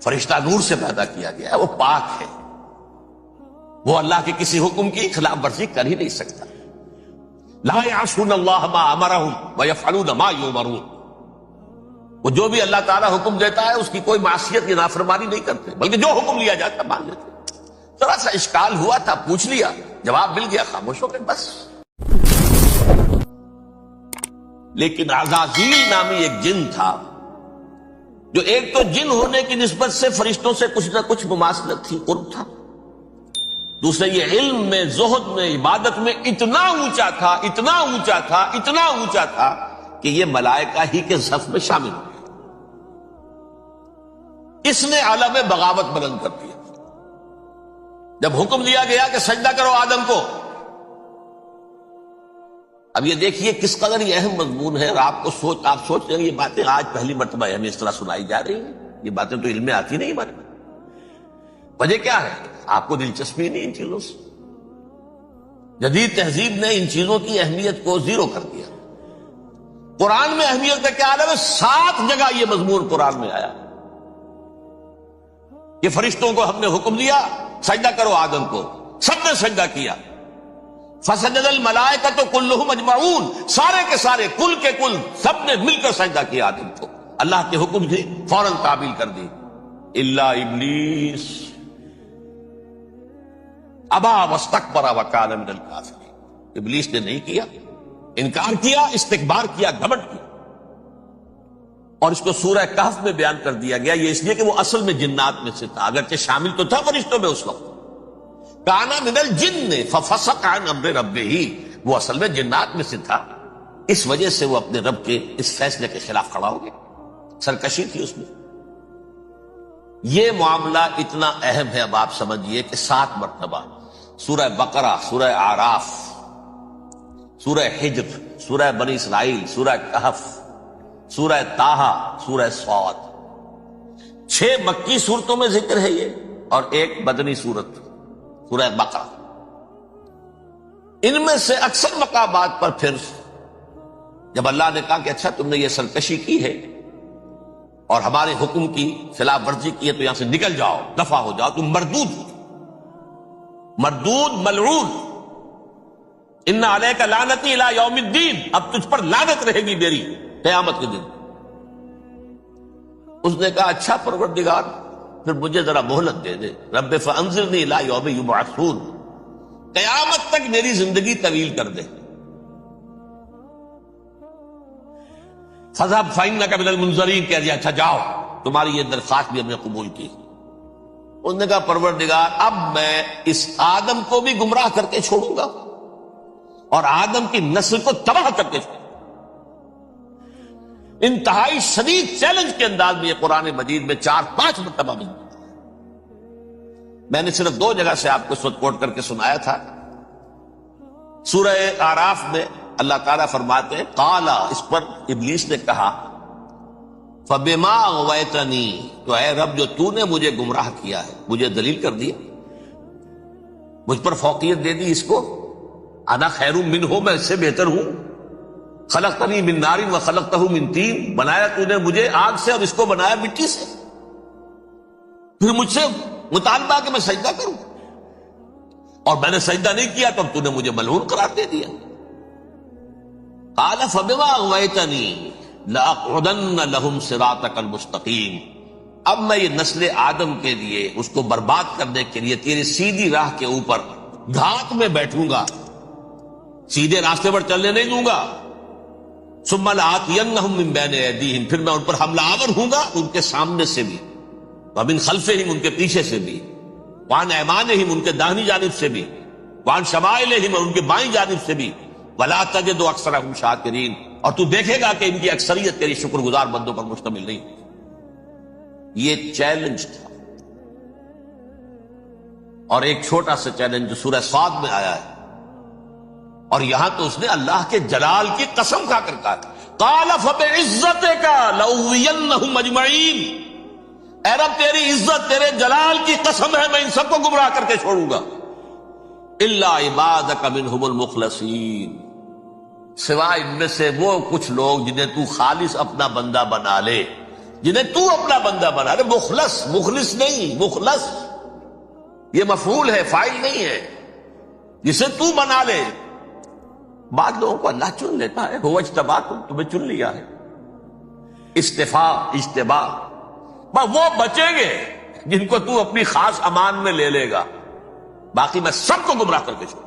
فرشتہ نور سے پیدا کیا گیا ہے، وہ پاک ہے، وہ اللہ کے کسی حکم کی خلاف ورزی کر ہی نہیں سکتا۔ لا یعصون اللہ ما امرہم ویفعلون ما یؤمرون، وہ جو بھی اللہ تعالیٰ حکم دیتا ہے اس کی کوئی معصیت یا نافرمانی نہیں کرتے، بلکہ جو حکم لیا جاتا مان لیتے۔ ذرا سا اشکال ہوا تھا، پوچھ لیا، جواب مل گیا، خاموش ہو گئے بس۔ لیکن عزازیل نامی ایک جن تھا جو ایک تو جن ہونے کی نسبت سے فرشتوں سے کچھ نہ کچھ مماثلت تھی، قرب تھا، دوسرے یہ علم میں، زہد میں، عبادت میں اتنا اونچا تھا، اتنا اونچا تھا، اتنا اونچا تھا کہ یہ ملائکہ ہی کے صف میں شامل ہو گیا۔ اس نے عالم بغاوت بلند کر دیا۔ جب حکم دیا گیا کہ سجدہ کرو آدم کو، اب یہ دیکھیے کس قدر یہ اہم مضمون ہے، اور آپ سوچ رہے ہیں یہ باتیں آج پہلی مرتبہ ہمیں اس طرح سنائی جا رہی ہیں، یہ باتیں تو علم میں آتی نہیں ہمارے۔ وجہ کیا ہے؟ آپ کو دلچسپی نہیں ان چیزوں سے۔ جدید تہذیب نے ان چیزوں کی اہمیت کو زیرو کر دیا۔ قرآن میں اہمیت کا کیا عالم ہے؟ 7 جگہ یہ مضمون قرآن میں آیا کہ فرشتوں کو ہم نے حکم دیا سجدہ کرو آدم کو، سب نے سجدہ کیا۔ فسجد الملائکۃ کلھم اجمعون، سارے کے سارے، کل کے کل، سب نے مل کر سجدہ کیا آدم کو، اللہ کے حکم سے فوراً تعمیل کر دی۔ الا ابلیس ابا واستکبر وکان من الکافرین، ابلیس نے نہیں کیا، انکار کیا، استکبار کیا، گھمنڈ کیا۔ اور اس کو سورہ کہف میں بیان کر دیا گیا، یہ اس لیے کہ وہ اصل میں جنات میں سے تھا، اگرچہ شامل تو تھا فرشتوں میں اس وقت۔ کان من الجن ففسق عن امر ربہ، وہ اصل میں جنات میں سے تھا، اس وجہ سے وہ اپنے رب کے اس فیصلے کے خلاف کھڑا ہو گیا، سرکشی تھی اس میں۔ یہ معاملہ اتنا اہم ہے، اب آپ سمجھیے کہ 7 مرتبہ سورہ بقرہ، سورہ اعراف، سورہ حجر، سورہ بنی اسرائیل، سورہ کہف، سورہ طٰہٰ، سورہ صاد، 6 مکی صورتوں میں ذکر ہے یہ، اور ایک مدنی صورت سورہ بقرہ۔ ان میں سے اکثر مقامات پر پھر جب اللہ نے کہا کہ اچھا تم نے یہ سرکشی کی ہے اور ہمارے حکم کی خلاف ورزی کی ہے تو یہاں سے نکل جاؤ، دفع ہو جاؤ، تم مردود ہو، مردود ملعون، ان علیک لعنتی الی یوم الدین، اب تجھ پر لعنت رہے گی میری قیامت کے دن۔ اس نے کہا اچھا پروردگار پھر مجھے ذرا مہلت دے دے، رب فانظرنی الی یوم یبعثون، قیامت تک میری زندگی طویل کر دے۔ فذهب فإنك من المنظرین، کہہ دیا اچھا جاؤ، تمہاری یہ درخواست بھی ہم نے قبول کی۔ اس نے کہا پروردگار اب میں اس آدم کو بھی گمراہ کر کے چھوڑوں گا اور آدم کی نسل کو تباہ کر کے چھوڑوں گا۔ انتہائی شدید چیلنج کے انداز میں یہ قرآن مجید میں 4-5 مرتبہ میں نے صرف 2 جگہ سے آپ کو اس وقت کوٹ کر کے سنایا تھا۔ سورہ اعراف میں اللہ تعالیٰ فرماتے ہیں قالا، اس پر ابلیس نے کہا فبما اغویتنی، تو اے رب جو تو نے مجھے گمراہ کیا ہے، مجھے دلیل کر دیا، مجھ پر فوقیت دے دی، اس کو انا خیر منہ، میں اس سے بہتر ہوں، خلقتنی من نار وخلقتہ من طین، بنایا تو نے مجھے آگ سے اور اس کو بنایا مٹی سے، پھر مجھ سے مطالبہ کہ میں سجدہ کروں، اور میں نے سجدہ نہیں کیا تو اب تو نے مجھے ملعون قرار دے دیا۔ قال فبما اغویتنی لأقعدن لهم صراطک المستقیم، اب میں یہ نسل آدم کے لیے، اس کو برباد کرنے کے لیے تیری سیدھی راہ کے اوپر گھات میں بیٹھوں گا، سیدھے راستے پر چلنے نہیں دوں گا۔ ثم لآتینہم من بین ایدیہم، پھر میں ان پر حملہ آور ہوں گا، ان کے سامنے سے بھی، ومن خلفہم، ان کے پیچھے سے بھی، وعن ایمانہم، ان کے داہنی جانب سے بھی، وعن شمائلہم، اور ان کے بائیں جانب سے بھی، ولا تجد اکثرہم شاکرین، اور تو دیکھے گا کہ ان کی اکثریت تیری شکر گزار بندوں پر مشتمل نہیں۔ یہ چیلنج تھا، اور ایک چھوٹا سا چیلنج جو سورہ صاد میں آیا ہے، اور یہاں تو اس نے اللہ کے جلال کی قسم کھا کر کہا قال فبعزتک لأغوینہم اجمعین، اے رب تیری عزت، تیرے جلال کی قسم ہے میں ان سب کو گمراہ کر کے چھوڑوں گا، الا عبادک منہم المخلصین، سوائے ان میں سے وہ کچھ لوگ جنہیں تو خالص اپنا بندہ بنا لے، جنہیں تو اپنا بندہ بنا. ارے مخلص، مخلص نہیں، مخلص یہ مفعول ہے، فاعل نہیں ہے. جسے تو بنا لے. بعض لوگوں کو اللہ چن لیتا ہے. هو اجتباکم، تمہیں چن لیا ہے. استفاء، اجتباء. وہ بچیں گے جن کو تو اپنی خاص امان میں لے لے گا، باقی میں سب کو گمراہ کر کے چھوڑوں.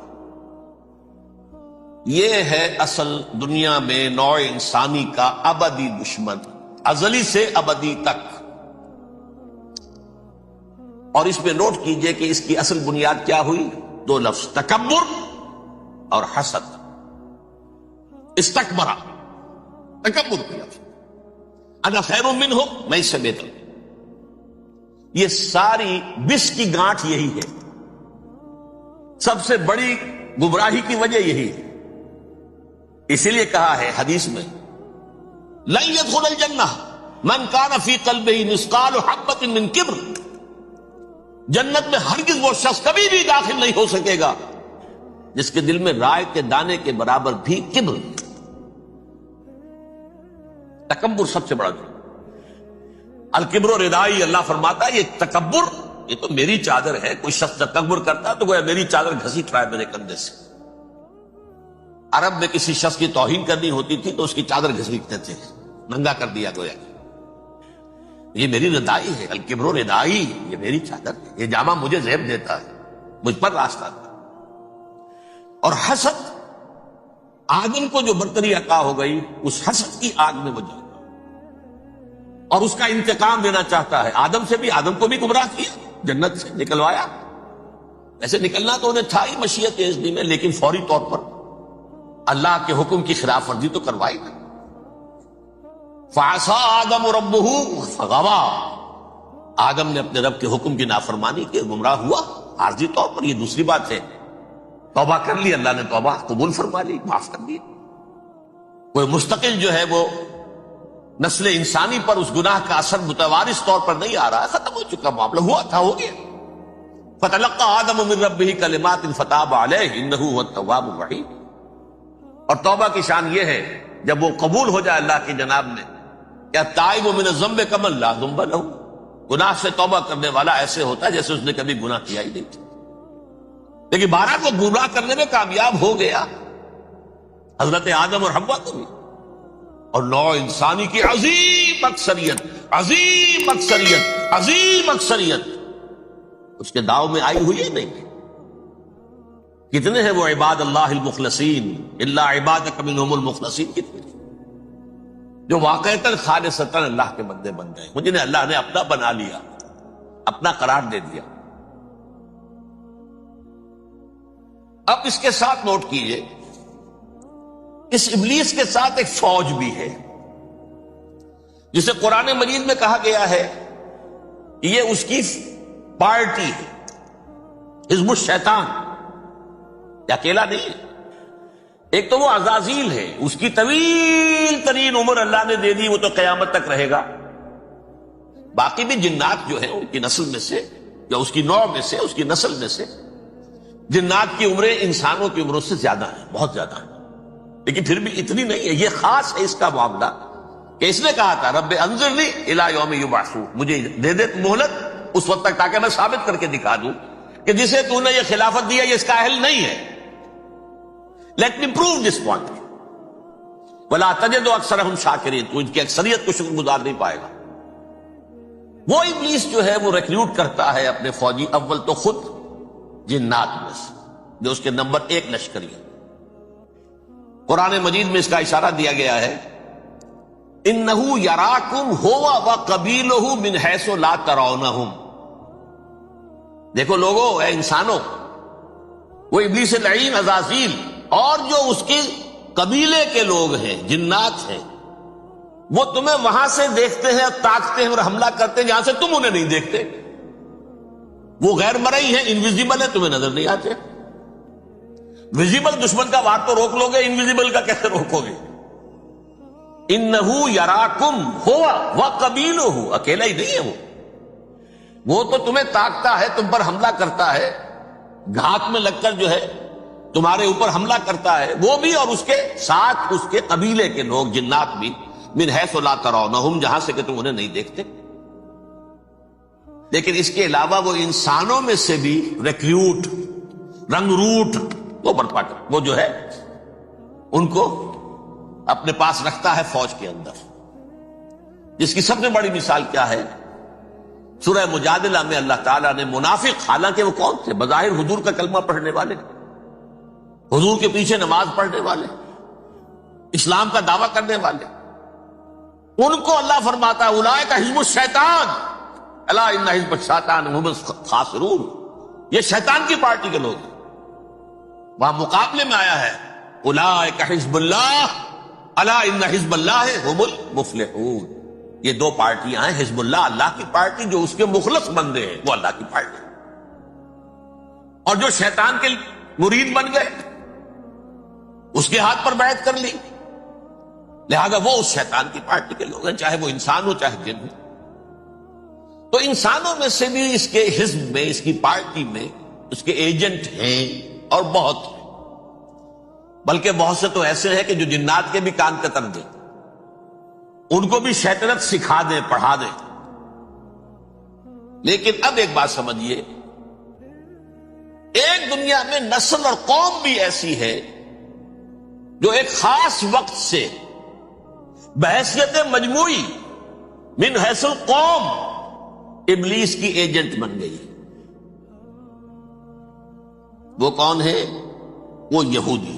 یہ ہے اصل دنیا میں نوع انسانی کا ابدی دشمن، ازلی سے ابدی تک. اور اس میں نوٹ کیجئے کہ اس کی اصل بنیاد کیا ہوئی؟ دو لفظ، تکبر اور حسد. استکبرا، تکبر کیا، انا خیر منہ، میں اس سے بہتر. یہ ساری بس کی گانٹھ یہی ہے. سب سے بڑی گمراہی کی وجہ یہی ہے. اسی لیے کہا ہے حدیث میں، لن يدخل الجنہ من کان فی قلبہ مثقال حبۃ من کبر. جنت میں ہرگز وہ شخص کبھی بھی داخل نہیں ہو سکے گا جس کے دل میں رائے کے دانے کے برابر بھی کبر. تکبر سب سے بڑا جرم. الکبر ردائی، اللہ فرماتا ہے یہ تکبر، یہ تو میری چادر ہے. کوئی شخص تکبر کرتا تو گویا میری چادر گھسیٹ رہا ہے میرے کندھے سے. عرب میں کسی شخص کی توہین کرنی ہوتی تھی تو اس کی چادر گھسیٹتے تھے، ننگا کر دیا گویا. یہ میری ردائی ہے، الکبر ردائی، یہ میری چادر ہے، یہ جامہ مجھے زیب دیتا ہے، مجھ پر راستہ تھا. اور حسد، آدم کو جو برتری عطا ہو گئی اس حسد کی آگ میں وہ جل گیا اور اس کا انتقام لینا چاہتا ہے. آدم سے بھی، آدم کو بھی گمراہ کیا، جنت سے نکلوایا. ایسے نکلنا تو انہیں تھا ہی مشیت اذنی میں، لیکن فوری طور پر اللہ کے حکم کی خلاف ورزی تو کروائی نا. فعصى آدم ربہ فغوى، آدم نے اپنے رب کے حکم کی نافرمانی کی، گمراہ ہوا عارضی طور پر. یہ دوسری بات ہے، توبہ کر لی، اللہ نے توبہ قبول فرما لی، معاف کر دی. کوئی مستقل جو ہے وہ نسل انسانی پر اس گناہ کا اثر متوارث طور پر نہیں آ رہا ہے، ختم ہو چکا معاملہ، ہوا تھا ہو گیا. فتلقى آدم من ربہ کلمات فتاب علیہ انہ هو التواب الرحیم. اور توبہ کی شان یہ ہے جب وہ قبول ہو جائے اللہ کی جناب میں، کیا تائب من الذنب کمن لا ذنب له. گناہ سے توبہ کرنے والا ایسے ہوتا ہے جیسے اس نے کبھی گناہ کیا ہی نہیں تھا. لیکن بہرحال وہ گمراہ کرنے میں کامیاب ہو گیا، حضرت آدم اور حوا کو بھی. اور نوع انسانی کی عظیم اکثریت، عظیم اکثریت، عظیم اکثریت اس کے داؤ میں آئی ہوئی نہیں. کتنے ہیں وہ عباد اللہ المخلصین، الا عبادک منہم المخلصین، کتنے جو واقعتاً خالصتاً اللہ کے بندے بن گئے، جنہیں اللہ نے اپنا بنا لیا، اپنا قرار دے دیا. اب اس کے ساتھ نوٹ کیجئے، اس ابلیس کے ساتھ ایک فوج بھی ہے جسے قرآن مجید میں کہا گیا ہے یہ اس کی پارٹی ہے، حزب الشیطان. یہ اکیلا نہیں ہے. ایک تو وہ عزازیل ہے، اس کی طویل ترین عمر اللہ نے دے دی، وہ تو قیامت تک رہے گا. باقی بھی جنات جو ہیں ان کی نسل میں سے، یا اس کی نوع میں سے، اس کی نسل میں سے، جنات کی عمریں انسانوں کی عمروں سے زیادہ ہیں، بہت زیادہ ہیں. لیکن پھر بھی اتنی نہیں ہے. یہ خاص ہے اس کا معاملہ کہ اس نے کہا تھا رب انظرنی الی یوم یبعثون، مجھے دے دے مہلت اس وقت تک تاکہ میں ثابت کر کے دکھا دوں کہ جسے تو نے یہ خلافت دیا یہ اس کا اہل نہیں ہے. Let me prove this point. ولا تجد اکثرهم شاکرین، تو ان کی اکثریت کو شکر گزار نہیں پائے گا. وہ ابلیس جو ہے وہ ریکروٹ کرتا ہے اپنے فوجی، اول تو خود جنات میں سے جو اس کے نمبر 1 لشکری ہے. قرآن مجید میں اس کا اشارہ دیا گیا ہے، انہو یراکم ہوا وقبیلہ من حیث لا ترونہم. دیکھو لوگو، اے انسانوں، وہ ابلیس لعین عزازیل اور جو اس کے قبیلے کے لوگ ہیں، جنات ہیں، وہ تمہیں وہاں سے دیکھتے ہیں، تاکتے ہیں اور حملہ کرتے ہیں جہاں سے تم انہیں نہیں دیکھتے. وہ غیر مرئی ہیں، انویزیبل ہے، تمہیں نظر نہیں آتے. ویزیبل دشمن کا وار تو روک لو گے، انویزیبل کا کیسے روکو گے؟ انہو یراکم ہوا وقبیلہ، اکیلا ہی نہیں ہے وہ تو تمہیں تاکتا ہے، تم پر حملہ کرتا ہے، گھات میں لگ کر جو ہے تمہارے اوپر حملہ کرتا ہے وہ بھی، اور اس کے ساتھ اس کے قبیلے کے لوگ جنات بھی. من حیث لا ترونہم، جہاں سے کہ تم انہیں نہیں دیکھتے. لیکن اس کے علاوہ وہ انسانوں میں سے بھی ریکریوٹ، رنگ روٹ وہ برپا کر، وہ جو ہے ان کو اپنے پاس رکھتا ہے فوج کے اندر، جس کی سب سے بڑی مثال کیا ہے؟ سورہ مجادلہ میں اللہ تعالیٰ نے منافق، حالانکہ وہ کون تھے؟ بظاہر حضور کا کلمہ پڑھنے والے، حضور کے پیچھے نماز پڑھنے والے، اسلام کا دعویٰ کرنے والے، ان کو اللہ فرماتا ہے اولئک حزب الشیطان الا ان حزب الشیطان هم الخاسرون، یہ شیطان کی پارٹی کے لوگ ہیں. وہاں مقابلے میں آیا ہے اولئک حزب اللہ الا ان حزب اللہ هم المفلحون. یہ دو پارٹیاں ہیں، حزب اللہ اللہ کی پارٹی جو اس کے مخلص بندے ہیں وہ اللہ کی پارٹی، اور جو شیطان کے مرید بن گئے اس کے ہاتھ پر بیعت کر لی، لہذا وہ اس شیطان کی پارٹی کے لوگ ہیں، چاہے وہ انسان ہو چاہے جن ہو. تو انسانوں میں سے بھی اس کے حزب میں، اس کی پارٹی میں اس کے ایجنٹ ہیں، اور بہت ہیں، بلکہ بہت سے تو ایسے ہیں کہ جو جنات کے بھی کان کتر دیں، ان کو بھی شیطنت سکھا دیں، پڑھا دیں. لیکن اب ایک بات سمجھیے، ایک دنیا میں نسل اور قوم بھی ایسی ہے جو ایک خاص وقت سے بحیثیت مجموعی من حیث القوم ابلیس کی ایجنٹ بن گئی. وہ کون ہے؟ وہ یہودی.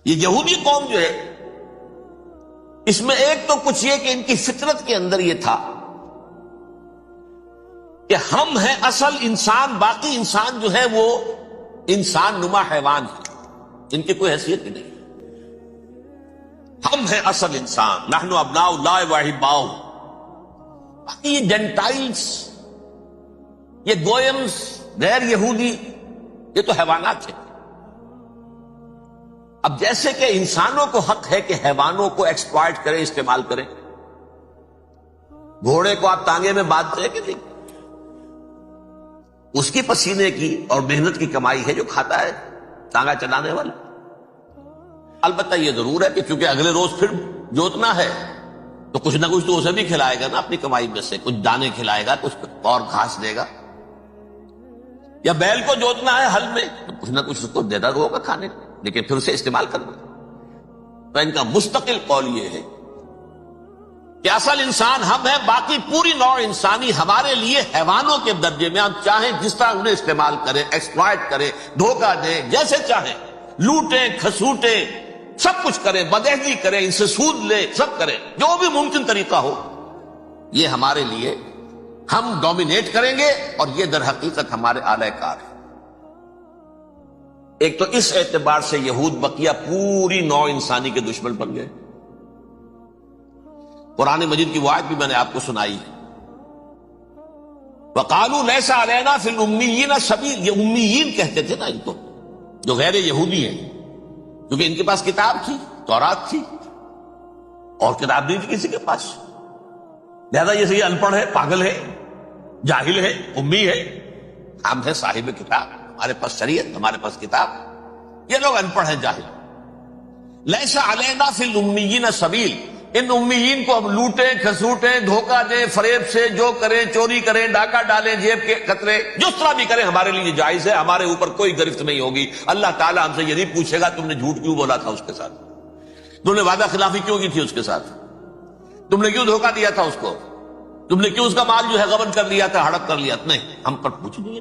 یہ یہودی قوم جو ہے، اس میں ایک تو کچھ یہ کہ ان کی فطرت کے اندر یہ تھا کہ ہم ہیں اصل انسان، باقی انسان جو ہے وہ انسان نما حیوان ہے، ان کی کوئی حیثیت ہی نہیں. ہم ہیں اصل انسان، نحن ابناء اللہ واحباؤ. باقی یہ جینٹائلز، یہ گوئمز، غیر یہودی، یہ تو حیوانات ہیں. اب جیسے کہ انسانوں کو حق ہے کہ حیوانوں کو ایکسپلائٹ کریں، استعمال کریں. گھوڑے کو آپ تانگے میں باندھتے ہیں کہ نہیں؟ اس کی پسینے کی اور محنت کی کمائی ہے جو کھاتا ہے تانگا چلانے والا. البتہ یہ ضرور ہے کہ چونکہ اگلے روز پھر جوتنا ہے تو کچھ نہ کچھ تو اسے بھی کھلائے گا نا، اپنی کمائی میں سے کچھ دانے کھلائے گا، کچھ اور گھاس دے گا. یا بیل کو جوتنا ہے ہل میں تو کچھ نہ کچھ اس کو دینا ہوگا کھانے کو، لیکن پھر اسے استعمال کرنا. تو ان کا مستقل قول یہ ہے کہ اصل انسان ہم ہیں، باقی پوری نوع انسانی ہمارے لیے حیوانوں کے درجے میں. ہم چاہیں جس طرح انہیں استعمال کریں، ایکسپلائٹ کریں، دھوکہ دیں، جیسے چاہیں لوٹیں، کھسوٹیں، سب کچھ کریں، بدہضی کریں، ان سے سود لیں، سب کریں، جو بھی ممکن طریقہ ہو. یہ ہمارے لیے ہم ڈومینیٹ کریں گے، اور یہ در حقیقت ہمارے اعلی کار ہے. ایک تو اس اعتبار سے یہود بقیہ پوری نوع انسانی کے دشمن بن گئے. قرآن مجید کی وہ آیت بھی میں نے آپ کو سنائی ہے، وَقَالُوا لَيْسَ عَلَيْنَا فِي الْأُمِّيِّينَ سَبِيلٌ. یہ امیین کہتے تھے نا ان کو، جو غیر یہودی ہیں، کیونکہ ان کے پاس کتاب تھی، تورات تھی، اور کتاب نہیں تھی کسی کے پاس. لہذا یہ ان پڑھ ہے، پاگل ہے، جاہل ہے، امی ہے. ہم ہیں صاحب کتاب، ہمارے پاس شریعت، ہمارے پاس کتاب. یہ لوگ ان پڑھ ہیں، جاہل. لیس علینا فی الامیین سبیل. ان امیین کو ہم لوٹیں، کھسوٹیں، دھوکہ دیں، فریب سے جو کریں، چوری کریں، ڈاکہ ڈالیں، جیب کے قطرے، جس طرح بھی کریں ہمارے لیے جائز ہے، ہمارے اوپر کوئی گرفت نہیں ہوگی. اللہ تعالیٰ ہم سے یہ نہیں پوچھے گا تم نے جھوٹ کیوں بولا تھا اس کے ساتھ، تم نے وعدہ خلافی کیوں کی تھی اس کے ساتھ، تم نے کیوں دھوکہ دیا تھا اس کو، تم نے کیوں اس کا مال جو ہے غبن کر لیا تھا، ہڑپ کر لیا تھا. نہیں، ہم پر پوچھ نہیں.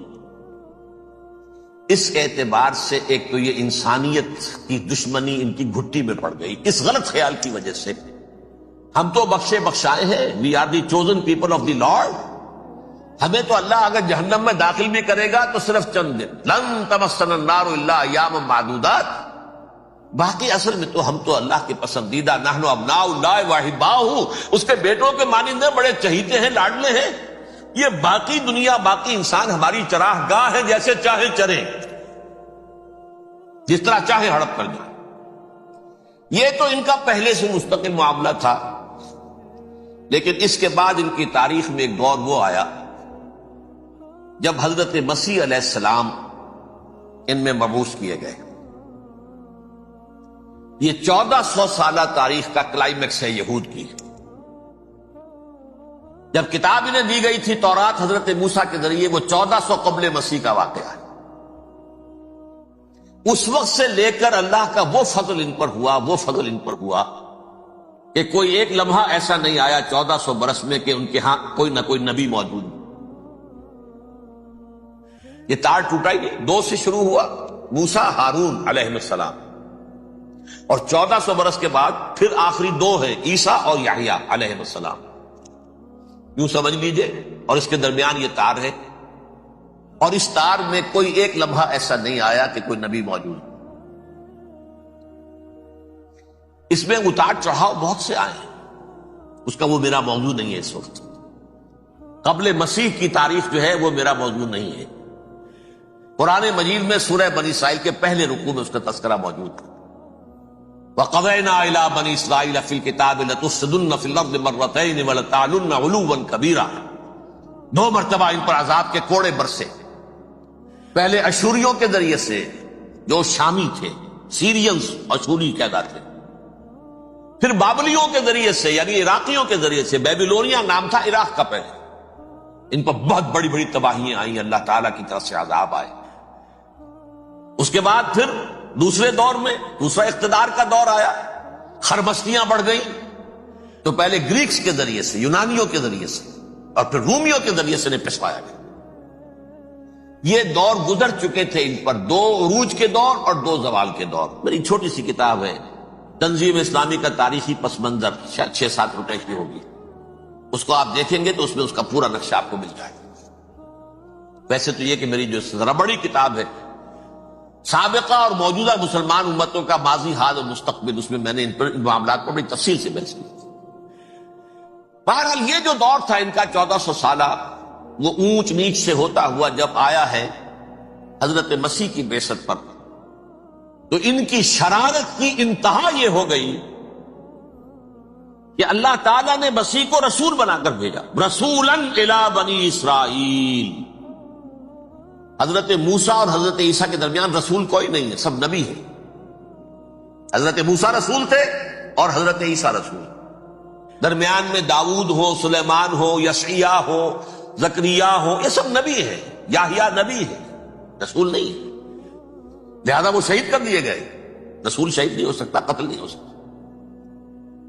اس اعتبار سے ایک تو یہ انسانیت کی دشمنی ان کی گھٹی میں پڑ گئی، اس غلط خیال کی وجہ سے. ہم تو بخشے بخشائے ہیں، we are the chosen people of the Lord. ہمیں تو اللہ اگر جہنم میں داخل بھی کرے گا تو صرف چند دن، لن تمسنا النار الا ایاما معدودات. باقی اصل میں تو ہم تو اللہ کے پسندیدہ، نحن ابناء اللہ واحباؤہ، اس کے بیٹوں کے مانندے بڑے چہیتے ہیں، لاڈلے ہیں. یہ باقی دنیا، باقی انسان ہماری چراہ گاہ ہے، جیسے چاہے چریں، جس طرح چاہے ہڑپ کر جائیں. یہ تو ان کا پہلے سے مستقل معاملہ تھا. لیکن اس کے بعد ان کی تاریخ میں ایک دور وہ آیا جب حضرت مسیح علیہ السلام ان میں مبعوث کیے گئے. یہ 1400 سالہ تاریخ کا کلائمیکس ہے یہود کی. جب کتاب انہیں دی گئی تھی تورات حضرت موسیٰ کے ذریعے، وہ 1400 قبل مسیح کا واقعہ ہے. اس وقت سے لے کر اللہ کا وہ فضل ان پر ہوا، وہ فضل ان پر ہوا کہ کوئی ایک لمحہ ایسا نہیں آیا 1400 برس میں کہ ان کے ہاں کوئی نہ کوئی نبی موجود. یہ تار ٹوٹا ہی نہیں. 2 سے شروع ہوا، موسیٰ ہارون علیہ السلام، اور 1400 برس کے بعد پھر آخری 2 ہے عیسیٰ اور یحییٰ علیہ السلام. یوں سمجھ لیجئے، اور اس کے درمیان یہ تار ہے، اور اس تار میں کوئی ایک لمحہ ایسا نہیں آیا کہ کوئی نبی موجود. اس میں اتار چڑھاؤ بہت سے آئے ہیں، اس کا وہ میرا موضوع نہیں ہے. اس وقت قبل مسیح کی تاریخ جو ہے وہ میرا موضوع نہیں ہے. قرآن مجید میں سورہ بنی اسرائیل کے پہلے رکوع میں اس کا تذکرہ موجود ہے. وَقَضَيْنَا إِلَىٰ بَنِي إِسْرَائِيلَ فِي الْكِتَابِ لَتُفْسِدُنَّ فِي الْأَرْضِ مَرَّتَيْنِ وَلَتَعْلُنَّ عُلُوًّا كَبِيرًا. 2 مرتبہ ان پر عذاب کے کوڑے برسے. پہلے اشوریوں کے ذریعے سے جو شامی تھے، سیرینز اشوری کہلاتے، پھر بابلیوں کے ذریعے سے یعنی عراقیوں کے ذریعے سے. بیبیلونیا نام تھا عراق کا پہلے. ان پر بہت بڑی بڑی تباہیاں آئیں، اللہ تعالیٰ کی طرف سے عذاب آئے. اس کے بعد پھر دوسرے دور میں دوسرا اقتدار کا دور آیا، خرمستیاں بڑھ گئیں. تو پہلے گریکس کے ذریعے سے، یونانیوں کے ذریعے سے، اور پھر رومیوں کے ذریعے سے انہیں پسوایا گیا. یہ دور گزر چکے تھے ان پر، 2 عروج کے دور اور 2 زوال کے دور. میری چھوٹی سی کتاب ہے تنظیم اسلامی کا تاریخی پس منظر، شاید 6-7 روپے کی ہوگی. اس کو آپ دیکھیں گے تو اس میں اس کا پورا نقشہ آپ کو مل جائے گا. ویسے تو یہ کہ میری جو ذرا بڑی کتاب ہے سابقہ اور موجودہ مسلمان امتوں کا ماضی، حال اور مستقبل، اس میں میں نے ان معاملات پر بڑی تفصیل سے بحث کی. بہرحال یہ جو دور تھا ان کا 1400 سالہ، وہ اونچ نیچ سے ہوتا ہوا جب آیا ہے حضرت مسیح کی بعثت پر، تو ان کی شرارت کی انتہا یہ ہو گئی کہ اللہ تعالیٰ نے مسیح کو رسول بنا کر بھیجا. رسولاً الی بنی اسرائیل. حضرت موسیٰ اور حضرت عیسیٰ کے درمیان رسول کوئی نہیں ہے، سب نبی ہیں. حضرت موسیٰ رسول تھے اور حضرت عیسیٰ رسول. درمیان میں داؤد ہو، سلیمان ہو، یشعیاء ہو، زکریا ہو، یہ سب نبی ہیں. یحییٰ نبی ہے، رسول نہیں ہے. لہذا وہ شہید کر دیے گئے. رسول شہید نہیں ہو سکتا، قتل نہیں ہو سکتا.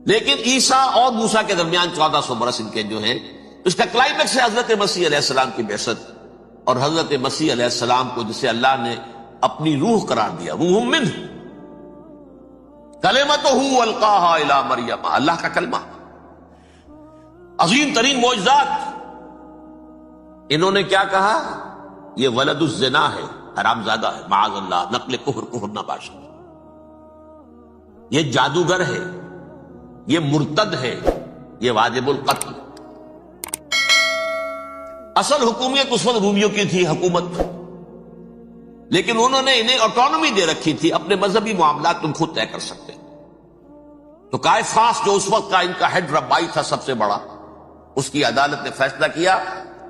لیکن عیسیٰ اور موسیٰ کے درمیان 1400 برس ان کے جو ہیں، اس کا کلائمیکس ہے حضرت مسیح علیہ السلام کی بعثت. اور حضرت مسیح علیہ السلام کو جسے اللہ نے اپنی روح قرار دیا، روح منہ، کلمتہ القاہا الی مریم، اللہ کا کلمہ. عظیم ترین معجزات. انہوں نے کیا کہا؟ یہ ولد الزنا ہے، حرام زادہ ہے، معاذ اللہ، نقل کفر نہ باشد. یہ جادوگر ہے، یہ مرتد ہے، یہ واجب القتل. اصل حکومت اس وقت رومیوں کی تھی حکومت، لیکن انہوں نے انہیں آٹونومی دے رکھی تھی، اپنے مذہبی معاملات تم خود طے کر سکتے. تو کائفاس جو اس وقت کا ان کا ہیڈ ربائی تھا سب سے بڑا، اس کی عدالت نے فیصلہ کیا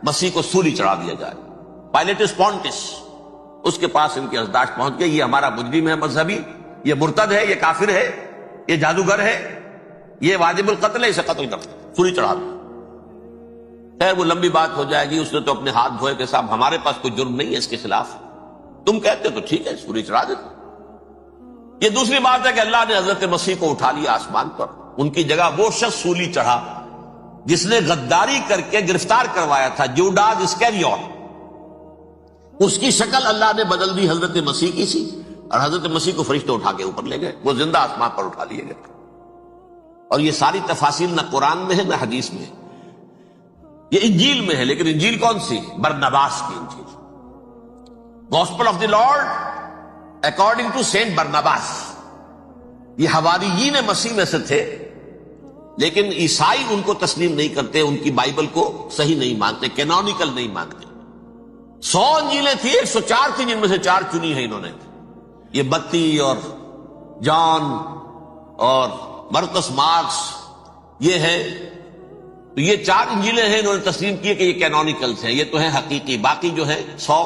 مسیح کو سولی چڑھا دیا جائے. پائلیٹس پونٹس، اس کے پاس ان کی ازداشت پہنچ گئی، یہ ہمارا مجرم ہے مذہبی، یہ مرتد ہے، یہ کافر ہے، یہ جادوگر ہے، یہ واجب القتل ہے، اسے قتل کر سولی چڑھا دو. خیر وہ لمبی بات ہو جائے گی. اس نے تو اپنے ہاتھ دھوئے کہ صاحب ہمارے پاس کوئی جرم نہیں ہے اس کے خلاف، تم کہتے ہو تو ٹھیک ہے، سولی چڑھا دیتے. یہ دوسری بات ہے کہ اللہ نے حضرت مسیح کو اٹھا لیا آسمان پر. ان کی جگہ وہ شخص سولی چڑھا جس نے غداری کر کے گرفتار کروایا تھا، جوڈاس اسکیریوٹ. اس کی شکل اللہ نے بدل دی حضرت مسیح کی سی، اور حضرت مسیح کو فرشتے اٹھا کے اوپر لے گئے، وہ زندہ آسمان پر اٹھا لیے گئے. اور یہ ساری تفاصیل نہ قرآن میں ہے نہ حدیث میں ہے، یہ انجیل میں ہے. لیکن انجیل کون سی؟ برنباس کی انجیل. Gospel of the Lord according to saint Barnabas. یہ حواریین مسیح میں سے تھے، لیکن عیسائی ان کو تسلیم نہیں کرتے، ان کی بائبل کو صحیح نہیں مانتے، کینونیکل نہیں مانتے. 100 انجیلیں تھیں، 104 تھیں، جن میں سے 4 چنی ہیں انہوں نے. یہ بتی اور جان اور مرکس مارکس یہ ہے. تو یہ 4 انجیلیں ہیں، انہوں نے تسلیم کیے کہ یہ کینونیکلز ہیں، یہ تو ہیں حقیقی. باقی جو ہے 100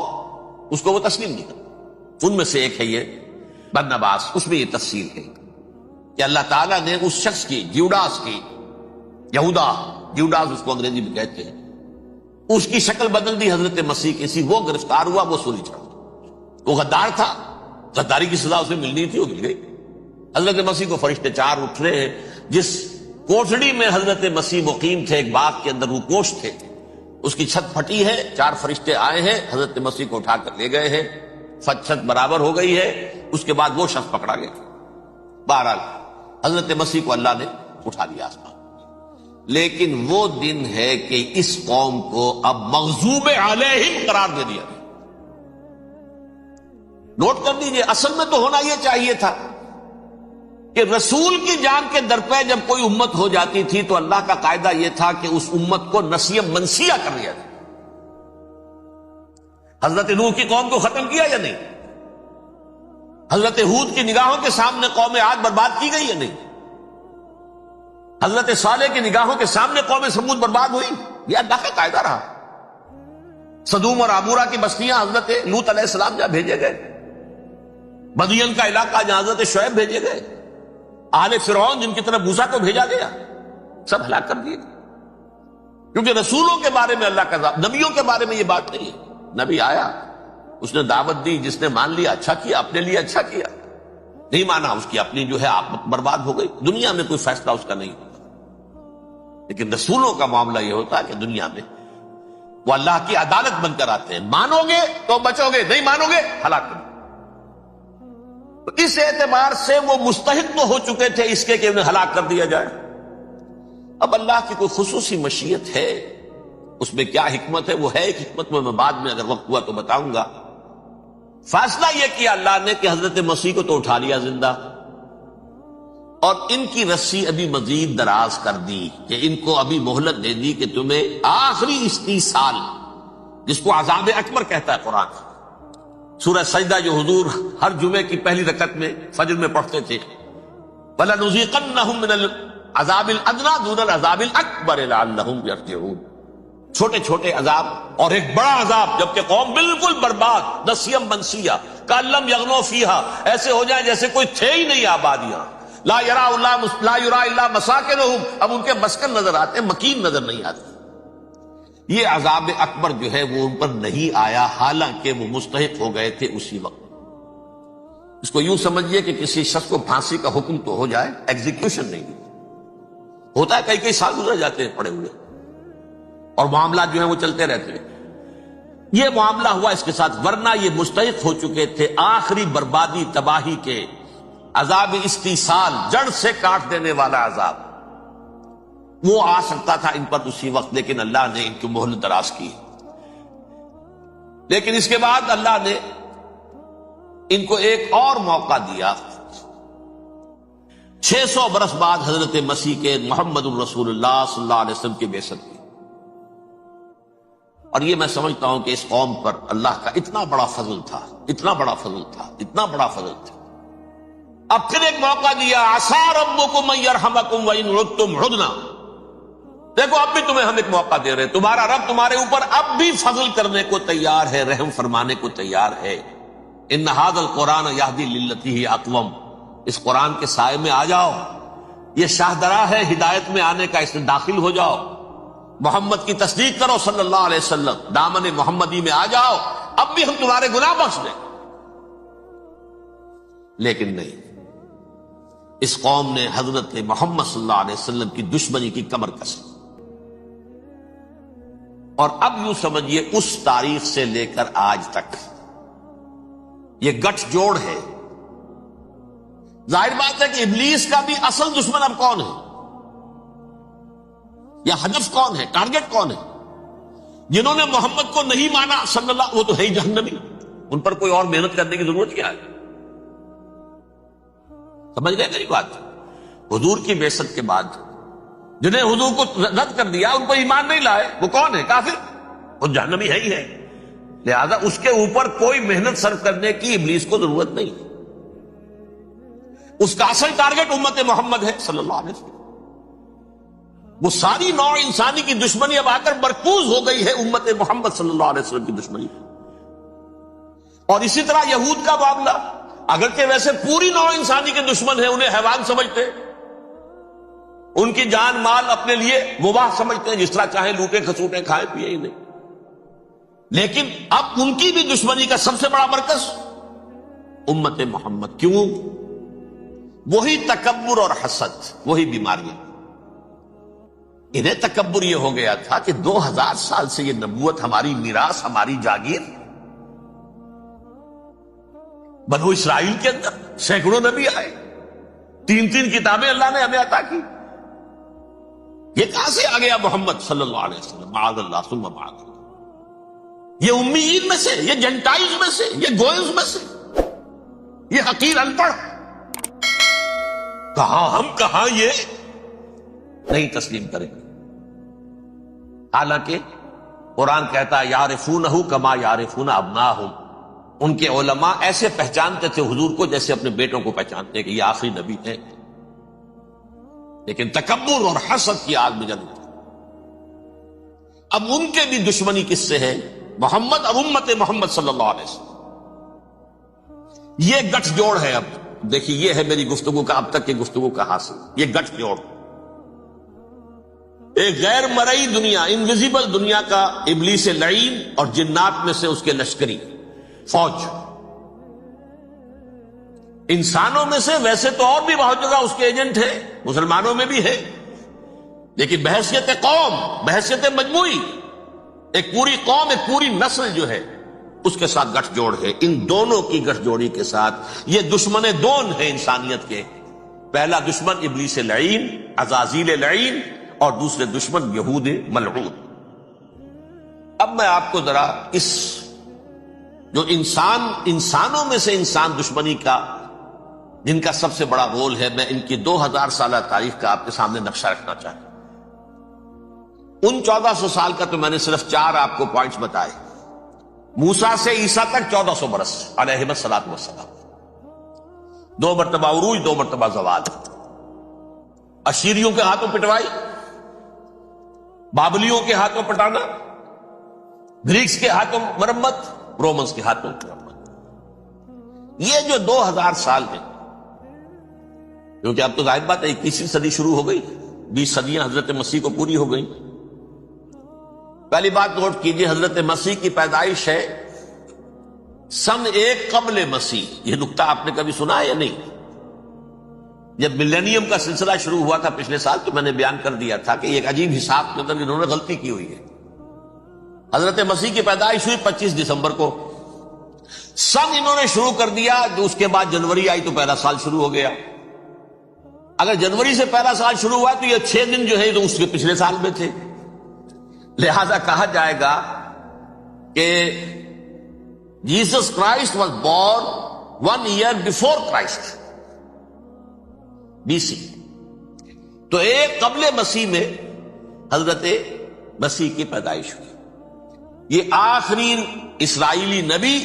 اس کو وہ تسلیم نہیں کرتے. ان میں سے ایک ہے یہ برنباس، اس میں یہ تفصیل ہے. کہ اللہ تعالیٰ نے اس شخص کی، جیوڈاس کی، یہودا، جیوڈاس اس کو انگریزی میں کہتے ہیں، اس کی شکل بدل دی حضرت مسیح کی سی، وہ گرفتار ہوا، وہ سولی چڑھا۔ وہ غدار تھا، غداری کی سزا اسے ملنی تھی، وہ مل گئی۔ حضرت مسیح کو فرشتے 4 اٹھ رہے ہیں، جس کوٹڑی میں حضرت مسیح مقیم تھے، ایک باغ کے اندر وہ کوش تھے، اس کی چھت پھٹی ہے، 4 فرشتے آئے ہیں، حضرت مسیح کو اٹھا کر لے گئے ہیں، چھت برابر ہو گئی ہے، اس کے بعد وہ شخص پکڑا گیا۔ بہرحال حضرت مسیح کو اللہ نے اٹھا لیا آسمان۔ لیکن وہ دن ہے کہ اس قوم کو اب مغضوب علیہم قرار دے دیا گیا۔ نوٹ کر لیجئے، اصل میں تو ہونا یہ چاہیے تھا کہ رسول کی جان کے درپے جب کوئی امت ہو جاتی تھی تو اللہ کا قاعدہ یہ تھا کہ اس امت کو نسیہ منسیہ کر لیا جائے۔ حضرت نوح کی قوم کو ختم کیا یا نہیں؟ حضرت ہود کی نگاہوں کے سامنے قوم عاد برباد کی گئی یا نہیں؟ حضرت صالح کی نگاہوں کے سامنے قوم سمود برباد ہوئی؟ یہ اللہ کا قاعدہ رہا۔ سدوم اور عمورہ کی بستیاں حضرت لوط علیہ السلام جہاں بھیجے گئے، مدین کا علاقہ جہاں حضرت شعیب بھیجے گئے، آل فرعون جن کی طرف موسیٰ کو بھیجا گیا، سب ہلاک کر دیے۔ کیونکہ رسولوں کے بارے میں اللہ کا نبیوں کے بارے میں یہ بات نہیں ہے۔ نبی آیا، اس نے دعوت دی، جس نے مان لیا اچھا کیا، اپنے لیے اچھا کیا، نہیں مانا اس کی اپنی جو ہے آپ برباد ہو گئی۔ دنیا میں کوئی فیصلہ اس کا نہیں ہوتا، لیکن رسولوں کا معاملہ یہ ہوتا ہے کہ دنیا میں وہ اللہ کی عدالت بن کر آتے ہیں، مانو گے تو بچو گے، نہیں مانو گے ہلاک کر دو۔ تو اس اعتبار سے وہ مستحق تو ہو چکے تھے اس کے کہ انہیں ہلاک کر دیا جائے۔ اب اللہ کی کوئی خصوصی مشیت ہے، اس میں کیا حکمت ہے، وہ ہے ایک حکمت، میں بعد میں اگر وقت ہوا تو بتاؤں گا۔ فیصلہ یہ کیا اللہ نے کہ حضرت مسیح کو تو اٹھا لیا زندہ، اور ان کی رسی ابھی مزید دراز کر دی، کہ ان کو ابھی مہلت دے دی کہ تمہیں آخری استیصال، جس کو عذاب اکبر کہتا ہے قرآن، سورہ سجدہ جو حضور ہر جمعے کی پہلی رکعت میں فجر میں پڑھتے تھے، وَلَنُذِيقَنَّهُم مِّنَ الْعَذَابِ الْأَدْنَىٰ دُونَ الْعَذَابِ الْأَكْبَرِ لَعَلَّهُمْ يَرْجِعُونَ۔ چھوٹے چھوٹے عذاب اور ایک بڑا عذاب، جبکہ قوم بالکل برباد، نسیم منسیہ، کأن لم یغنوا فیہا، ایسے ہو جائیں جیسے کوئی تھے ہی نہیں آبادیاں، لا یرا الا مساکنہم، اب ان کے مسکن نظر آتے، مکین نظر نہیں آتے۔ یہ عذاب اکبر جو ہے وہ ان پر نہیں آیا، حالانکہ وہ مستحق ہو گئے تھے اسی وقت۔ اس کو یوں سمجھیے کہ کسی شخص کو پھانسی کا حکم تو ہو جائے، ایگزیکیوشن نہیں ہوتا ہے، کئی سال گزر جاتے ہیں پڑے ہوئے، اور معاملات جو ہیں وہ چلتے رہتے ہیں۔ یہ معاملہ ہوا اس کے ساتھ، ورنہ یہ مستحق ہو چکے تھے آخری بربادی تباہی کے، عذاب استیصال، جڑ سے کاٹ دینے والا عذاب، وہ آ سکتا تھا ان پر اسی وقت، لیکن اللہ نے ان کی مہلت دراز کی۔ لیکن اس کے بعد اللہ نے ان کو ایک اور موقع دیا، 600 برس بعد حضرت مسیح کے، محمد الرسول اللہ صلی اللہ علیہ وسلم کی بعثت کی۔ اور یہ میں سمجھتا ہوں کہ اس قوم پر اللہ کا اتنا بڑا فضل تھا، اتنا بڑا فضل تھا، اتنا بڑا فضل تھا۔ اب پھر ایک موقع دیا، عسیٰ ربکم ان یرحمکم وان عدتم عدنا، دیکھو اب بھی تمہیں ہم ایک موقع دے رہے ہیں، تمہارا رب تمہارے اوپر اب بھی فضل کرنے کو تیار ہے، رحم فرمانے کو تیار ہے۔ ان ھذا القرآن یہدی للتی ہی اقوم، اس قرآن کے سائے میں آ جاؤ، یہ شاہدرا ہے ہدایت میں آنے کا، اس میں داخل ہو جاؤ، محمد کی تصدیق کرو صلی اللہ علیہ وسلم، دامن محمدی میں آ جاؤ، اب بھی ہم تمہارے گناہ بخش دیں۔ لیکن نہیں، اس قوم نے حضرت محمد صلی اللہ علیہ وسلم کی دشمنی کی کمر کسی، اور اب یوں سمجھیے اس تاریخ سے لے کر آج تک یہ گٹھ جوڑ ہے۔ ظاہر بات ہے کہ ابلیس کا بھی اصل دشمن اب کون ہے، یا ہدف کون ہے، ٹارگٹ کون ہے؟ جنہوں نے محمد کو نہیں مانا صلی اللہ، وہ تو ہے ہی جہنمی، ان پر کوئی اور محنت کرنے کی ضرورت کیا ہے؟ سمجھ گئے میری بات؟ حضور کی بعثت کے بعد جنہیں حضور کو رد کر دیا، ان کو ایمان نہیں لائے، وہ کون ہے؟ کافر، وہ جہنمی ہے ہی ہے، لہذا اس کے اوپر کوئی محنت صرف کرنے کی ابلیس کو ضرورت نہیں۔ اس کا اصل ٹارگٹ امت محمد ہے صلی اللہ علیہ وسلم۔ وہ ساری نوع انسانی کی دشمنی اب آ کر مرکوز ہو گئی ہے امت محمد صلی اللہ علیہ وسلم کی دشمنی، اور اسی طرح یہود کا معاملہ، اگرچہ ویسے پوری نوع انسانی کے دشمن ہیں، انہیں حیوان سمجھتے، ان کی جان مال اپنے لیے مباح سمجھتے ہیں، جس طرح چاہیں لوٹیں کھسوٹیں کھائیں پیے ہی نہیں. لیکن اب ان کی بھی دشمنی کا سب سے بڑا مرکز امت محمد. کیوں؟ وہی تکبر اور حسد، وہی بیماریاں. انہیں تکبر یہ ہو گیا تھا کہ 2000 سال سے یہ نبوت ہماری میراث، ہماری جاگیر. بنو اسرائیل کے اندر سینکڑوں نبی آئے، 3 کتابیں اللہ نے ہمیں عطا کی. یہ کہاں سے آ گیا محمد صلی اللہ علیہ وسلم؟ معاذ اللہ ثم معاذ اللہ. یہ امیین میں سے، یہ جنٹائلز میں سے، یہ گوئلز میں سے، یہ حقیر ان پڑھ. کہاں ہم، کہاں یہ نہیں تسلیم کریں گے. حالانکہ قرآن کہتا ہے یعرفونہ کما یعرفون ابناہم. ان کے علماء ایسے پہچانتے تھے حضور کو جیسے اپنے بیٹوں کو پہچانتے کہ یہ آخری نبی ہے. لیکن تکبر اور حسد کی آگ میں جل گئے. اب ان کے بھی دشمنی کس سے ہے؟ محمد اور امت محمد صلی اللہ علیہ وسلم. یہ گٹھ جوڑ ہے. اب دیکھیے، یہ ہے میری گفتگو کا اب تک کی گفتگو کا حاصل، یہ گٹھ جوڑ. ایک غیر مرئی دنیا، انویزیبل دنیا کا ابلیس لعین اور جنات میں سے اس کے لشکری فوج. انسانوں میں سے ویسے تو اور بھی بہت جگہ اس کے ایجنٹ ہے، مسلمانوں میں بھی ہے، لیکن بحیثیت قوم، بحیثیت مجموعی، ایک پوری قوم، ایک پوری نسل جو ہے اس کے ساتھ گٹھ جوڑ ہے. ان دونوں کی گٹھ جوڑی کے ساتھ یہ دشمن دون ہیں انسانیت کے. پہلا دشمن ابلیس لعین، عزازیل لعین، اور دوسرے دشمن یہود ملعون. اب میں آپ کو ذرا اس جو انسانوں میں سے انسان دشمنی کا جن کا سب سے بڑا رول ہے، میں ان کی 2000 سالہ تاریخ کا آپ کے سامنے نقشہ رکھنا چاہتا ہوں. ان 1400 سال کا تو میں نے صرف 4 آپ کو پوائنٹس بتائے. موسیٰ سے عیسیٰ تک 1400 برس علیہ الصلوۃ والسلام. 2 مرتبہ عروج، 2 مرتبہ زوال. اشیریوں کے ہاتھوں پٹوائی، بابلیوں کے ہاتھوں پٹانا، گریکس کے ہاتھوں مرمت، رومنس کے ہاتھوں مرمت. یہ جو 2000 سال ہیں، کیونکہ اب تو ظاہر بات ہے 21ویں صدی شروع ہو گئی، 20 صدیاں حضرت مسیح کو پوری ہو گئی. پہلی بات نوٹ کیجئے، حضرت مسیح کی پیدائش ہے سن 1 قبل مسیح. یہ نکتہ آپ نے کبھی سنا ہے یا نہیں؟ جب ملینیم کا سلسلہ شروع ہوا تھا پچھلے سال تو میں نے بیان کر دیا تھا کہ ایک عجیب حساب کے اندر انہوں نے غلطی کی ہوئی ہے. حضرت مسیح کی پیدائش ہوئی 25 دسمبر کو. سن انہوں نے شروع کر دیا، جو اس کے بعد جنوری آئی تو پہلا سال شروع ہو گیا. اگر جنوری سے پہلا سال شروع ہوا تو یہ 6 دن جو ہے تو اس کے پچھلے سال میں تھے. لہذا کہا جائے گا کہ Jesus Christ was born 1 year before Christ, BC. تو 1 قبل مسیح میں حضرت مسیح کی پیدائش ہوئی. یہ آخری اسرائیلی نبی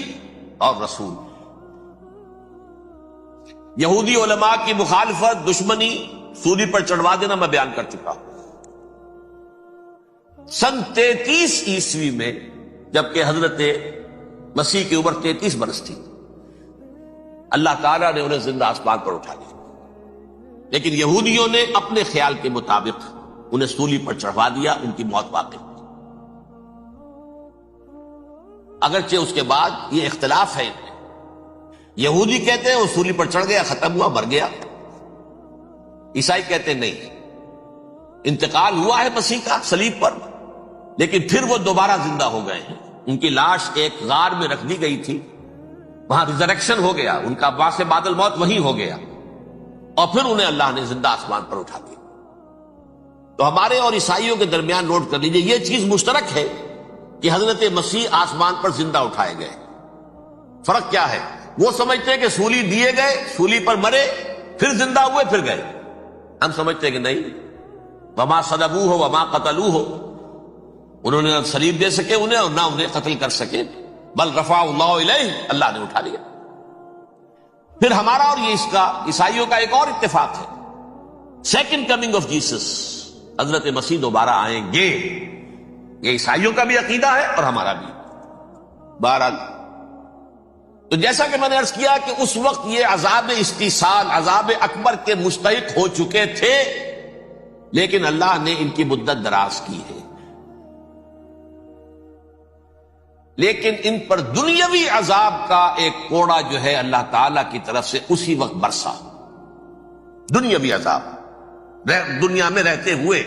اور رسول. یہودی علماء کی مخالفت، دشمنی، سولی پر چڑھوا دینا میں بیان کر چکا ہوں. سن 33 عیسوی میں جبکہ حضرت مسیح کی عمر 33 برس تھی، اللہ تعالیٰ نے انہیں زندہ آسمان پر اٹھا دیا. لیکن یہودیوں نے اپنے خیال کے مطابق انہیں سولی پر چڑھوا دیا، ان کی موت واقع ہوئی. اگرچہ اس کے بعد یہ اختلاف ہے. یہودی کہتے ہیں وہ سولی پر چڑھ گیا، ختم ہوا، مر گیا. عیسائی کہتے ہیں نہیں، انتقال ہوا ہے مسیح کا صلیب پر، لیکن پھر وہ دوبارہ زندہ ہو گئے ہیں. ان کی لاش ایک غار میں رکھ دی گئی تھی، وہاں ریزریکشن ہو گیا، ان کا باعث بعد الموت وہی ہو گیا، اور پھر انہیں اللہ نے زندہ آسمان پر اٹھا دیا. تو ہمارے اور عیسائیوں کے درمیان نوٹ کر لیجئے، یہ چیز مشترک ہے کہ حضرت مسیح آسمان پر زندہ اٹھائے گئے. فرق کیا ہے؟ وہ سمجھتے ہیں کہ سولی دیے گئے، سولی پر مرے، پھر زندہ ہوئے، پھر گئے. ہم سمجھتے ہیں کہ نہیں، وما صلبوہ وما قتلوہ، انہوں نے نہ صلیب دے سکے انہیں اور نہ انہیں قتل کر سکے، بل رفع اللہ الیہ، اللہ نے اٹھا لیا. پھر ہمارا اور یہ اس کا عیسائیوں کا ایک اور اتفاق ہے، سیکنڈ کمنگ آف جیسس، حضرت مسیح دوبارہ آئیں گے. یہ عیسائیوں کا بھی عقیدہ ہے اور ہمارا بھی. بہرحال تو تو جیسا کہ میں نے عرض کیا کہ اس وقت یہ عذاب استیصال، عذاب اکبر کے مستحق ہو چکے تھے، لیکن اللہ نے ان کی مدت دراز کی ہے، لیکن ان پر دنیاوی عذاب کا ایک کوڑا جو ہے اللہ تعالی کی طرف سے اسی وقت برسا۔ دنیاوی عذاب دنیا میں رہتے ہوئے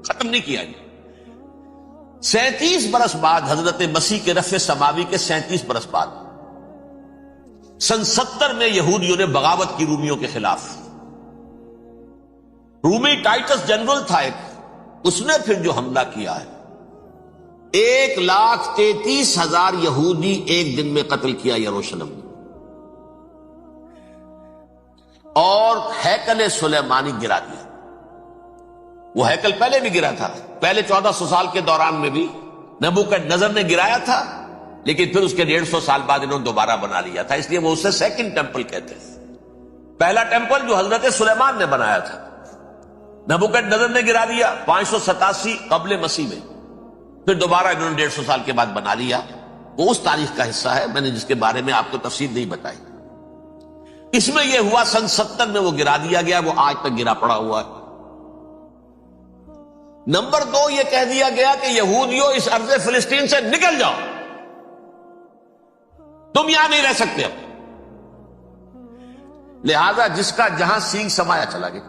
ختم نہیں کیا۔ 37 برس بعد، حضرت مسیح کے رفع سماوی کے 37 برس بعد، سن 70 میں یہودیوں نے بغاوت کی رومیوں کے خلاف۔ رومی ٹائٹس جنرل تھا ایک، اس نے پھر جو حملہ کیا ہے، 1,33,000 یہودی ایک دن میں قتل کیا یروشلم میں، اور ہیکل سلیمانی گرا دیا۔ وہ ہیکل پہلے بھی گرا تھا، پہلے 1400 سال کے دوران میں بھی نبوکدنضر نے گرایا تھا، لیکن پھر اس کے 150 سال بعد انہوں نے دوبارہ بنا لیا تھا، اس لیے وہ اسے سیکنڈ ٹیمپل کہتے ہیں۔ پہلا ٹیمپل جو حضرت سلیمان نے بنایا تھا، نبوکدنضر نے گرا دیا 587 قبل مسیح میں، پھر دوبارہ انہوں نے 150 سال کے بعد بنا لیا۔ وہ اس تاریخ کا حصہ ہے، میں نے جس کے بارے میں آپ کو تفصیل نہیں بتائی۔ اس میں یہ ہوا سن 70 میں وہ گرا دیا گیا، وہ آج تک گرا پڑا ہوا ہے۔ نمبر 2، یہ کہہ دیا گیا کہ یہودیوں اس ارض فلسطین سے نکل جاؤ، تم یہاں نہیں رہ سکتے اب۔ لہذا جس کا جہاں سینگ سمایا چلا گیا،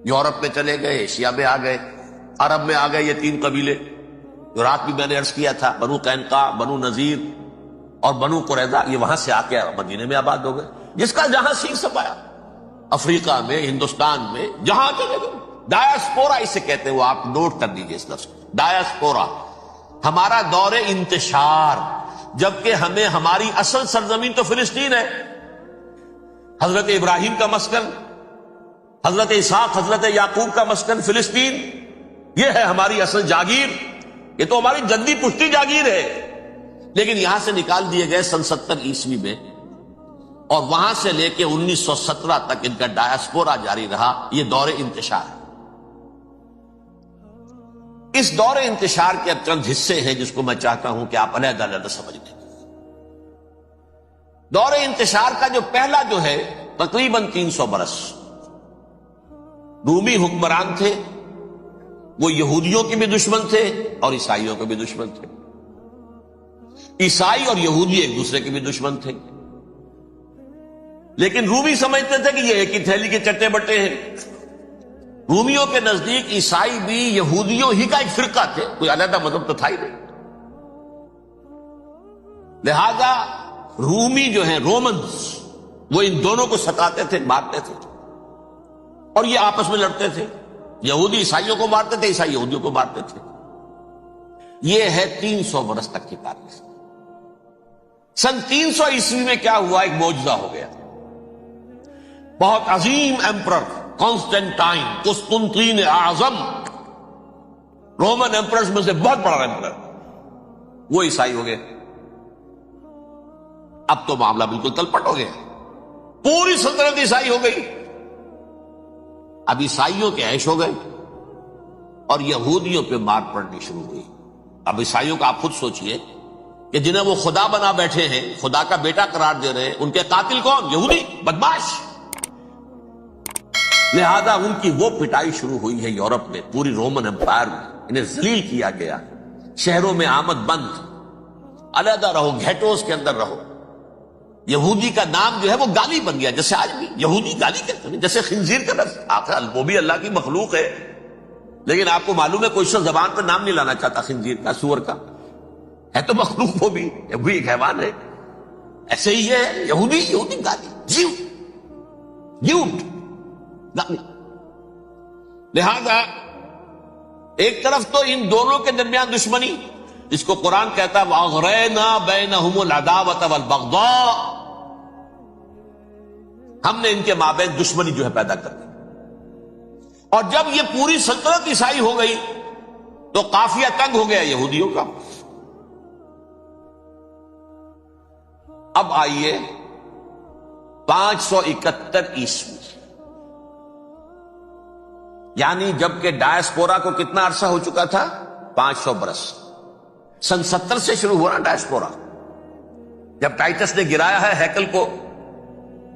یورپ میں چلے گئے، ایشیا میں آ گئے، عرب میں آ گئے، یہ 3 قبیلے جو رات بھی میں نے عرض کیا تھا، بنو قینقاع، بنو نذیر اور بنو قریظہ، یہ وہاں سے آ کے مدینے میں آباد ہو گئے۔ جس کا جہاں سینگ سمایا، افریقہ میں، ہندوستان میں، جہاں چلے گئے۔ ڈایاسپورا اسے کہتے ہیں، وہ آپ نوٹ کر دیجئے اس لفظ کو، ڈایاسپورا، ہمارا دور انتشار، جبکہ ہمیں ہماری اصل سرزمین تو فلسطین ہے، حضرت ابراہیم کا مسکن، حضرت اسحاق، حضرت یعقوب کا مسکن فلسطین، یہ ہے ہماری اصل جاگیر، یہ تو ہماری جدی پشتی جاگیر ہے، لیکن یہاں سے نکال دیے گئے سن 70 عیسوی میں، اور وہاں سے لے کے 1917 تک ان کا ڈایاسپورا جاری رہا۔ یہ دور انتشار ہے۔ اس دور انتشار کے اب چند حصے ہیں جس کو میں چاہتا ہوں کہ آپ علیحدہ علیحدہ سمجھ لیں۔ دور انتشار کا جو پہلا جو ہے، تقریباً 300 برس رومی حکمران تھے، وہ یہودیوں کے بھی دشمن تھے اور عیسائیوں کے بھی دشمن تھے۔ عیسائی اور یہودی ایک دوسرے کے بھی دشمن تھے، لیکن رومی سمجھتے تھے کہ یہ ایک ہی تھیلی کے چٹے بٹے ہیں۔ رومیوں کے نزدیک عیسائی بھی یہودیوں ہی کا ایک فرقہ تھے، کوئی علیحدہ مذہب تو تھا ہی نہیں۔ لہذا رومی جو ہیں، رومنز، وہ ان دونوں کو ستاتے تھے، مارتے تھے، اور یہ آپس میں لڑتے تھے۔ یہودی عیسائیوں کو مارتے تھے، عیسائی یہودیوں کو مارتے تھے۔ یہ ہے 300 برس تک کی تاریخ۔ سن 300 عیسوی میں کیا ہوا؟ ایک معجزہ ہو گیا۔ بہت عظیم ایمپرر کانسٹینٹائن، قسطنطین اعظم، رومن ایمپررز میں سے بہت بڑا ایمپرر، وہ عیسائی ہو گئے۔ اب تو معاملہ بالکل تلپٹ ہو گیا، پوری سلطنت عیسائی ہو گئی۔ اب عیسائیوں کے عیش ہو گئے اور یہودیوں پہ مار پڑنی شروع ہوئی۔ اب عیسائیوں کا آپ خود سوچئے کہ جنہیں وہ خدا بنا بیٹھے ہیں، خدا کا بیٹا قرار دے رہے ہیں، ان کے قاتل کون؟ یہودی بدماش۔ لہذا ان کی وہ پٹائی شروع ہوئی ہے یورپ میں، پوری رومن امپائر میں، انہیں ذلیل کیا گیا، شہروں میں آمد بند، علیحدہ رہو، گھیٹوز کے اندر رہو۔ یہودی کا نام جو ہے وہ گالی بن گیا، جیسے آج بھی یہودی گالی کہتے ہیں، جیسے خنزیر کا لفظ، آخر وہ بھی اللہ کی مخلوق ہے، لیکن آپ کو معلوم ہے کوئی شخص زبان پہ نام نہیں لانا چاہتا خنزیر کا، سور کا، ہے تو مخلوق وہ بھی ایک حیوان ہے۔ ایسے ہی ہے یہودی گالی، جیوٹ گالی۔ لہذا ایک طرف تو ان دونوں کے درمیان دشمنی، جس کو قرآن کہتا ہے وَأَغْرَيْنَا بَيْنَهُمُ الْعَدَاوَةَ وَالْبَغْضَاءَ، ہم نے ان کے مابین دشمنی جو ہے پیدا کر دی۔ اور جب یہ پوری سلطنت عیسائی ہو گئی تو قافیہ تنگ ہو گیا یہودیوں کا۔ اب آئیے 571 عیسوی، یعنی جبکہ ڈایاسپورا کو کتنا عرصہ ہو چکا تھا؟ 500 برس۔ سن 70 سے شروع ہوا نا ڈایاسپورا، جب ٹائٹس نے گرایا ہے ہیکل کو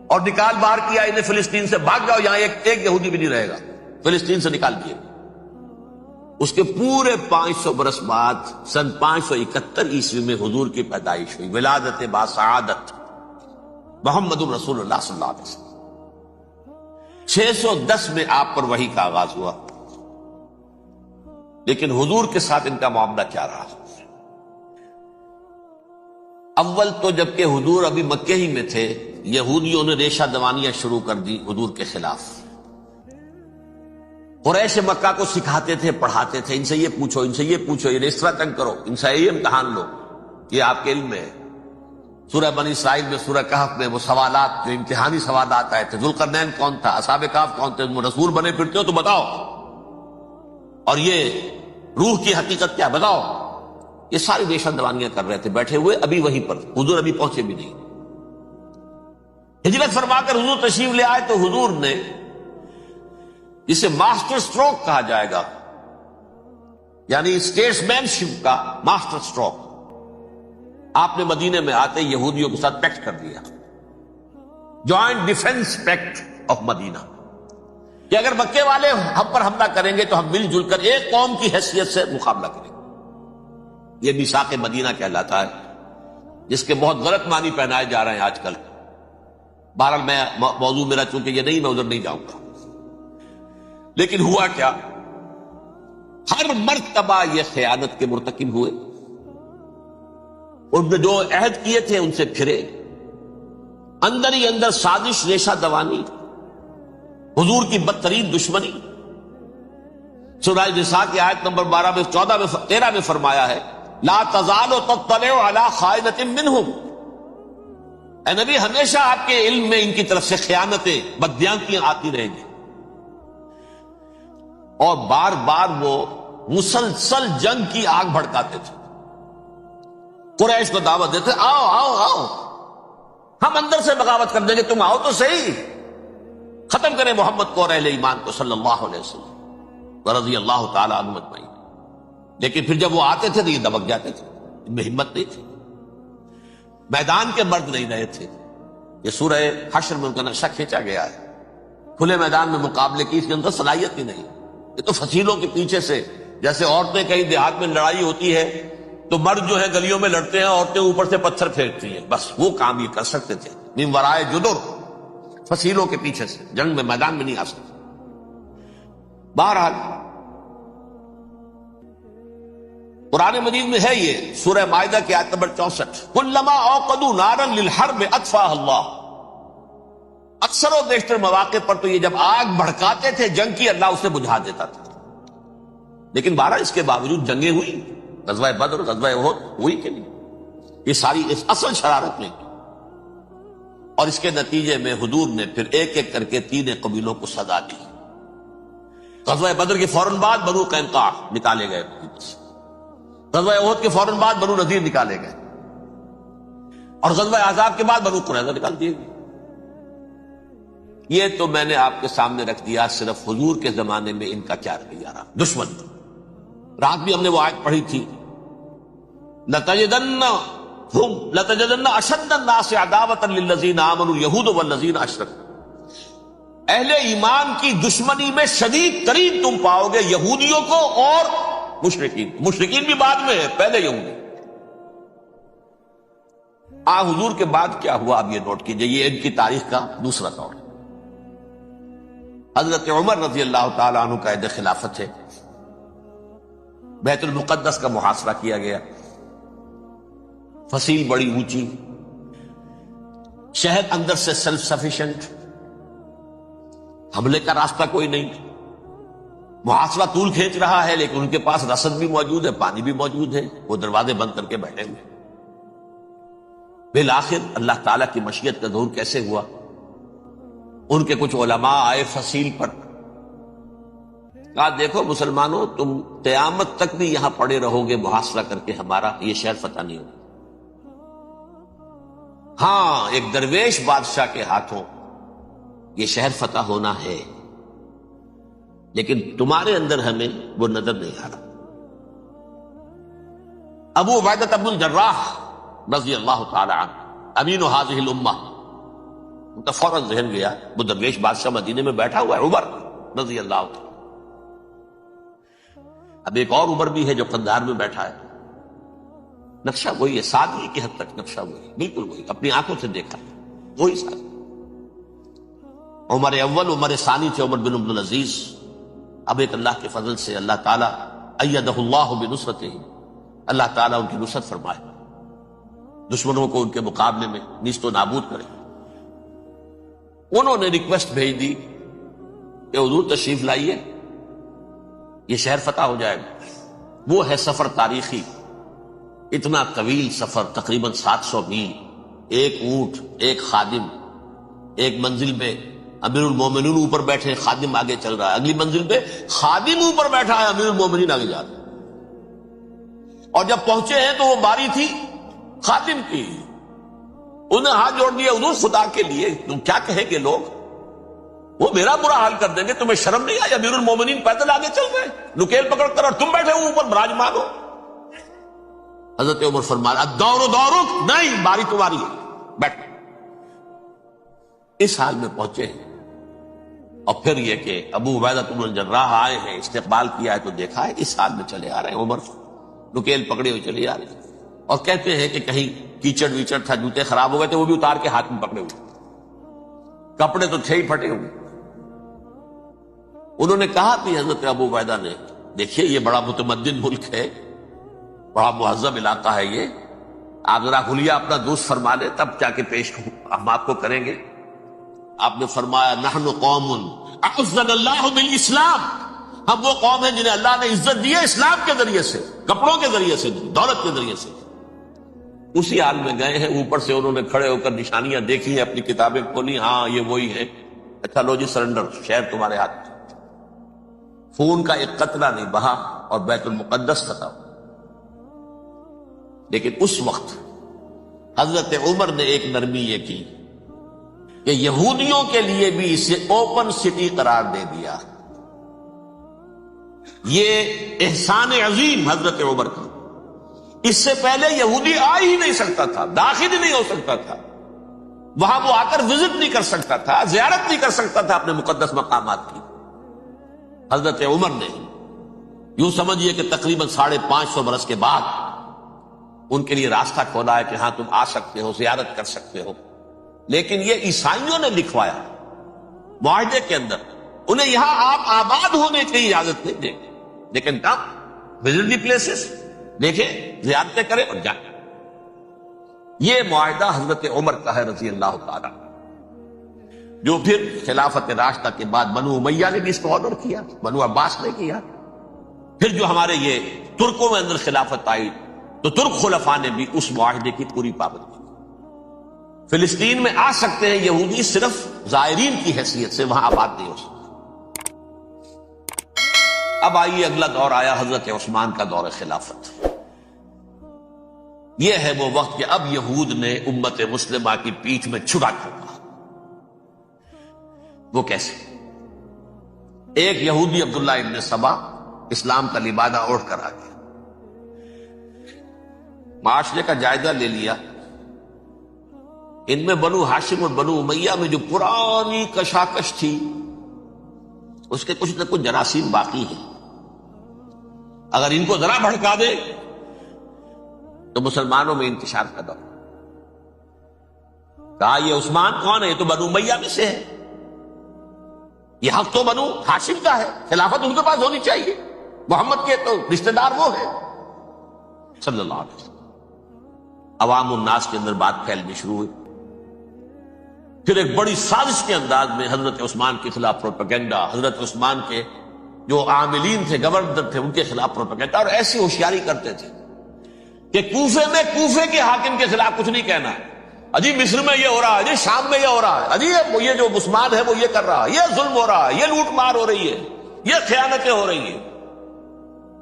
اور نکال باہر کیا انہیں فلسطین سے، بھاگ جاؤ یہاں ایک یہودی بھی نہیں رہے گا، فلسطین سے نکال دیے، اس کے پورے 500 برس بعد سن 571 عیسوی میں حضور کی پیدائش ہوئی، ولادت باسعادت محمد رسول اللہ صلی اللہ علیہ وسلم۔ 610 میں آپ پر وحی کا آغاز ہوا، لیکن حضور کے ساتھ ان کا معاملہ کیا رہا؟ اول تو جبکہ حضور ابھی مکے ہی میں تھے، یہودیوں نے ریشہ دوانیاں شروع کر دی حضور کے خلاف۔ قریش مکہ کو سکھاتے تھے، پڑھاتے تھے، ان سے یہ پوچھو، ان سے یہ پوچھو، یہ اس طرح تنگ کرو، ان سے یہ امتحان لو، یہ آپ کے علم میں ہے۔ سورہ بنی اسرائیل میں، سورہ کہف میں وہ سوالات، جو امتحانی سوالات آئے تھے، ذوالقرنین کون تھا، اصحاب کہف کون تھے، تم رسول بنے پھرتے ہو تو بتاؤ، اور یہ روح کی حقیقت کیا بتاؤ۔ یہ ساری ریشہ دوانیاں کر رہے تھے بیٹھے ہوئے، ابھی وہیں پر، حضور ابھی پہنچے بھی نہیں۔ ہجرت فرما کر حضور تشریف لے آئے تو حضور نے، جسے ماسٹر سٹروک کہا جائے گا، یعنی اسٹیٹس مین شپ کا ماسٹر سٹروک، آپ نے مدینے میں آتے یہودیوں کے ساتھ پیکٹ کر دیا، جوائنٹ ڈیفنس پیکٹ آف مدینہ، کہ اگر مکے والے ہم پر حملہ کریں گے تو ہم مل جل کر ایک قوم کی حیثیت سے مقابلہ کریں گے۔ یہ میثاق مدینہ کہلاتا ہے، جس کے بہت غلط معنی پہنائے جا رہے ہیں آج کل۔ بہرحال میں موضوع میرا چونکہ یہ نہیں، میں ادھر نہیں جاؤں گا، لیکن ہوا کیا؟ ہر مرتبہ یہ خیانت کے مرتکب ہوئے، ان نے جو عہد کیے تھے ان سے پھرے، اندر ہی اندر سازش، ریشہ دوانی، حضور کی بدترین دشمنی۔ سورہ نساء کی آیت نمبر 12 میں، 14 میں، 13 میں فرمایا ہے، لا تزال تطلع علی خائنۃ منہم، اے نبی ہمیشہ آپ کے علم میں ان کی طرف سے خیانتیں، بددیانتیاں آتی رہیں گی، اور بار بار وہ مسلسل جنگ کی آگ بھڑکاتے تھے، قریش کو دعوت دیتے، آؤ آؤ آؤ ہم اندر سے بغاوت کر دیں گے، تم آؤ تو صحیح، ختم کریں محمد کو اور اہل ایمان کو صلی اللہ علیہ وسلم رضی اللہ تعالی عنہ اجمعین۔ لیکن پھر جب وہ آتے تھے تو یہ دبک جاتے تھے، ان میں ہمت نہیں تھی، میدان کے مرد نہیں رہے تھے۔ یہ سورہ حشر میں ان کا نقشہ کھینچا گیا ہے، کھلے میدان میں مقابلے کی اس کے اندر صلاحیت ہی نہیں۔ یہ تو فصیلوں کے پیچھے سے، جیسے عورتیں کہیں دیہات میں لڑائی ہوتی ہے تو مرد جو ہے گلیوں میں لڑتے ہیں، عورتیں اوپر سے پتھر پھینکتی ہیں، بس وہ کام یہ کر سکتے تھے، من ورائے جدر، فصیلوں کے پیچھے سے، جنگ میں میدان میں نہیں آ سکتے۔ بہرحال قرآن مجید میں ہے یہ، سورہ مائدہ کی آیت نمبر 64، کلما اوقدوا نارا للحرب اطفاها اللہ، اکثر و بیشتر مواقع پر تو یہ جب آگ بھڑکاتے تھے جنگ کی، اللہ اسے بجھا دیتا تھا۔ لیکن بہرحال اس کے باوجود جنگیں ہوئی، غزوہ بدر، غزوہ احد ہوئی کہ نہیں؟ یہ ساری اس اصل شرارت میں، اور اس کے نتیجے میں حضور نے پھر ایک ایک کر کے 3 قبیلوں کو سزا دی۔ غزوہ بدر کے فوراً بعد بنو قینقاع نکالے گئے، غزوہ احد کے فوراً بعد بنو نذیر نکالے گئے، اور غزوہ احزاب کے بعد بنو قریظہ نکال دیے گئے۔ یہ تو میں نے آپ کے سامنے رکھ دیا صرف حضور کے زمانے میں ان کا کیا رویہ رہا، دشمن۔ رات بھی ہم نے وہ آیت پڑھی تھی، لَتَجِدَنَّ أَشَدَّ النَّاسِ عَدَاوَةً لِلَّذِينَ آمَنُوا الْيَهُودُ وَالَّذِينَ أَشْرَكُوا، اہل ایمان کی دشمنی میں شدید ترین تم پاؤ گے یہودیوں کو اور مشرکین۔ مشرکین بھی بعد میں ہے، پہلے یہودی۔ حضور کے بعد کیا ہوا اب یہ نوٹ کیجئے، یہ ان کی تاریخ کا دوسرا دور۔ حضرت عمر رضی اللہ تعالی عنہ کا عہد خلافت ہے، بیت المقدس کا محاصرہ کیا گیا، فصیل بڑی اونچی، شہر اندر سے سیلف سفیشینٹ، حملے کا راستہ کوئی نہیں، محاصرہ طول کھینچ رہا ہے، لیکن ان کے پاس رسد بھی موجود ہے، پانی بھی موجود ہے، وہ دروازے بند کر کے بیٹھے ہوئے۔ بالآخر اللہ تعالیٰ کی مشیت کا ظہور کیسے ہوا؟ ان کے کچھ علماء آئے فصیل پر، کہا دیکھو مسلمانوں، تم قیامت تک بھی یہاں پڑے رہو گے محاصرہ کر کے، ہمارا یہ شہر فتح نہیں ہوگا۔ ہاں ایک درویش بادشاہ کے ہاتھوں یہ شہر فتح ہونا ہے، لیکن تمہارے اندر ہمیں وہ نظر نہیں آ رہا۔ ابو عبیدہ بن الجراح رضی اللہ تعالی عنہ امین هذه الامہ. ان کا فوراً ذہن گیا وہ درویش بادشاہ مدینے میں بیٹھا ہوا ہے عمر رضی اللہ عنہ. اب ایک اور عمر بھی ہے جو قندھار میں بیٹھا ہے. نقشہ وہی ہے، سادگی کی حد تک نقشہ وہی، بالکل وہی، اپنی آنکھوں سے دیکھا وہی سادگی. عمر اول عمر ثانی تھے عمر بن عبد العزیز. اب ایک اللہ کے فضل سے اللہ تعالیٰ ایدہ اللہ بنصرتہ، اللہ تعالیٰ ان کی نصرت فرمائے، دشمنوں کو ان کے مقابلے میں نیست و نابود کرے. انہوں نے ریکویسٹ بھیج دی کہ حضور تشریف لائیے، یہ شہر فتح ہو جائے گا. وہ ہے سفر تاریخی، اتنا طویل سفر، تقریباً 700 میل، ایک اونٹ، ایک خادم، ایک منزل میں امیر المومنین اوپر بیٹھے، خادم آگے چل رہا ہے، اگلی منزل پہ خادم اوپر بیٹھا ہے، امیر المومنین آگے جا رہا ہے. اور جب پہنچے ہیں تو وہ باری تھی خادم کی. انہیں ہاتھ جوڑ دیا، حضور خدا کے لیے تم کیا کہیں گے لوگ، وہ میرا برا حال کر دیں گے، تمہیں شرم نہیں آئی؟ امیر المومنین پیدل آگے چل رہے، نکیل پکڑ کر، اور تم بیٹھے ہو اوپر براجمان ہو. حضرت عمر فرمایا الدور دورک، نہیں، باری تمہاری ہے، بیٹھ. اس حال میں پہنچے ہیں. اور پھر یہ کہ ابو عبیدہ بن الجراح آئے ہیں، استقبال کیا ہے تو دیکھا ہے، اس حال میں چلے آ رہے ہیں. عمر نکیل پکڑے ہوئے چلے آ رہے ہیں. اور کہتے ہیں کہ کہیں کیچڑ ویچڑ تھا، جوتے خراب ہو گئے تھے، وہ بھی اتار کے ہاتھ میں پکڑے ہوئے، کپڑے تو تھے ہی پھٹے ہوئے. انہوں نے کہا کہ حضرت ابو عبیدہ نے، دیکھیے یہ بڑا متمدن ملک ہے، بڑا مہذب علاقہ ہے یہ، آپ ذرا حلیہ اپنا دوست فرما لیں تب جا کے پیش ہم آپ کو کریں گے. آپ نے فرمایا نحن قوم اعزنا اللہ بالاسلام، ہم وہ قوم ہیں جنہیں اللہ نے عزت دی ہے اسلام کے ذریعے سے، کپڑوں کے ذریعے سے، دولت کے ذریعے سے. اسی حال میں گئے ہیں، اوپر سے انہوں نے کھڑے ہو کر نشانیاں دیکھی ہیں، اپنی کتابیں کھولی، ہاں یہ وہی ہے. اچھا لو جی سرنڈر، شہر تمہارے ہاتھ میں. خون کا ایک قطرہ نہیں بہا اور بیت المقدس فتح. لیکن اس وقت حضرت عمر نے ایک نرمی یہ کی کہ یہودیوں کے لیے بھی اسے اوپن سٹی قرار دے دیا. یہ احسان عظیم حضرت عمر کا. اس سے پہلے یہودی آ ہی نہیں سکتا تھا، داخل ہی نہیں ہو سکتا تھا، وہاں وہ آ کر وزٹ نہیں کر سکتا تھا، زیارت نہیں کر سکتا تھا اپنے مقدس مقامات کی. حضرت عمر نے یوں سمجھیے کہ تقریباً 550 برس کے بعد ان کے لیے راستہ کھولا ہے کہ ہاں تم آ سکتے ہو، زیارت کر سکتے ہو. لیکن یہ عیسائیوں نے لکھوایا معاہدے کے اندر، انہیں یہاں آپ آباد ہونے کی اجازت نہیں دیں گے، لیکن کم وزٹ دی پلیسز، دیکھیں زیارتیں کریں اور جائیں. یہ معاہدہ حضرت عمر کا ہے رضی اللہ تعالیٰ، جو پھر خلافت راشدہ کے بعد بنو امیہ نے بھی اس کو آنر کیا، بنو عباس نے کیا. پھر جو ہمارے یہ ترکوں میں اندر خلافت آئی تو ترک خلفاء نے بھی اس معاہدے کی پوری پابندی کی. فلسطین میں آ سکتے ہیں یہودی صرف زائرین کی حیثیت سے، وہاں آباد نہیں ہو سکتے. اب آئیے اگلا دور آیا حضرت عثمان کا دور خلافت. یہ ہے وہ وقت کہ اب یہود نے امت مسلمہ کی پیٹھ میں چھڑا ٹھوکا. وہ کیسے؟ ایک یہودی عبداللہ ابن سبا اسلام کا لبادہ اوڑھ کر آ گیا، معاشرے کا جائزہ لے لیا. ان میں بنو ہاشم اور بنو امیہ میں جو پرانی کشاکش تھی اس کے کچھ نہ کچھ جراثیم باقی ہیں. اگر ان کو ذرا بھڑکا دے تو مسلمانوں میں انتشار کا دور. کہا یہ عثمان کون ہے؟ یہ تو بنو امیہ میں سے ہے، یہ حق تو بنو ہاشم کا ہے، خلافت ان کے پاس ہونی چاہیے، محمد کے تو رشتہ دار وہ ہے صلی اللہ علیہ وسلم. عوام الناس کے اندر بات پھیلنی شروع ہوئی. پھر ایک بڑی سازش کے انداز میں حضرت عثمان کے خلاف پروپیگنڈا، حضرت عثمان کے جو عاملین تھے، گورنر تھے، ان کے خلاف پروپیگنڈا. اور ایسی ہوشیاری کرتے تھے کہ کوفے میں کوفے کے حاکم کے خلاف کچھ نہیں کہنا ہے، اجی مصر میں یہ ہو رہا ہے، اجی شام میں یہ ہو رہا ہے، اجی یہ جو عثمان ہے وہ یہ کر رہا ہے، یہ ظلم ہو رہا ہے، یہ لوٹ مار ہو رہی ہے، یہ خیانتیں ہو رہی ہیں.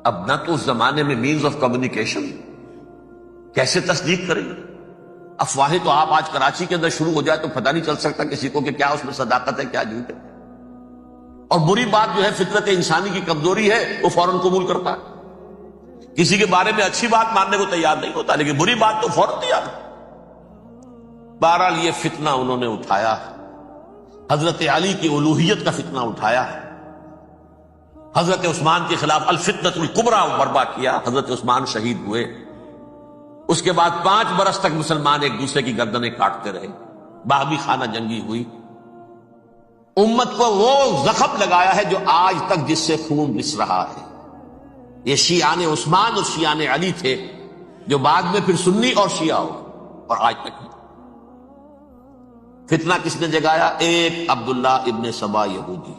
اب نہ تو اس زمانے میں مینز آف کمیونیکیشن، کیسے تصدیق کریں؟ افواہیں تو آپ آج کراچی کے اندر شروع ہو جائے تو پتہ نہیں چل سکتا کسی کو کہ کیا اس میں صداقت ہے کیا جھوٹ ہے. اور بری بات جو ہے فطرت انسانی کی کمزوری ہے، وہ فوراً قبول کرتا ہے. کسی کے بارے میں اچھی بات ماننے کو تیار نہیں ہوتا، لیکن بری بات تو فوراً تیار ہے. بہرحال یہ فتنہ انہوں نے اٹھایا، حضرت علی کی الوہیت کا فتنہ اٹھایا، حضرت عثمان کے خلاف الفتنۃ الکبریٰ برپا کیا، حضرت عثمان شہید ہوئے۔ اس کے بعد 5 برس تک مسلمان ایک دوسرے کی گردنیں کاٹتے رہے، باہمی خانہ جنگی ہوئی۔ امت کو وہ زخم لگایا ہے جو آج تک جس سے خون رس رہا ہے۔ یہ شیعان عثمان اور شیعان علی تھے جو بعد میں پھر سنی اور شیعہ ہو، اور آج تک نہیں۔ فتنہ کس نے جگایا؟ ایک عبداللہ ابن سبا یہودی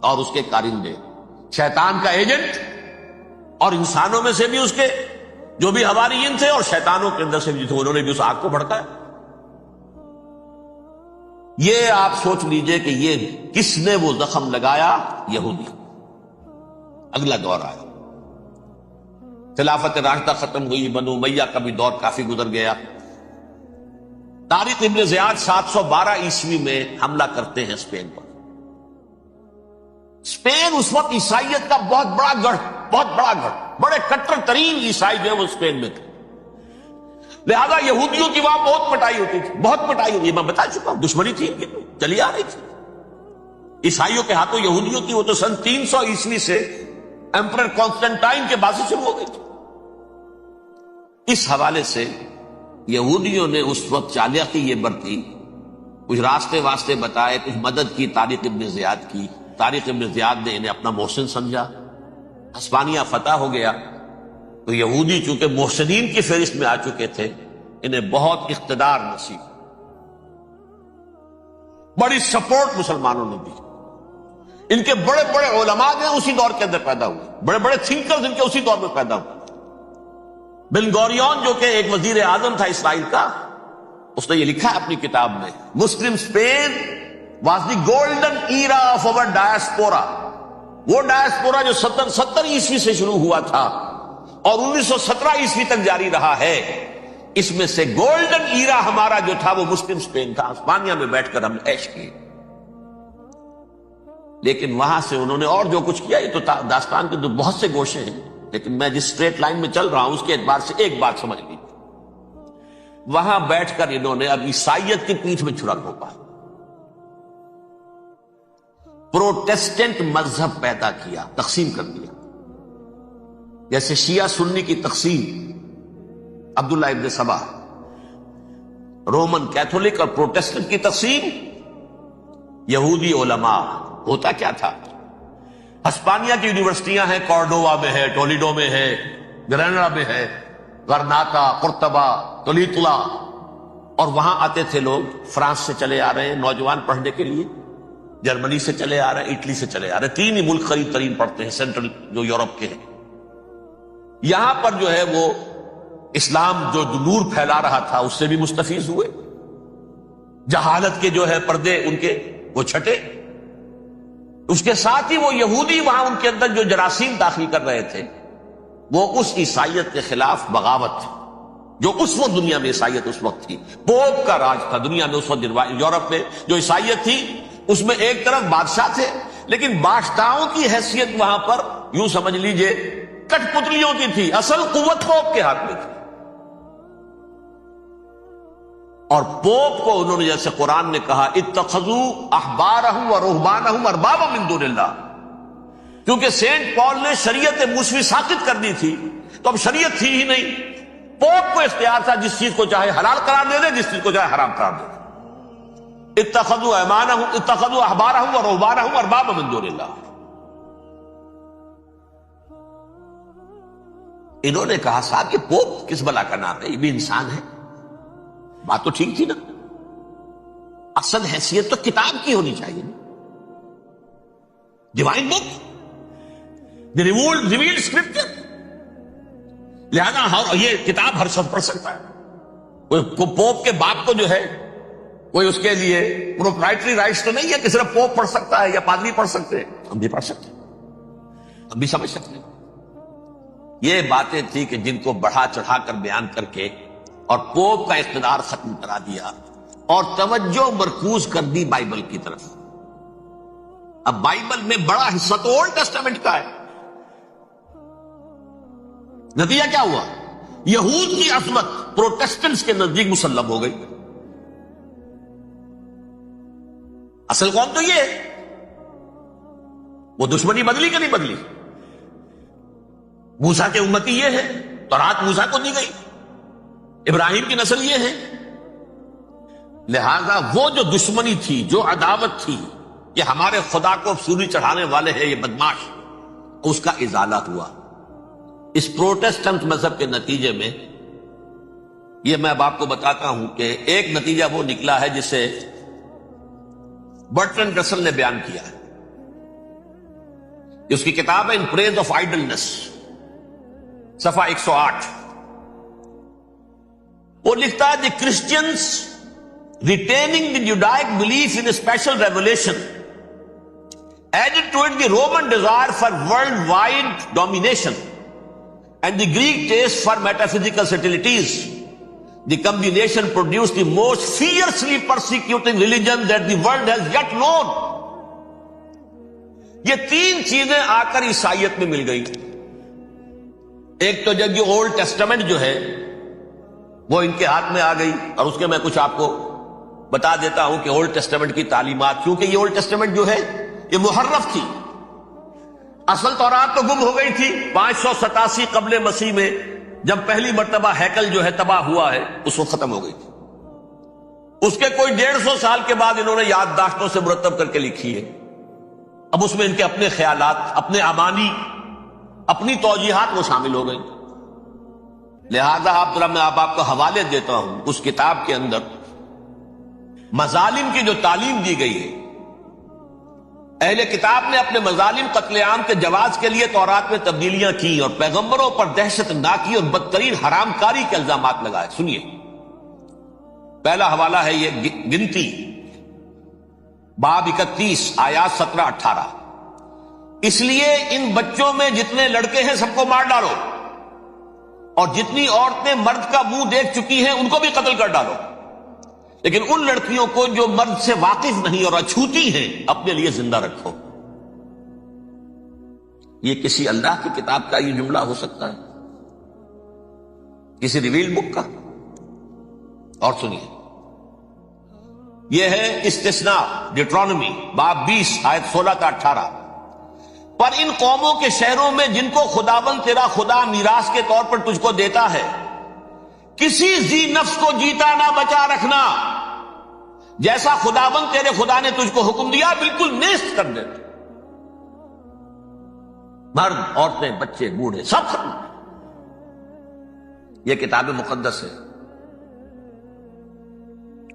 اور اس کے کارندے، شیطان کا ایجنٹ، اور انسانوں میں سے بھی اس کے جو بھی حواریین تھے اور شیطانوں کے اندر سے بھی تھے، انہوں نے بھی اس آگ کو بھڑکایا۔ یہ آپ سوچ لیجئے کہ یہ کس نے وہ زخم لگایا؟ یہودی۔ اگلا دور آیا، خلافت راشدہ ختم ہوئی، بنو امیہ کا بھی دور کافی گزر گیا۔ طارق ابن زیاد 712 عیسوی میں حملہ کرتے ہیں اسپین پر۔ اسپین اس وقت عیسائیت کا بہت بڑا گڑھ، بڑے کٹر ترین عیسائی جو ہے وہ اسپین میں تھے، لہذا یہودیوں کی وہاں بہت پٹائی ہوتی تھی، بہت پٹائی ہوتی ہے، میں بتا چکا ہوں، دشمنی تھی ان کی چلی آ رہی تھی عیسائیوں کے ہاتھوں یہودیوں کی۔ وہ تو سن 300 عیسوی سے ایمپرر کانسٹنٹائن کے بعد سے شروع ہو گئی تھی۔ اس حوالے سے یہودیوں نے اس وقت چالاکی یہ برتی، کچھ راستے واسطے بتائے، کچھ مدد کی طارق ابن زیاد کی۔ طارق ابن زیاد نے انہیں اپنا محسن سمجھا، ہسپانیہ فتح ہو گیا تو یہودی چونکہ محسنین کی فہرست میں آ چکے تھے، انہیں بہت اقتدار نصیب، بڑی سپورٹ مسلمانوں نے دی۔ ان کے بڑے بڑے علماء جو اسی دور کے اندر پیدا ہوئے، بڑے بڑے تھنکرز ان کے اسی دور میں پیدا ہوئے۔ بن گوریون جو کہ ایک وزیر اعظم تھا اسرائیل کا، اس نے یہ لکھا ہے اپنی کتاب میں، Muslim Spain was the golden era of our diaspora. وہ ڈائسپورا جو 70 عیسوی سے شروع ہوا تھا اور 1917 عیسوی تک جاری رہا ہے، اس میں سے گولڈن ایرا ہمارا جو تھا وہ مسلم اسپین تھا۔ اسپانیہ میں بیٹھ کر ہم عیش کیے، لیکن وہاں سے انہوں نے اور جو کچھ کیا، یہ تو داستان کے بہت سے گوشے ہیں، لیکن میں جس اسٹریٹ لائن میں چل رہا ہوں اس کے اعتبار سے ایک بات سمجھ لی، وہاں بیٹھ کر انہوں نے اب عیسائیت کی پیٹھ میں چھڑا گھونپا، پروٹیسٹنٹ مذہب پیدا کیا، تقسیم کر دیا، جیسے شیعہ سنی کی تقسیم، عبداللہ ابن سبا، رومن کیتھولک اور پروٹیسٹنٹ کی تقسیم، یہودی علماء۔ ہوتا کیا تھا؟ ہسپانیہ کی یونیورسٹیاں ہیں، کارڈووا میں ہے، ٹولیڈو میں ہے، گریناڈا میں ہے، غرناطہ، قرطبہ، تولیتلا، اور وہاں آتے تھے لوگ، فرانس سے چلے آ رہے ہیں نوجوان پڑھنے کے لیے، جرمنی سے چلے آ رہے ہیں، اٹلی سے چلے آ رہے ہیں، 3 ہی ملک قریب ترین پڑھتے ہیں سینٹرل جو یورپ کے ہیں۔ یہاں پر جو ہے وہ اسلام جو نور پھیلا رہا تھا اس سے بھی مستفیض ہوئے، جہالت کے جو ہے پردے ان کے وہ چھٹے، اس کے ساتھ ہی وہ یہودی وہاں ان کے اندر جو جراثیم داخل کر رہے تھے وہ اس عیسائیت کے خلاف بغاوت تھی، جو اس وقت دنیا میں عیسائیت اس وقت تھی، پوپ کا راج تھا دنیا میں اس وقت۔ یورپ میں جو عیسائیت تھی اس میں ایک طرف بادشاہ تھے، لیکن بادشاہوں کی حیثیت وہاں پر یوں سمجھ لیجئے کٹ پتلیوں کی تھی، اصل قوت پوپ کے ہاتھ میں تھی۔ اور پوپ کو انہوں نے جیسے قرآن نے کہا اتخذوا احبارهم ورهبانهم اربابا من دون اللہ، کیونکہ سینٹ پال نے شریعت موسوی ساقط کر دی تھی تو اب شریعت تھی ہی نہیں، پوپ کو اختیار تھا جس چیز کو چاہے حلال قرار دے دے، جس چیز کو چاہے حرام قرار دے دے۔ اتخذوا احبارهم ورهبانهم اربابا من دون اللہ۔ انہوں نے کہا صاحب یہ پوپ کس بلا کا نام ہے، یہ بھی انسان ہے۔ بات تو ٹھیک تھی نا، اصل حیثیت تو کتاب کی ہونی چاہیے، ڈیوائن بک، دی ریویلڈ اسکرپچر، لہذا یہ کتاب ہر شخص پڑھ سکتا ہے۔ کوئی پوپ کے باپ کو جو ہے کوئی اس کے لیے پروپرائٹری رائٹس تو نہیں ہے کہ صرف پوپ پڑھ سکتا ہے یا پادری پڑھ سکتے ہیں، ہم بھی پڑھ سکتے ہیں، ہم بھی سمجھ سکتے ہیں۔ یہ باتیں تھی کہ جن کو بڑھا چڑھا کر بیان کر کے اور پوپ کا اقتدار ختم کرا دیا اور توجہ مرکوز کر دی بائبل کی طرف۔ اب بائبل میں بڑا حصہ تو اولڈ ٹیسٹامنٹ کا ہے۔ نتیجہ کیا ہوا؟ یہود کی عظمت پروٹیسٹنٹس کے نزدیک مسلم ہو گئی، اصل قوم تو یہ ہے. وہ دشمنی بدلی کہ نہیں بدلی؟ موسیٰ کے امتی یہ ہے، تورات موسیٰ کو دی گئی، ابراہیم کی نسل یہ ہے. لہذا وہ جو دشمنی تھی، جو عداوت تھی، یہ ہمارے خدا کو سولی چڑھانے والے ہیں یہ بدماش، اس کا ازالہ ہوا. اس پروٹسٹنٹ مذہب کے نتیجے میں یہ میں اب آپ کو بتاتا ہوں کہ ایک نتیجہ وہ نکلا ہے جسے برٹرنڈ رسل نے بیان کیا ہے. اس کی کتاب ہے ان پریز آف آئیڈلنس، صفحہ 108. وہ لکھتا ہے دی Christians retaining the Judaic belief in a special revelation added to it the Roman desire for worldwide domination and the Greek taste for metaphysical subtleties. The combination produced the most fiercely persecuting religion that the world has yet known. یہ تین چیزیں آ کر عیسائیت میں مل گئی. ایک تو جب یہ اولڈ ٹیسٹمنٹ جو ہے وہ ان کے ہاتھ میں آ گئی، اور اس کے میں کچھ آپ کو بتا دیتا ہوں کہ اولڈ ٹیسٹمنٹ کی تعلیمات، کیونکہ یہ اولڈ ٹیسٹمنٹ جو ہے یہ محرف تھی. اصل تورات تو گم ہو گئی تھی 587 قبل مسیح میں، جب پہلی مرتبہ ہیکل جو ہے تباہ ہوا ہے، اس وقت ختم ہو گئی تھی. اس کے کوئی 150 سال کے بعد انہوں نے یادداشتوں سے مرتب کر کے لکھی ہے. اب اس میں ان کے اپنے خیالات، اپنے امانی، اپنی توجیحات وہ شامل ہو گئی. لہذا میں آپ کو حوالے دیتا ہوں اس کتاب کے اندر مظالم کی جو تعلیم دی گئی ہے. اہل کتاب نے اپنے مظالم قتل عام کے جواز کے لیے تورات میں تبدیلیاں کی اور پیغمبروں پر دہشت ناکی اور بدترین حرام کاری کے الزامات لگائے. سنیے، پہلا حوالہ ہے یہ گنتی باب 31 آیات 17-18. اس لیے ان بچوں میں جتنے لڑکے ہیں سب کو مار ڈالو، اور جتنی عورتیں مرد کا منہ دیکھ چکی ہیں ان کو بھی قتل کر ڈالو، لیکن ان لڑکیوں کو جو مرد سے واقف نہیں اور اچھوتی ہیں اپنے لیے زندہ رکھو. یہ کسی اللہ کی کتاب کا یہ جملہ ہو سکتا ہے؟ کسی ریویل بک کا؟ اور سنیے، یہ ہے استثناء ڈیٹرانومی باب 20 آیت 16-18. پر ان قوموں کے شہروں میں جن کو خداوند تیرا خدا میراث کے طور پر تجھ کو دیتا ہے، کسی ذی نفس کو جیتا نہ بچا رکھنا، جیسا خداوند تیرے خدا نے تجھ کو حکم دیا بالکل نیست کر دے. مرد، عورتیں، بچے، بوڑھے سب ختم. یہ کتاب مقدس ہے.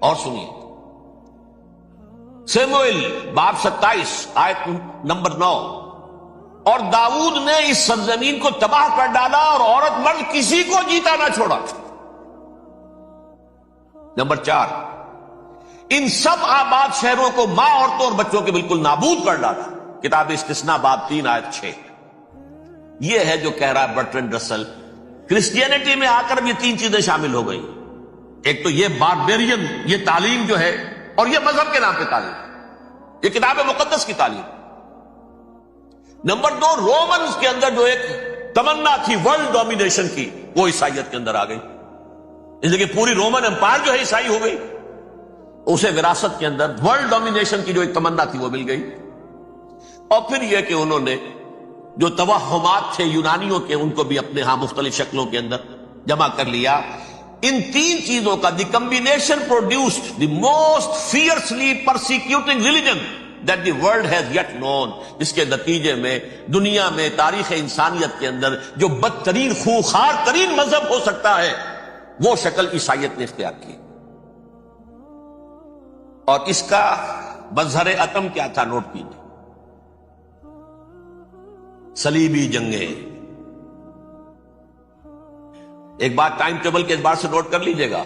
اور سنیے، سیموئیل باب 27 آیت نمبر 9. اور داؤد نے اس سرزمین کو تباہ کر ڈالا اور عورت مرد کسی کو جیتا نہ چھوڑا. نمبر 4، ان سب آباد شہروں کو ماں، عورتوں اور بچوں کے بالکل نابود کر ڈالا. کتاب استثناء باب 3 آیت 6. یہ ہے جو کہہ رہا ہے برٹرنڈ رسل، کرسچینٹی میں آ کر یہ تین چیزیں شامل ہو گئی. ایک تو یہ باربیرین یہ تعلیم جو ہے، اور یہ مذہب کے نام پہ تعلیم، یہ کتاب مقدس کی تعلیم. نمبر 2، رومنز کے اندر جو ایک تمنا تھی ورلڈ ڈومینیشن کی، وہ عیسائیت کے اندر آ گئی. اس لیے کہ پوری رومن امپائر جو ہے عیسائی ہو گئی. اسے وراثت کے اندر ورلڈ ڈومینیشن کی جو ایک تمنا تھی وہ مل گئی. اور پھر یہ کہ انہوں نے جو توہمات تھے یونانیوں کے، ان کو بھی اپنے ہاں مختلف شکلوں کے اندر جمع کر لیا. ان تین چیزوں کا the combination produced the most fiercely persecuting religion that the world has yet known. جس کے نتیجے میں دنیا میں تاریخ انسانیت کے اندر جو بدترین خوخار ترین مذہب ہو سکتا ہے وہ شکل عیسائیت نے اختیار کی. اور اس کا مظہر عتم کیا تھا؟ نوٹ کیجیے، صلیبی جنگیں. ایک بات ٹائم ٹیبل کے اعتبار سے نوٹ کر لیجئے گا.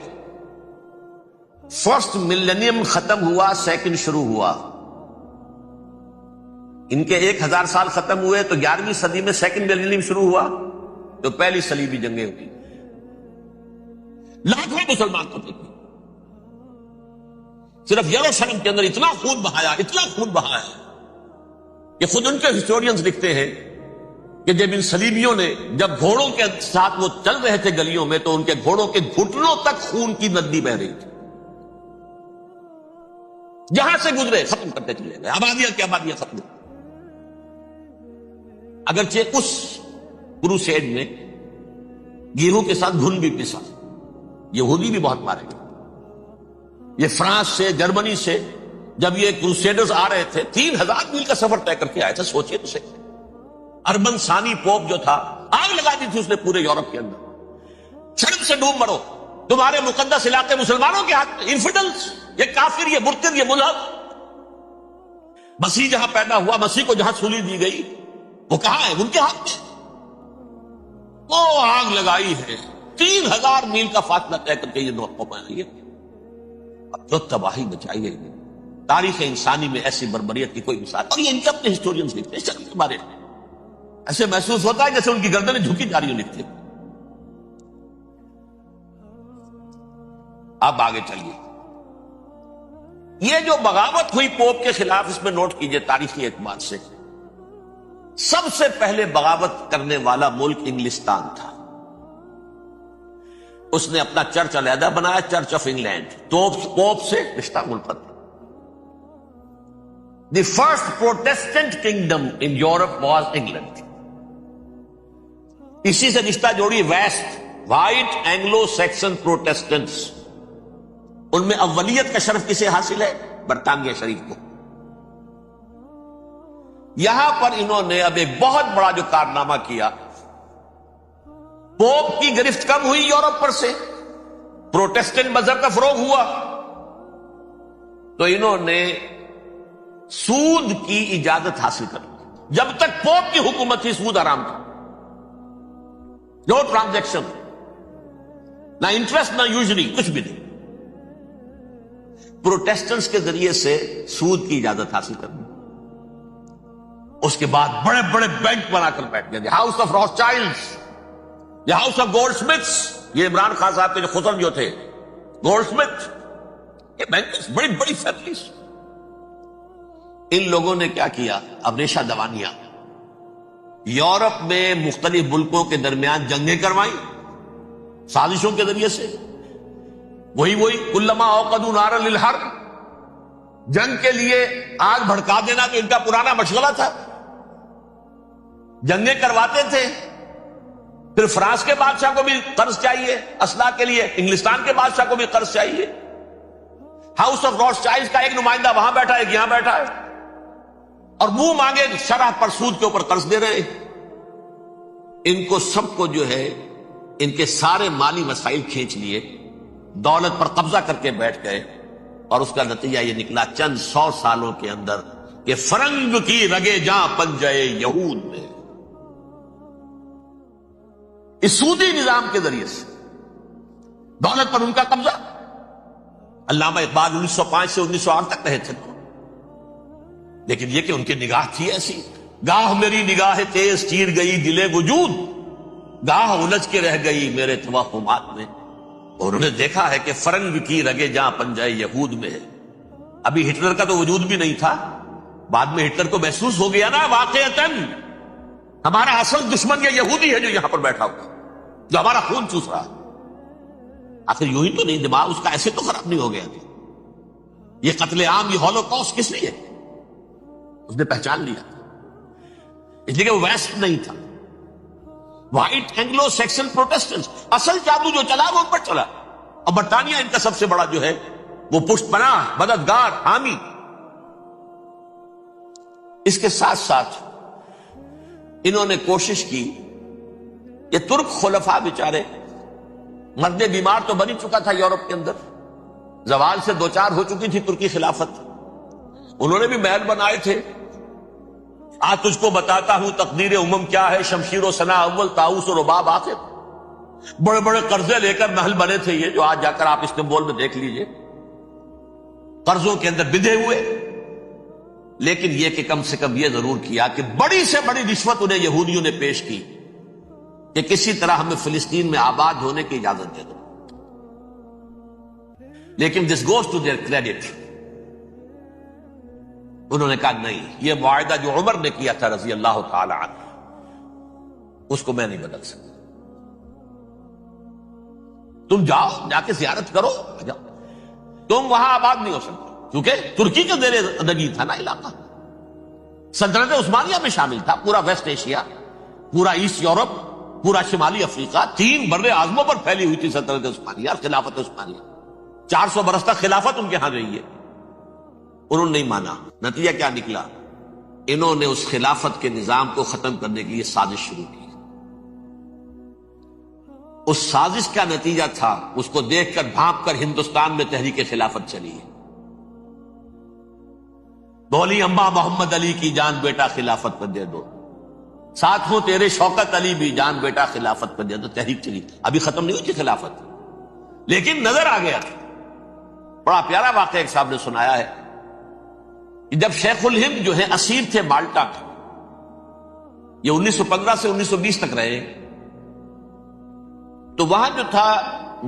فرسٹ ملینیم ختم ہوا، سیکنڈ شروع ہوا. ان کے 1000 سال ختم ہوئے تو 11ویں صدی میں سیکنڈ ملینیم شروع ہوا، تو پہلی صلیبی جنگیں ہوئی. لاکھوں مسلمان قتل ہوئے. صرف یروشلم کے اندر اتنا خون بہایا کہ خود ان کے ہسٹورینز لکھتے ہیں کہ جب ان صلیبیوں نے جب گھوڑوں کے ساتھ وہ چل رہے تھے گلیوں میں، تو ان کے گھوڑوں کے گھٹنوں تک خون کی ندی بہ رہی تھی. جہاں سے گزرے ختم کرتے چلے گئے، آبادیاں کی آبادیاں ختم. اگرچہ اس کروسیڈ میں گیہوں کے ساتھ گھن بھی پسا، یہودی بھی بہت مارے گئے. یہ فرانس سے، جرمنی سے جب یہ کروسیڈرز آ رہے تھے 3000 میل کا سفر طے کر کے آئے تھے. سوچئے تو صحیح، اربن ثانی پوپ جو تھا آگ لگا دی تھی اس نے پورے یورپ کے اندر. شرم سے ڈوب مرو، تمہارے مقدس علاقے مسلمانوں کے ہاتھ میں. انفیڈلز، یہ کافر، یہ مرتد، یہ ملحد. مسیح جہاں پیدا ہوا، مسیح کو جہاں سولی دی گئی، وہ کہاں ہے؟ ان کے ہاتھ میں. وہ آگ لگائی ہے، 3000 میل کا فاصلہ طے کر کے یہ قوم آئی ہے. اب جو تباہی بچائی ہے تاریخ انسانی میں ایسی بربریت کی کوئی مثال. اور یہ ان کے اپنے ہسٹورینز لکھتے ہیں شرم کے بارے میں. ایسے محسوس ہوتا ہے جیسے ان کی گردنیں جھکی جا رہی ہوں لکھتے. اب آگے چلیے. یہ جو بغاوت ہوئی پوپ کے خلاف، اس میں نوٹ کیجئے تاریخی اعتبار سے سب سے پہلے بغاوت کرنے والا ملک انگلستان تھا. اس نے اپنا چرچ علیحدہ بنایا، چرچ آف انگلینڈ. تو پوپ سے رشتہ ملفت. The first protestant kingdom in Europe was England. اسی سے رشتہ جوڑی ویسٹ، وائٹ اینگلو سیکسن پروٹیسٹنٹس. ان میں اولیت کا شرف کسے حاصل ہے؟ برطانیہ شریف کو. یہاں پر انہوں نے اب ایک بہت بڑا جو کارنامہ کیا، پوپ کی گرفت کم ہوئی یورپ پر سے، پروٹیسٹنٹ مذہب کا فروغ ہوا، تو انہوں نے سود کی اجازت حاصل کر لی. جب تک پوپ کی حکومت تھی سود حرام تھا. نو ٹرانزیکشن، نہ انٹرسٹ نہ یوزری، کچھ بھی نہیں. پروٹیسٹنٹس کے ذریعے سے سود کی اجازت حاصل کرنی. اس کے بعد بڑے بڑے بینک بنا کر بیٹھ گئے. ہاؤس آف راس چائلڈز، یہ ہاؤس آف گولڈ سمتھس، یہ عمران خان صاحب کے جو خسر جو تھے گولڈ سمتھ، یہ بینکرز، بڑی بڑی فیملیز. ان لوگوں نے کیا کیا؟ اب ریشہ دوانیاں. یورپ میں مختلف ملکوں کے درمیان جنگیں کروائیں سازشوں کے ذریعے سے. وہی کلما اوقدوا نارا للحرب، جنگ کے لیے آگ بھڑکا دینا تو ان کا پرانا مشغلہ تھا. جنگیں کرواتے تھے. پھر فرانس کے بادشاہ کو بھی قرض چاہیے اسلحہ کے لیے، انگلستان کے بادشاہ کو بھی قرض چاہیے. ہاؤس آف راس چائلڈز کا ایک نمائندہ وہاں بیٹھا ہے، یہاں بیٹھا ہے، اور منہ مانگے شرح پر سود کے اوپر قرض دے رہے. ان کو سب کو جو ہے ان کے سارے مالی وسائل کھینچ لیے، دولت پر قبضہ کر کے بیٹھ گئے. اور اس کا نتیجہ یہ نکلا چند 100 سالوں کے اندر کہ فرنگ کی رگے جاں پنجے یہود میں. اس سودی نظام کے ذریعے سے دولت پر ان کا قبضہ. علامہ اقبال 1905 سے 1908 تک رہے تھے، لیکن یہ کہ ان کی نگاہ تھی ایسی. گاہ میری نگاہ تیز چیر گئی دلے وجود، گاہ الجھ کے رہ گئی میرے توہمات میں. اور انہوں نے دیکھا ہے کہ فرنگ کی رگے جہاں پنجے یہود میں ہے. ابھی ہٹلر کا تو وجود بھی نہیں تھا، بعد میں ہٹلر کو محسوس ہو گیا نا واقعتاً ہمارا اصل دشمن یہ یہودی ہے جو یہاں پر بیٹھا ہوا، جو ہمارا خون چوس رہا. آخر یوں ہی تو نہیں، دماغ اس کا ایسے تو خراب نہیں ہو گیا تھا. یہ قتل عام، یہ ہولوکاسٹ کس لیے؟ اس نے پہچان لیا، اس لیے کہ وہ ویسٹ نہیں تھا، وائٹ اینگلو سیکسن پروٹیسٹنٹس. اصل جادو جو چلا وہ ان پر چلا. اور برطانیہ ان کا سب سے بڑا جو ہے وہ پشت پناہ، مددگار، حامی. اس کے ساتھ ساتھ انہوں نے کوشش کی، یہ ترک خلفاء بیچارے، مرد بیمار تو بن چکا تھا یورپ کے اندر، زوال سے دوچار ہو چکی تھی ترکی خلافت. انہوں نے بھی محل بنائے تھے. آج تجھ کو بتاتا ہوں تقدیر امم کیا ہے، شمشیر و ثنا اول، طاؤس و رباب آخر. بڑے بڑے قرضے لے کر محل بنے تھے یہ، جو آج جا کر آپ استنبول میں دیکھ لیجئے، قرضوں کے اندر بندھے ہوئے. لیکن یہ کہ کم سے کم یہ ضرور کیا کہ بڑی سے بڑی رشوت انہیں یہودیوں نے پیش کی کہ کسی طرح ہمیں فلسطین میں آباد ہونے کی اجازت دے دو. لیکن this goes to their credit, انہوں نے کہا نہیں، یہ معاہدہ جو عمر نے کیا تھا رضی اللہ تعالی عنہ، اس کو میں نہیں بدل سکتا. تم جاؤ، جا کے زیارت کرو، جاؤ، تم وہاں آباد نہیں ہو سکتے. کیونکہ ترکی کے زیر ادگی تھا نا علاقہ. سلطنت عثمانیہ میں شامل تھا پورا ویسٹ ایشیا، پورا ایسٹ یورپ، پورا شمالی افریقہ، 3 بر اعظموں پر پھیلی ہوئی تھی سلطنت عثمانیہ اور خلافت عثمانیہ. 400 برس تک خلافت ان کے ہاں رہی ہے. انہوں نے نہیں مانا. نتیجہ کیا نکلا؟ انہوں نے اس خلافت کے نظام کو ختم کرنے کے لیے سازش شروع کی. اس سازش کا نتیجہ تھا، اس کو دیکھ کر بھانپ کر ہندوستان میں تحریک خلافت چلی ہے. بولی اماں محمد علی کی جان بیٹا خلافت پر دے دو، ساتھ ہوں تیرے شوکت علی بھی جان بیٹا خلافت پر دے دو. تحریک چلی. ابھی ختم نہیں ہوئی تھی خلافت، لیکن نظر آ گیا تھا. بڑا پیارا واقعہ ایک صاحب نے سنایا ہے کہ جب شیخ الہند جو ہے اسیر تھے مالٹا کے، یہ 1915 سے 1920 تک رہے، تو وہاں جو تھا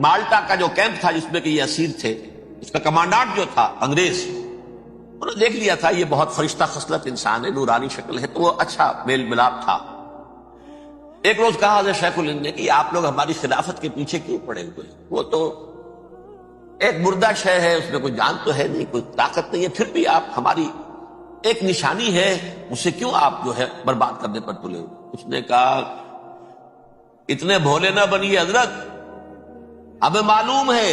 مالٹا کا جو کیمپ تھا جس میں کہ یہ اسیر تھے، اس کا کمانڈانٹ جو تھا انگریز، انہوں نے دیکھ لیا تھا یہ بہت فرشتہ خصلت انسان ہے، نورانی شکل ہے، تو وہ اچھا میل ملاپ تھا. ایک روز کہا حضرت شیخ الہند نے کہ آپ لوگ ہماری خلافت کے پیچھے کیوں پڑے ہوئے؟ وہ تو ایک مردہ شے ہے، اس میں کوئی جان تو ہے نہیں، کوئی طاقت نہیں ہے، پھر بھی آپ ہماری ایک نشانی ہے، اسے کیوں آپ جو ہے برباد کرنے پر تلے ہوئے؟ اس نے کہا اتنے بھولے نہ بنیے حضرت، ہمیں معلوم ہے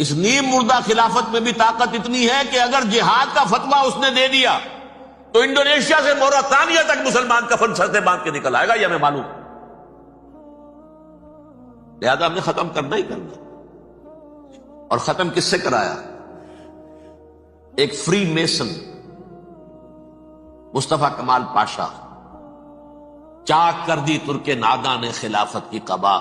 اس نیم مردہ خلافت میں بھی طاقت اتنی ہے کہ اگر جہاد کا فتویٰ اس نے دے دیا تو انڈونیشیا سے موریتانیہ تک مسلمان کفن سر سے باندھ کے نکل آئے گا، یہ ہمیں معلوم. لہذا ہم نے ختم کرنا ہی کرنا. اور ختم کس سے کرایا؟ ایک فری میسن مصطفیٰ کمال پاشا. چاک کر دی ترک ناداں نے خلافت کی قبا،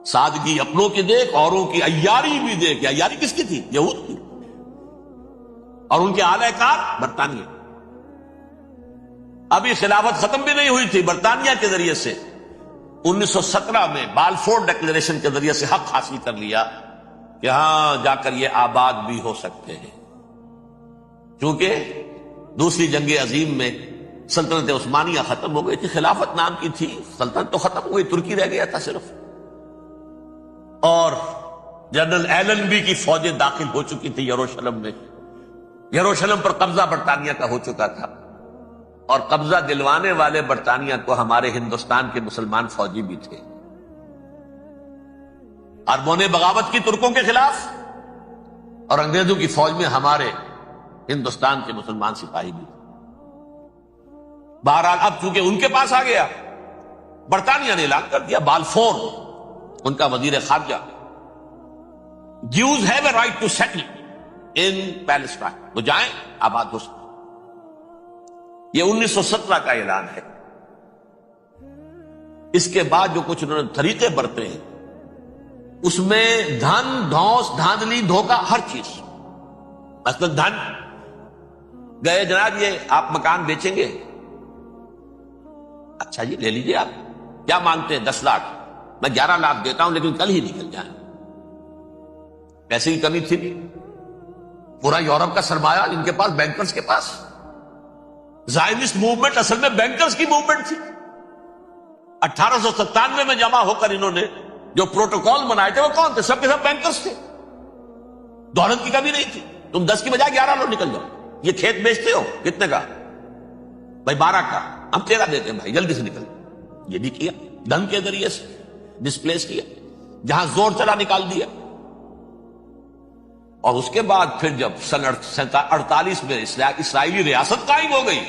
سادگی اپنوں کی دیکھ اوروں کی عیاری بھی دیکھ. عیاری کس کی تھی؟ یہود کی. اور ان کے اعلی کار برطانیہ. ابھی خلافت ختم بھی نہیں ہوئی تھی، برطانیہ کے ذریعے سے 1917 میں بالفور ڈکلیریشن کے ذریعے سے حق حاصل کر لیا کہ ہاں جا کر یہ آباد بھی ہو سکتے ہیں. کیونکہ دوسری جنگ عظیم میں سلطنت عثمانیہ ختم ہو گئی تھی، خلافت نام کی تھی، سلطنت تو ختم ہو گئی، ترکی رہ گیا تھا صرف. اور جنرل ایلنبی کی فوجیں داخل ہو چکی تھی یروشلم میں. یروشلم پر قبضہ برطانیہ کا ہو چکا تھا، اور قبضہ دلوانے والے برطانیہ کو ہمارے ہندوستان کے مسلمان فوجی بھی تھے. اربوں نے بغاوت کی ترکوں کے خلاف، اور انگریزوں کی فوج میں ہمارے ہندوستان کے مسلمان سپاہی بھی. بہرحال اب چونکہ ان کے پاس آ گیا، برطانیہ نے اعلان کر دیا، بالفور ان کا وزیر خارجہ، Jews have a right to settle in Palestine, وہ جائیں آباد ہو سکتے. یہ 1917 کا اعلان ہے. اس کے بعد جو کچھ انہوں نے طریقے برتے ہیں، اس میں دھن دھوس دھاندلی دھوکہ ہر چیز. مثلا دھن گئے جناب یہ آپ مکان بیچیں گے، اچھا جی لے لیجیے، آپ کیا مانگتے ہیں؟ 10 لاکھ. میں 11 لاکھ دیتا ہوں لیکن کل ہی نکل جائیں. پیسے کی کمی تھی نہیں، پورا یورپ کا سرمایہ ان کے پاس، بینکرز کے پاس. زائنسٹ موومنٹ اصل میں بینکرز کی موومنٹ تھی. 1897 میں جمع ہو کر انہوں نے جو پروٹوکول بنائے تھے وہ کون تھے؟ سب کے سب بینکرز تھے. دولت کی کمی نہیں تھی. تم 10 کی بجائے 11 لو، نکل جاؤ. یہ کھیت بیچتے ہو کتنے کا؟ بھائی 12 کا، ہم 13 دیتے ہیں بھائی، جلدی سے نکل. یہ بھی کیا، دھن کے ذریعے سے ڈسپلیس کیا، جہاں زور چلا نکال دیا. اور اس کے بعد پھر جب سن 48 میں اسرائیلی ریاست قائم ہو گئی،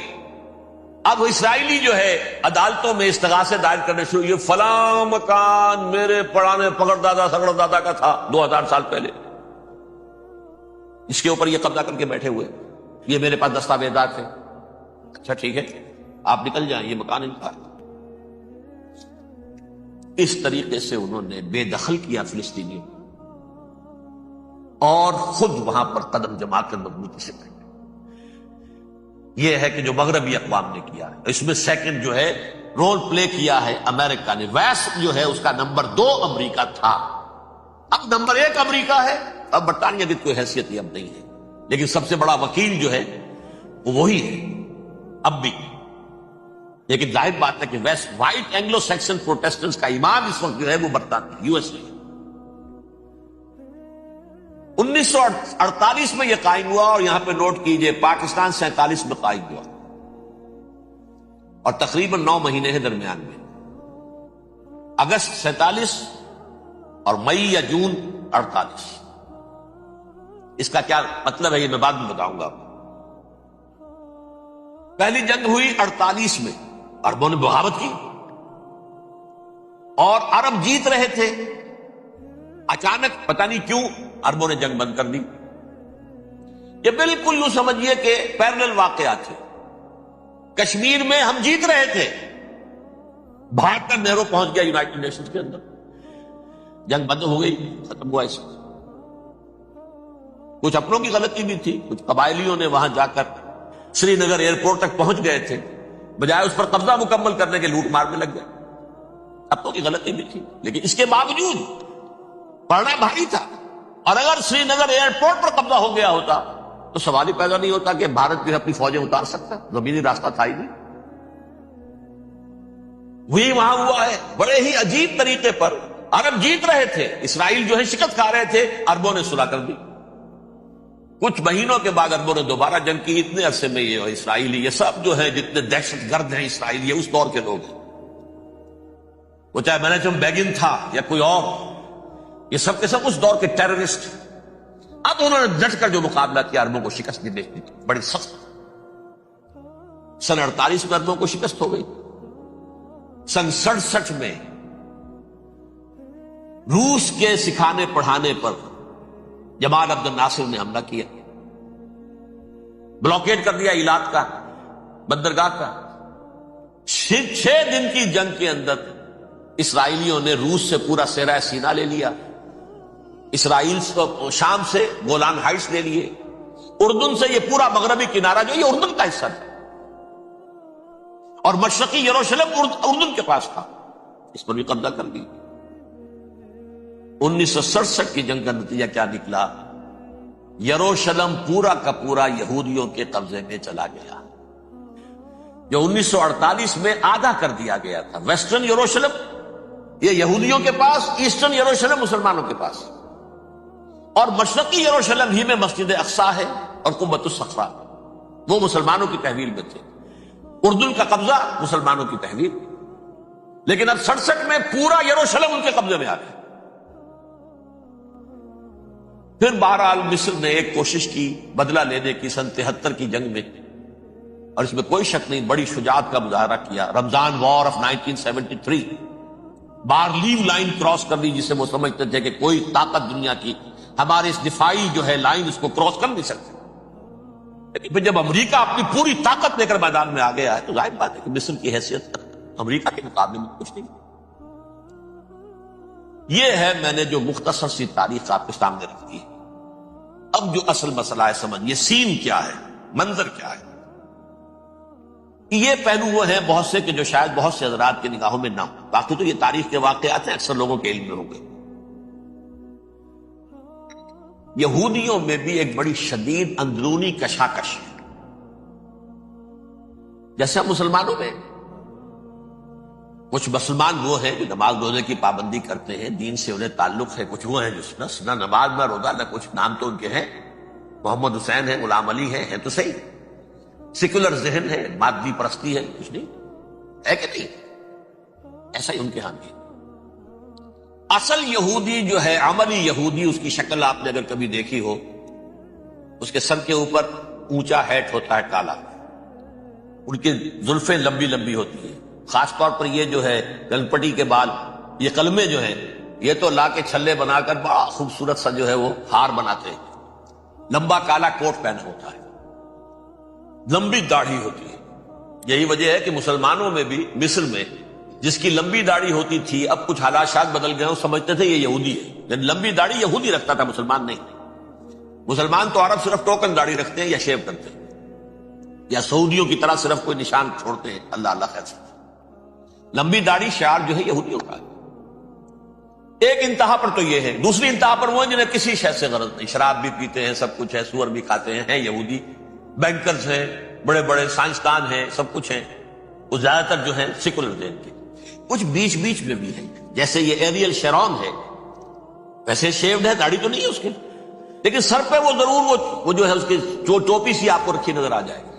اب اسرائیلی جو ہے عدالتوں میں استغاثے دائر کرنے شروع. یہ فلاں مکان میرے پرانے پکڑ دادا سگڑ دادا کا تھا 2000 سال پہلے، اس کے اوپر یہ قبضہ کر کے بیٹھے ہوئے، یہ میرے پاس دستاویزات ہیں. اچھا ٹھیک ہے آپ نکل جائیں، یہ مکان ان کا ہے. اس طریقے سے انہوں نے بے دخل کیا فلسطینیوں، اور خود وہاں پر قدم جما کر مضبوطی سے بیٹھے. یہ ہے کہ جو مغربی اقوام نے کیا ہے. اس میں سیکنڈ جو ہے رول پلے کیا ہے امریکہ نے. ویسٹ جو ہے اس کا نمبر 2 امریکہ تھا، اب نمبر 1 امریکہ ہے. اب برطانیہ کی کوئی حیثیت ہی اب نہیں ہے، لیکن سب سے بڑا وکیل جو ہے وہ وہی ہے اب بھی. لیکن ظاہر بات ہے کہ west white Anglo Saxon Protestants کا امام اس وقت جو ہے وہ برطانیہ، USA. 1948 میں یہ قائم ہوا، اور یہاں پہ نوٹ کیجئے پاکستان 47 میں قائم ہوا، اور تقریباً 9 مہینے ہیں درمیان میں، اگست 47 اور مئی یا جون 48۔ اس کا کیا مطلب ہے یہ میں بعد میں بتاؤں گا۔ پہلی جنگ ہوئی 48 میں، عربوں نے بغاوت کی اور عرب جیت رہے تھے، اچانک پتہ نہیں کیوں عربوں نے جنگ بند کر دی۔ یہ بالکل یوں سمجھیے کہ پیرلل واقعات تھے۔ کشمیر میں ہم جیت رہے تھے، بھاگ کر نہرو پہنچ گیا یونائٹڈ نیشنز کے اندر، جنگ بند ہو گئی، ختم ہوا۔ اس کچھ اپنوں کی غلطی بھی تھی، کچھ قبائلیوں نے وہاں جا کر سری نگر ایئرپورٹ تک پہنچ گئے تھے، بجائے اس پر قبضہ مکمل کرنے کے لوٹ مار میں لگ گئے، اپنوں کی غلطی بھی تھی، لیکن اس کے باوجود پڑنا بھاری تھا۔ اور اگر سری نگر ایئرپورٹ پر قبضہ ہو گیا ہوتا تو سوال ہی پیدا نہیں ہوتا کہ بھارت بھی اپنی فوجیں اتار سکتا، زمینی راستہ تھا ہی نہیں۔ وہی وہاں ہوا ہے، بڑے ہی عجیب طریقے پر عرب جیت رہے تھے، اسرائیل جو ہے شکست کھا رہے تھے، عربوں نے صلح کر دی۔ کچھ مہینوں کے بعد عربوں نے دوبارہ جنگ کی۔ اتنے عرصے میں یہ اسرائیلی، یہ سب جو ہے جتنے دہشت گرد ہیں اسرائیل، یہ اس دور کے لوگ ہیں، وہ چاہے مینیچم بیگن تھا یا کوئی اور، یہ سب کے سب اس دور کے ٹیررسٹ۔ اب انہوں نے ڈٹ کر جو مقابلہ کیا، عربوں کو شکست دی، بڑی سخت۔ سن 48 میں عربوں کو شکست ہو گئی۔ سن 67 میں روس کے سکھانے پڑھانے پر جمال عبد الناصر نے حملہ کیا، بلاکیٹ کر دیا ایلات کا، بندرگاہ کا۔ 6 دن کی جنگ کے اندر اسرائیلیوں نے روس سے پورا صحرا سینا لے لیا، اسرائیل شام سے گولان ہائٹس لے لیے، اردن سے یہ پورا مغربی کنارہ جو یہ اردن کا حصہ تھا، اور مشرقی یروشلم اردن کے پاس تھا، اس پر بھی قبضہ کر لی۔ 1967 کی جنگ کا نتیجہ کیا نکلا؟ یروشلم پورا کا پورا یہودیوں کے قبضے میں چلا گیا، جو 1948 میں آدھا کر دیا گیا تھا۔ ویسٹرن یروشلم یہ یہودیوں کے پاس، ایسٹرن یروشلم مسلمانوں کے پاس، اور مشرقی یروشلم ہی میں مسجد اقصی ہے اور قبۃ الصخرہ، وہ مسلمانوں کی تحویل میں تھے۔ اردن کا قبضہ مسلمانوں کی تحویل، لیکن اب 67 میں پورا یروشلم ان کے قبضے میں آ گیا۔ پھر بہرحال مصر نے ایک کوشش کی بدلہ لینے کی سن 73 کی جنگ میں، اور اس میں کوئی شک نہیں بڑی شجاعت کا مظاہرہ کیا۔ رمضان وار آف 1973، بارلیو لائن کراس کر دی، جسے وہ سمجھتے تھے کہ کوئی طاقت دنیا کی ہمارے اس دفاعی جو ہے لائن اس کو کراس کر نہیں سکتے۔ لیکن پھر جب امریکہ اپنی پوری طاقت لے کر میدان میں آ گیا ہے تو ظاہر بات ہے کہ مصر کی حیثیت امریکہ کے مقابلے میں کچھ نہیں۔ یہ ہے میں نے جو مختصر سی تاریخ آپ کے سامنے رکھ دی ہے۔ اب جو اصل مسئلہ ہے سمجھیے، سین کیا ہے، منظر کیا ہے۔ یہ پہلو وہ ہیں بہت سے کہ جو شاید بہت سے حضرات کے نگاہوں میں نہ ہو، باقی تو یہ تاریخ کے واقعات ہیں، اکثر لوگوں کے علم میں ہوں گے۔ یہودیوں میں بھی ایک بڑی شدید اندرونی کشاکش ہے، جیسے ہم مسلمانوں میں کچھ مسلمان وہ ہیں جو نماز روزے کی پابندی کرتے ہیں، دین سے انہیں تعلق ہے، کچھ وہ ہیں جو نہ نماز نہ روزہ نہ کچھ، نام تو ان کے ہیں، محمد حسین ہیں، غلام علی ہیں تو صحیح، سیکولر ذہن ہے، مادی پرستی ہے، کچھ نہیں ہے کہ نہیں، ایسا ہی ان کے ہاں بھی۔ اصل یہودی جو ہے، عملی یہودی، اس کی شکل آپ نے اگر کبھی دیکھی ہو، اس کے سر کے اوپر اونچا ہیٹ ہوتا ہے کالا، ان کی زلفیں لمبی لمبی ہوتی ہیں، خاص طور پر یہ جو ہے گلپٹی کے بال، یہ قلمے جو ہیں یہ تو لا کے چھلے بنا کر بڑا خوبصورت سا جو ہے وہ ہار بناتے ہیں، لمبا کالا کوٹ پہنا ہوتا ہے، لمبی داڑھی ہوتی ہے۔ یہی وجہ ہے کہ مسلمانوں میں بھی مصر میں جس کی لمبی داڑھی ہوتی تھی، اب کچھ حالات شاید بدل گئے، وہ سمجھتے تھے یہ یہودی ہے، لیکن لمبی داڑھی یہودی رکھتا تھا، مسلمان نہیں۔ مسلمان تو عرب صرف ٹوکن داڑھی رکھتے ہیں یا شیو کرتے ہیں، یا سعودیوں کی طرح صرف کوئی نشان چھوڑتے ہیں، اللہ اللہ خیر سے۔ لمبی داڑھی شعار جو ہے یہودیوں کا ہے۔ ایک انتہا پر تو یہ ہے، دوسری انتہا پر وہ ہیں جنہیں کسی شے سے غرض نہیں، شراب بھی پیتے ہیں، سب کچھ ہے، سور بھی کھاتے ہیں یہودی، بینکرز ہیں، بڑے بڑے سائنسدان ہیں، سب کچھ ہیں، وہ زیادہ تر جو ہیں سیکولر ذہن کے۔ کچھ بیچ بیچ میں بھی ہے، جیسے یہ ایریل شیرون ہے، ویسے شیوڈ ہے، داڑھی تو نہیں ہے اس کے، لیکن سر پہ وہ ضرور وہ جو ہے اس کی ٹوپی سی آپ کو رکھی نظر آ جائے گی.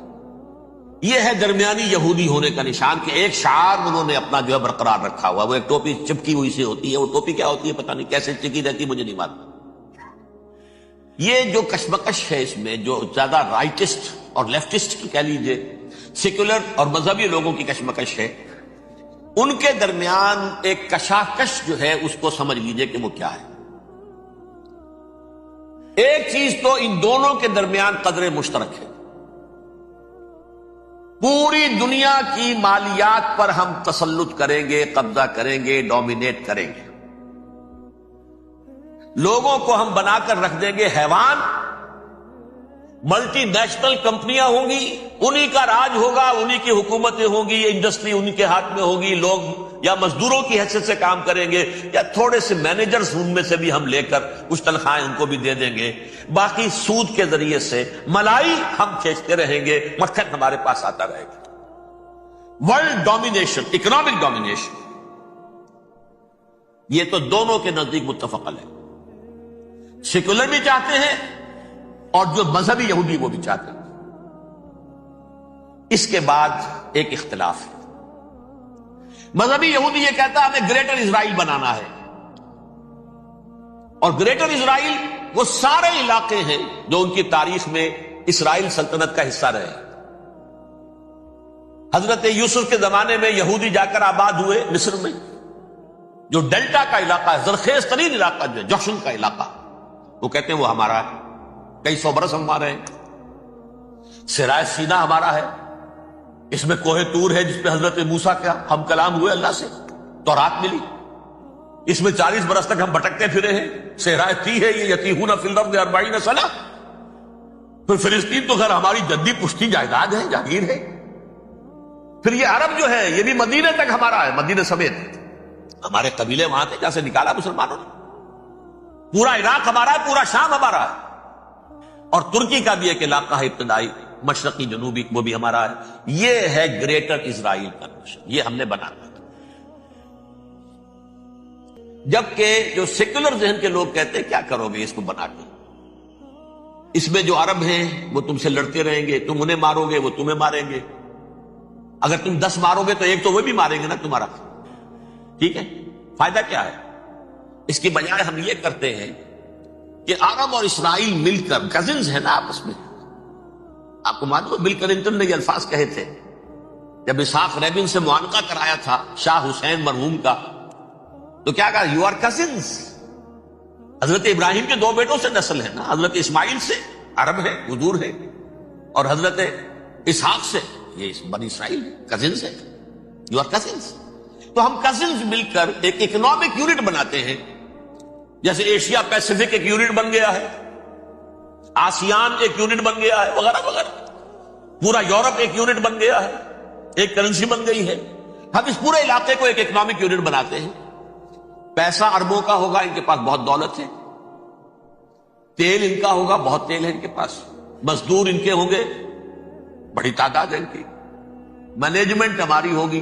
یہ ہے درمیانی یہودی ہونے کا نشان کہ ایک شعار انہوں نے اپنا جو ہے برقرار رکھا ہوا. وہ ایک ٹوپی چپکی ہوئی سے ہوتی ہے. وہ ٹوپی کیا ہوتی ہے پتہ نہیں, کیسے چکی رہتی مجھے نہیں معلوم. یہ جو کشمکش ہے اس میں, جو زیادہ رائٹسٹ اور لیفٹسٹ کی کہہ لیجیے, سیکولر اور مذہبی لوگوں کی کشمکش ہے, ان کے درمیان ایک کشاکش جو ہے اس کو سمجھ لیجیے کہ وہ کیا ہے. ایک چیز تو ان دونوں کے درمیان قدر مشترک ہے. پوری دنیا کی مالیات پر ہم تسلط کریں گے, قبضہ کریں گے, ڈومینیٹ کریں گے. لوگوں کو ہم بنا کر رکھ دیں گے حیوان. ملٹی نیشنل کمپنیاں ہوں گی, انہی کا راج ہوگا, انہی کی حکومتیں ہوں گی, انڈسٹری انہی کے ہاتھ میں ہوگی. لوگ یا مزدوروں کی حیثیت سے کام کریں گے یا تھوڑے سے مینیجرز ان میں سے بھی ہم لے کر کچھ تنخواہیں ان کو بھی دے دیں گے. باقی سود کے ذریعے سے ملائی ہم کھینچتے رہیں گے, مکھن ہمارے پاس آتا رہے گا. ورلڈ ڈومینیشن, اکنامک ڈومینیشن, یہ تو دونوں کے نزدیک متفق ہے. سیکولر بھی چاہتے ہیں اور جو مذہبی یہودی وہ بھی چاہتے ہیں. اس کے بعد ایک اختلاف ہے. مذہبی یہودی یہ کہتا ہے ہمیں گریٹر اسرائیل بنانا ہے, اور گریٹر اسرائیل وہ سارے علاقے ہیں جو ان کی تاریخ میں اسرائیل سلطنت کا حصہ رہے. حضرت یوسف کے زمانے میں یہودی جا کر آباد ہوئے مصر میں. جو ڈیلٹا کا علاقہ ہے, زرخیز ترین علاقہ جو ہے, جوشن کا علاقہ, وہ کہتے ہیں وہ ہمارا ہے, کئی سو برس ہمارے ہیں. سرائے سینا ہمارا ہے, اس میں کوہ طور ہے جس پہ حضرت موسیٰ کا ہم کلام ہوئے اللہ سے, تورات ملی. اس میں 40 برس تک ہم بھٹکتے پھرے ہیں. صحرائے تی ہے یہ, یتیہون فی الارض 40 سنہ. پھر فلسطین تو خیر ہماری جدی پشتی جائیداد ہے, جاگیر ہے. پھر یہ عرب جو ہے یہ بھی مدینے تک ہمارا ہے, مدینے سمیت. ہمارے قبیلے وہاں تھے, جہاں سے نکالا مسلمانوں نے. پورا عراق ہمارا ہے, پورا شام ہمارا ہے. اور ترکی کا بھی ایک علاقہ ہے ابتدائی, مشرقی جنوبی, وہ بھی ہمارا ہے. یہ ہے گریٹر اسرائیل کا نقشہ, یہ ہم نے بنانا. جبکہ جو سیکولر ذہن کے لوگ کہتے ہیں کیا کرو گے اس کو بنا کے, اس میں جو عرب ہیں وہ تم سے لڑتے رہیں گے, تم انہیں مارو گے وہ تمہیں ماریں گے. اگر تم 10 مارو گے تو ایک تو وہ بھی ماریں گے نا تمہارا. ٹھیک ہے, فائدہ کیا ہے؟ اس کی بجائے ہم یہ کرتے ہیں کہ عرب اور اسرائیل مل کر, کزنز ہیں نا آپس میں. آپ کو معلوم ہے بل کلنٹن نے یہ الفاظ کہے تھے جب اسحاق ریبن سے معانقہ کرایا تھا شاہ حسین مرحوم کا, تو کیا کہا؟ You are cousins. حضرت ابراہیم کے 2 بیٹوں سے نسل ہے نا, حضرت اسماعیل سے عرب ہے, حضور ہے, اور حضرت اسحاق سے یہ بنی اسرائیل ہے, کزنز ہے. You are cousins. تو ہم کزنز مل کر ایک اکنامک یونٹ بناتے ہیں. جیسے ایشیا پیسیفک ایک یونٹ بن گیا ہے, آسیان ایک یونٹ بن گیا ہے, وغیرہ وغیرہ. پورا یورپ ایک یونٹ بن گیا ہے, ایک کرنسی بن گئی ہے. ہم اس پورے علاقے کو ایک اکنامک یونٹ بناتے ہیں. پیسہ اربوں کا ہوگا, ان کے پاس بہت دولت ہے. تیل ان کا ہوگا, بہت تیل ہے ان کے پاس. مزدور ان کے ہوں گے, بڑی تعداد ہے ان کی. مینجمنٹ ہماری ہوگی,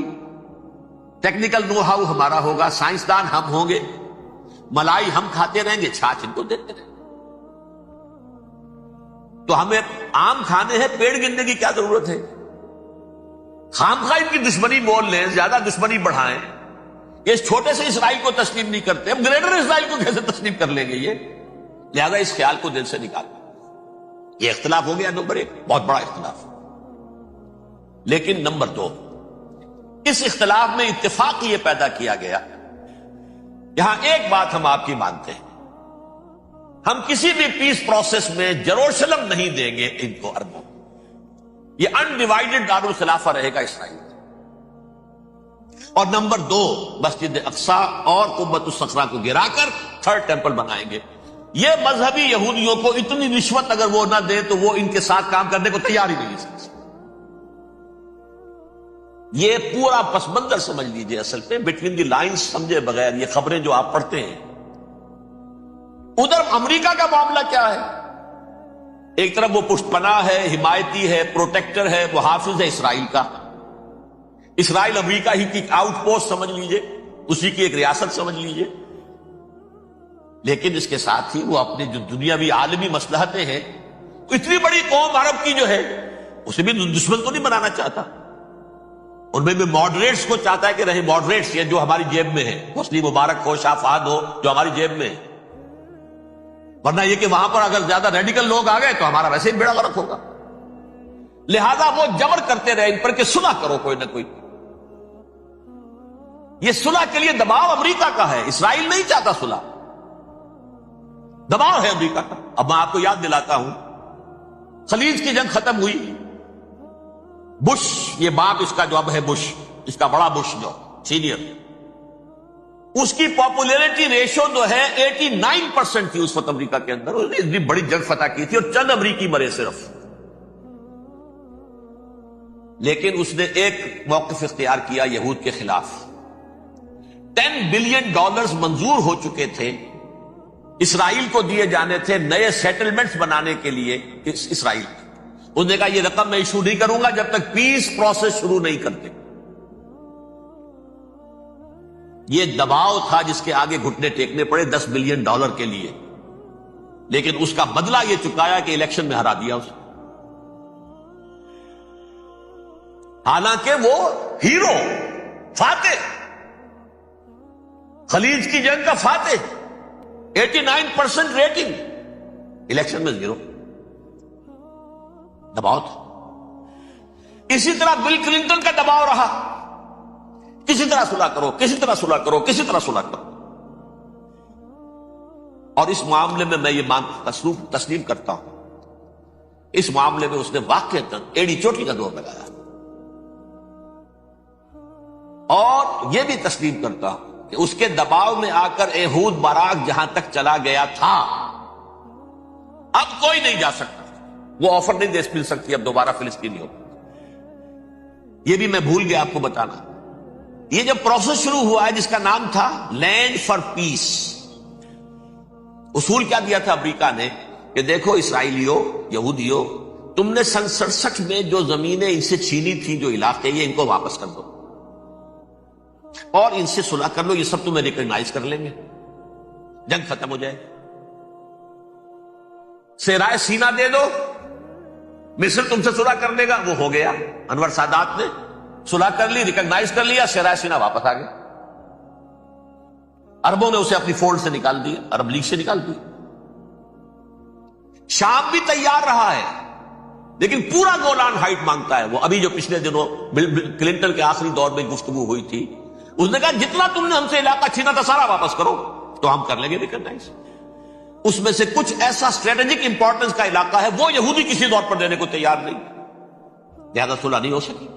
ٹیکنیکل نو ہاؤ ہمارا ہوگا, سائنسدان ہم ہوں گے. ملائی ہم کھاتے رہیں گے, چھاچھ ان کو دیتے رہیں گے. تو ہمیں آم کھانے ہیں, پیڑ گننے کی کیا ضرورت ہے؟ خامخواہ ان کی دشمنی مول لیں, زیادہ دشمنی بڑھائیں. یہ اس چھوٹے سے اسرائیل کو تسلیم نہیں کرتے, ہم گریٹر اسرائیل کو کیسے تسلیم کر لیں گے؟ یہ لہذا اس خیال کو دل سے نکال. یہ اختلاف ہو گیا نمبر 1, بہت بڑا اختلاف. لیکن نمبر 2, اس اختلاف میں اتفاق یہ پیدا کیا گیا. یہاں ایک بات ہم آپ کی مانتے ہیں, ہم کسی بھی پیس پروسیس میں جروشلم نہیں دیں گے ان کو, عربوں. یہ انڈیوائیڈڈ دارالخلافہ رہے گا اسرائیل. اور نمبر 2, مسجد اقصی اور قبۃ الصخرہ کو گرا کر 3rd ٹیمپل بنائیں گے. یہ مذہبی یہودیوں کو اتنی رشوت اگر وہ نہ دیں تو وہ ان کے ساتھ کام کرنے کو تیار ہی نہیں ہے. یہ پورا پس منظر سمجھ لیجئے. اصل میں بٹوین دی لائنز سمجھے بغیر یہ خبریں جو آپ پڑھتے ہیں, ادھر امریکہ کا معاملہ کیا ہے؟ ایک طرف وہ پشت پناہ ہے, حمایتی ہے, پروٹیکٹر ہے, وہ حافظ ہے اسرائیل کا. اسرائیل امریکہ ہی کی آؤٹ پوسٹ سمجھ لیجئے, اسی کی ایک ریاست سمجھ لیجئے. لیکن اس کے ساتھ ہی وہ اپنے جو دنیاوی عالمی مصلحتیں ہیں، اتنی بڑی قوم عرب کی جو ہے اسے بھی دشمن تو نہیں بنانا چاہتا، ان میں بھی ماڈریٹس کو چاہتا ہے کہ رہے ماڈریٹس، یہ جو ہماری جیب میں ہے، حسنی مبارک ہو، شاہ فہد ہو، جو ہماری جیب میں ہے، ورنہ یہ کہ وہاں پر اگر زیادہ ریڈیکل لوگ آ گئے تو ہمارا ویسے ہی بیڑا غرق ہوگا۔ لہذا وہ جبر کرتے رہے ان پر کہ صلح کرو کوئی نہ کوئی۔ یہ صلح کے لیے دباؤ امریکہ کا ہے، اسرائیل نہیں چاہتا صلح، دباؤ ہے امریکہ کا۔ اب میں آپ کو یاد دلاتا ہوں، خلیج کی جنگ ختم ہوئی، بش، یہ باپ اس کا جو اب ہے بش، اس کا بڑا بش جو سینئر، اس کی پاپولیرٹی ریشو جو ہے 89% تھی اس وقت امریکہ کے اندر۔ اس نے اتنی بڑی جنگ فتح کی تھی اور چند امریکی مرے صرف، لیکن اس نے ایک موقف اختیار کیا یہود کے خلاف۔ $10 بلین منظور ہو چکے تھے، اسرائیل کو دیے جانے تھے نئے سیٹلمنٹس بنانے کے لیے اسرائیل۔ اس نے کہا یہ رقم میں ایشو نہیں کروں گا جب تک پیس پروسیس شروع نہیں کرتے۔ یہ دباؤ تھا جس کے آگے گھٹنے ٹیکنے پڑے $10 بلین کے لیے، لیکن اس کا بدلہ یہ چکایا کہ الیکشن میں ہرا دیا اسے۔ حالانکہ وہ ہیرو، فاتح، خلیج کی جنگ کا فاتح، 89% ریٹنگ، الیکشن میں 0، دباؤ تھا۔ اسی طرح بل کلنٹن کا دباؤ رہا، کسی طرح صلح کرو، کسی طرح صلح کرو، کسی طرح صلح کرو۔ اور اس معاملے میں میں یہ تسلیم کرتا ہوں، اس معاملے میں اس نے واقعتاً ایڑی چوٹی کا دور لگایا، اور یہ بھی تسلیم کرتا ہوں کہ اس کے دباؤ میں آ کر ایہود باراک جہاں تک چلا گیا تھا اب کوئی نہیں جا سکتا، وہ آفر نہیں دے مل سکتی اب دوبارہ فلسطینی ہو۔ یہ بھی میں بھول گیا آپ کو بتانا، یہ جب پروسیس شروع ہوا ہے جس کا نام تھا لینڈ فار پیس، اصول کیا دیا تھا امریکہ نے کہ دیکھو اسرائیلیوں، یہودیوں، تم نے سن 67 میں جو زمینیں ان سے چھینی تھی، جو علاقے، یہ ان کو واپس کر دو اور ان سے صلح کر لو، یہ سب تمہیں ریکگنائز کر لیں گے، جنگ ختم ہو جائے۔ صحرائے سینا دے دو، مصر تم سے صلح کر لے گا، وہ ہو گیا۔ انور سادات نے صلح کر لی، ریکگنائز کر لیا، صحرائے سینا واپس آ گیا۔ عربوں نے اسے اپنی فولڈ سے نکال دیا، عرب لیگ سے نکال دیا۔ شام بھی تیار رہا ہے، لیکن پورا گولان ہائٹ مانگتا ہے وہ۔ ابھی جو پچھلے دنوں کلنٹن کے آخری دور میں گفتگو ہوئی تھی، اس نے کہا جتنا تم نے ہم سے علاقہ چھینا تھا سارا واپس کرو تو ہم کر لیں گے ریکگنائز۔ اس میں سے کچھ ایسا اسٹریٹجک امپورٹنس کا علاقہ ہے وہ یہودی کسی دور پر دینے کو تیار نہیں، لہذا صلح نہیں ہو سکی۔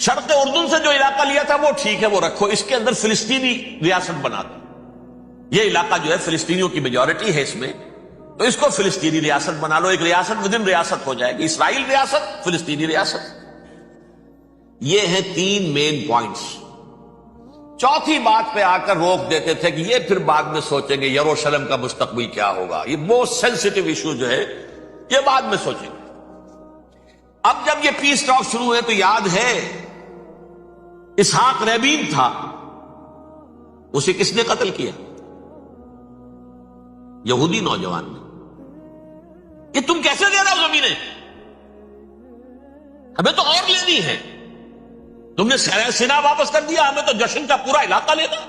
شرق اردن سے جو علاقہ لیا تھا وہ ٹھیک ہے، وہ رکھو، اس کے اندر فلسطینی ریاست بنا دو، یہ علاقہ جو ہے فلسطینیوں کی میجورٹی ہے اس میں، تو اس کو فلسطینی ریاست بنا لو، ایک ریاست ودن ریاست ہو جائے گی، اسرائیل ریاست، فلسطینی ریاست۔ یہ ہیں 3 مین پوائنٹس۔ چوتھی بات پہ آ کر روک دیتے تھے کہ یہ پھر بعد میں سوچیں گے یروشلم کا مستقبل کیا ہوگا، یہ موسٹ سینسٹیو ایشو جو ہے یہ بعد میں سوچیں گے۔ اب جب یہ پیس ٹاک شروع ہوئے تو یاد ہے اسحاق ریبین تھا، اسے کس نے قتل کیا؟ یہودی نوجوان نے۔ یہ تم کیسے دے رہے ہو زمینیں؟ ہمیں تو اور لینی ہے، تم نے سینا واپس کر دیا، ہمیں تو جشن کا پورا علاقہ لینا،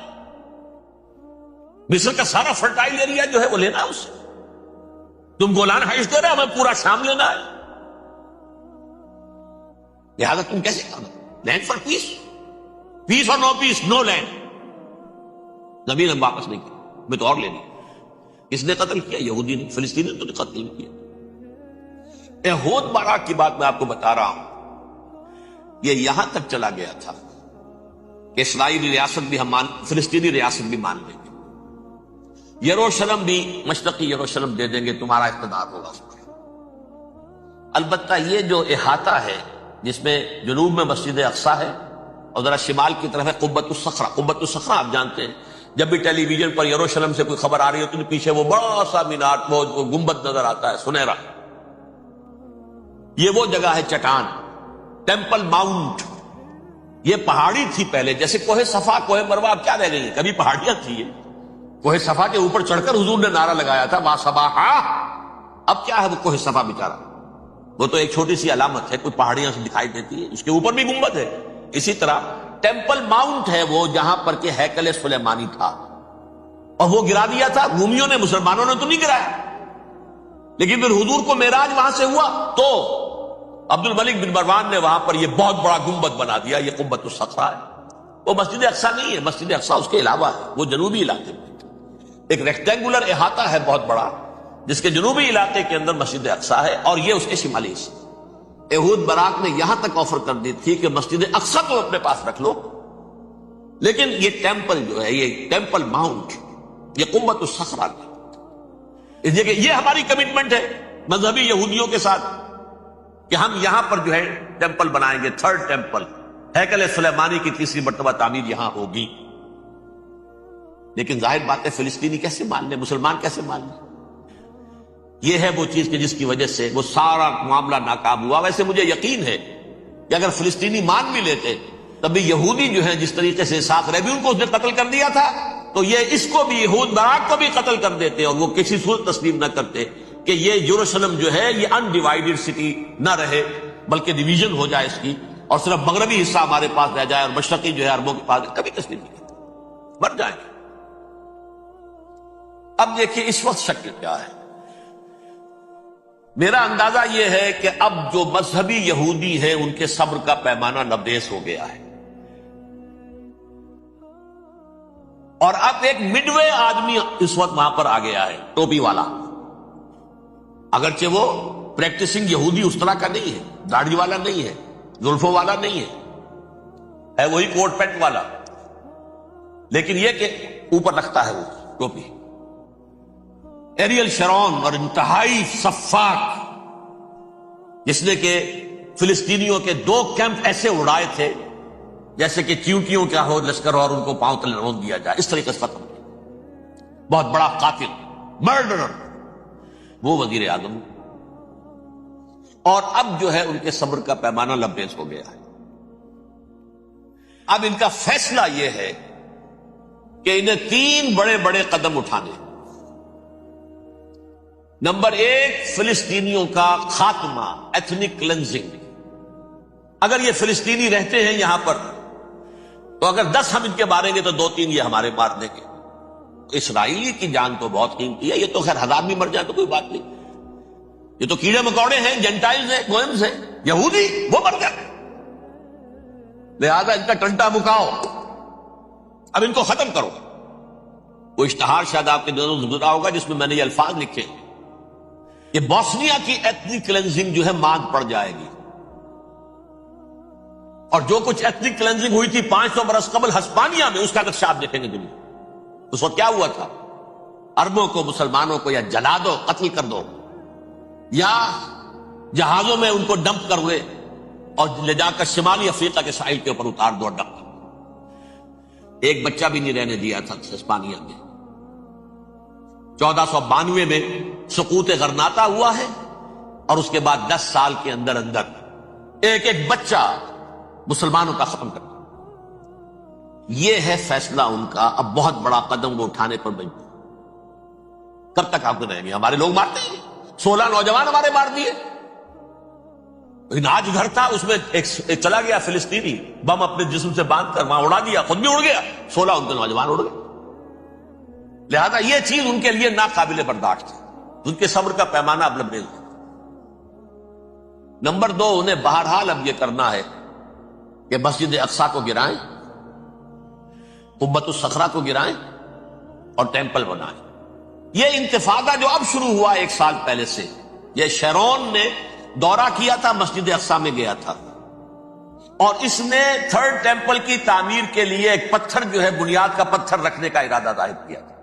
مصر کا سارا فرٹائل ایریا جو ہے وہ لینا ہے اس سے، تم گولان ہائٹس دے رہے ہمیں پورا شام لینا ہے، لہذا تم کیسے کرنا؟ لینڈ فار پیس، پیس اور نو پیس، نو لینڈ، زمین ہم واپس نہیں کی، ہمیں تو اور لینی۔ کس نے قتل کیا؟ یہودی نے، فلسطینی نے تو قتل نہیں کیا۔ ایہود باراک کی بات میں آپ کو بتا رہا ہوں، یہ یہاں تک چلا گیا تھا کہ اسرائیلی ریاست بھی ہم فلسطینی ریاست بھی مان لیں گے، یروشلم بھی، مشرقی یروشلم دے دیں گے، تمہارا اقتدار ہوگا اس پر۔ البتہ یہ جو احاطہ ہے جس میں جنوب میں مسجد اقصی ہے اور ذرا شمال کی طرف ہے قبۃ الصخرہ۔ قبۃ الصخرہ آپ جانتے ہیں، جب بھی ٹیلی ویژن پر یروشلم سے کوئی خبر آ رہی ہوتی ہے تو پیچھے وہ بڑا سا مینار، وہ گنبد نظر آتا ہے سنہرا، یہ وہ جگہ ہے چٹان، ٹیمپل ماؤنٹ۔ یہ پہاڑی تھی پہلے، جیسے کوہ صفا، کوہ مروہ، اب کیا رہ گئی ہے، کبھی پہاڑیاں تھی یہ، کوہ صفا کے اوپر چڑھ کر حضور نے نعرہ لگایا تھا ما صباحا. اب کیا ہے وہ کوہ صفا بیچارہ؟ وہ تو ایک چھوٹی سی علامت ہے، کوئی پہاڑیاں سے دکھائی دیتی ہے، اس کے اوپر بھی گنبد ہے. اسی طرح ٹیمپل ماؤنٹ ہے وہ، جہاں پر کہ ہیکل سلیمانی تھا، اور وہ گرا دیا تھا رومیوں نے، مسلمانوں نے تو نہیں گرایا. لیکن پھر حضور کو معراج وہاں سے ہوا تو عبد الملک بن مروان نے وہاں پر یہ بہت بڑا گنبد بنا دیا. یہ قبۃ الصخرہ ہے. وہ مسجد اقصیٰ نہیں ہے، مسجد اقصیٰ اس کے علاوہ ہے، وہ جنوبی علاقے میں ایک ریکٹینگولر احاطہ ہے بہت بڑا، جس کے جنوبی علاقے کے اندر مسجد اقصیٰ ہے، اور یہ اس کے شمالی حصے. یہود براق نے یہاں تک آفر کر دی تھی کہ مسجد اقصیٰ تو اپنے پاس رکھ لو، لیکن یہ ٹیمپل جو ہے، یہ ٹیمپل ماؤنٹ، یہ قبۃ الصخرہ کا، اس لیے کہ یہ ہماری کمٹمنٹ ہے مذہبی یہودیوں کے ساتھ کہ ہم یہاں پر جو ہے ٹیمپل بنائیں گے، تھرڈ ٹیمپل، ہیکل سلیمانی کی تیسری مرتبہ تعمیر یہاں ہوگی. لیکن ظاہر بات ہے فلسطینی کیسے مان لیں، مسلمان کیسے مان لیں؟ یہ ہے وہ چیز کہ جس کی وجہ سے وہ سارا معاملہ ناکام ہوا. ویسے مجھے یقین ہے کہ اگر فلسطینی مان بھی لیتے تب بھی یہودی جو ہیں جس طریقے سے اسحاق ربیون کو اس نے قتل کر دیا تھا، تو یہ اس کو بھی، یہود براق کو بھی قتل کر دیتے، اور وہ کسی صورت تسلیم نہ کرتے کہ یہ یروشلم جو ہے یہ ان ڈیوائیڈڈ سٹی نہ رہے، بلکہ ڈویژن ہو جائے اس کی، اور صرف مغربی حصہ ہمارے پاس رہ جائے اور مشرقی جو ہے عربوں کے پاس. کبھی تسلیم نہیں کرتے، مر جائیں گے. اب دیکھیے اس وقت شکل کیا ہے. میرا اندازہ یہ ہے کہ اب جو مذہبی یہودی ہیں ان کے صبر کا پیمانہ لبریز ہو گیا ہے، اور اب ایک مڈ وے آدمی اس وقت وہاں پر آ گیا ہے، ٹوپی والا. اگرچہ وہ پریکٹسنگ یہودی اس طرح کا نہیں ہے، داڑھی والا نہیں ہے، زلفوں والا نہیں ہے وہی کوٹ پینٹ والا، لیکن یہ کہ اوپر رکھتا ہے وہ ٹوپی. ایریل شرون اور انتہائی سفاک، جس نے کہ فلسطینیوں کے 2 کیمپ ایسے اڑائے تھے جیسے کہ چیونٹیوں کا ہو لشکر اور ان کو پاؤں تلے رون دیا جائے، اس طریقے سے ختم کیا. بہت بڑا قاتل، مرڈرر، وہ وزیر اعظم. اور اب جو ہے ان کے صبر کا پیمانہ لبریز ہو گیا ہے. اب ان کا فیصلہ یہ ہے کہ انہیں 3 بڑے بڑے قدم اٹھانے. نمبر 1، فلسطینیوں کا خاتمہ، ایتھنک کلینزنگ. اگر یہ فلسطینی رہتے ہیں یہاں پر تو اگر 10 ہم ان کے ماریں گے تو 2-3 یہ ہمارے مار دیں گے. اسرائیلی کی جان تو بہت قیمتی ہے، یہ تو خیر 1000 بھی مر جائے تو کوئی بات نہیں، یہ تو کیڑے مکوڑے ہیں، جنٹائلز ہیں، گوئمز ہیں. یہودی وہ مر جائے، لہذا ان کا ٹنٹا مکاؤ، اب ان کو ختم کرو. وہ اشتہار شاید آپ کے دونوں گزرا ہوگا جس میں میں نے یہ الفاظ لکھے کہ بوسنیا کی ایتھنک کلینزنگ جو ہے ماند پڑ جائے گی. اور جو کچھ ایتھنک کلینزنگ ہوئی تھی 500 برس قبل ہسپانیہ میں، اس کا نقشہ آپ دیکھیں گے دنیا. اس وقت کیا ہوا تھا؟ عربوں کو، مسلمانوں کو یا جلا دو، قتل کر دو، یا جہازوں میں ان کو ڈمپ کر ہوئے اور لے جا کر شمالی افریقہ کے ساحل کے اوپر اتار دو، ڈمپ. ایک بچہ بھی نہیں رہنے دیا تھا ہسپانیہ میں. 1492 میں سقوط غرناطہ ہوا ہے، اور اس کے بعد 10 سال کے اندر اندر ایک ایک بچہ مسلمانوں کا ختم کرتا. یہ ہے فیصلہ ان کا. اب بہت بڑا قدم وہ اٹھانے پر مجبور. کب تک آپ کو رہیں گے؟ ہمارے لوگ مارتے ہیں، 16 نوجوان ہمارے مار دیے. لیکن آج گھر تھا، اس میں ایک چلا گیا فلسطینی، بم اپنے جسم سے باندھ کر وہاں اڑا دیا، خود بھی اڑ گیا، 16 ان کے نوجوان اڑ گئے. لہذا یہ چیز ان کے لیے ناقابل برداشت ہے. ان کے صبر کا پیمانہ اب لبریز ہے. نمبر 2، انہیں بہرحال اب یہ کرنا ہے کہ مسجد اقصیٰ کو گرائیں، قبۃ الصخرہ کو گرائیں اور ٹیمپل بنائیں. یہ انتفاضہ جو اب شروع ہوا 1 سال پہلے سے، یہ شیرون نے دورہ کیا تھا، مسجد اقصیٰ میں گیا تھا، اور اس نے 3rd ٹیمپل کی تعمیر کے لیے ایک پتھر جو ہے بنیاد کا پتھر رکھنے کا ارادہ ظاہر کیا تھا،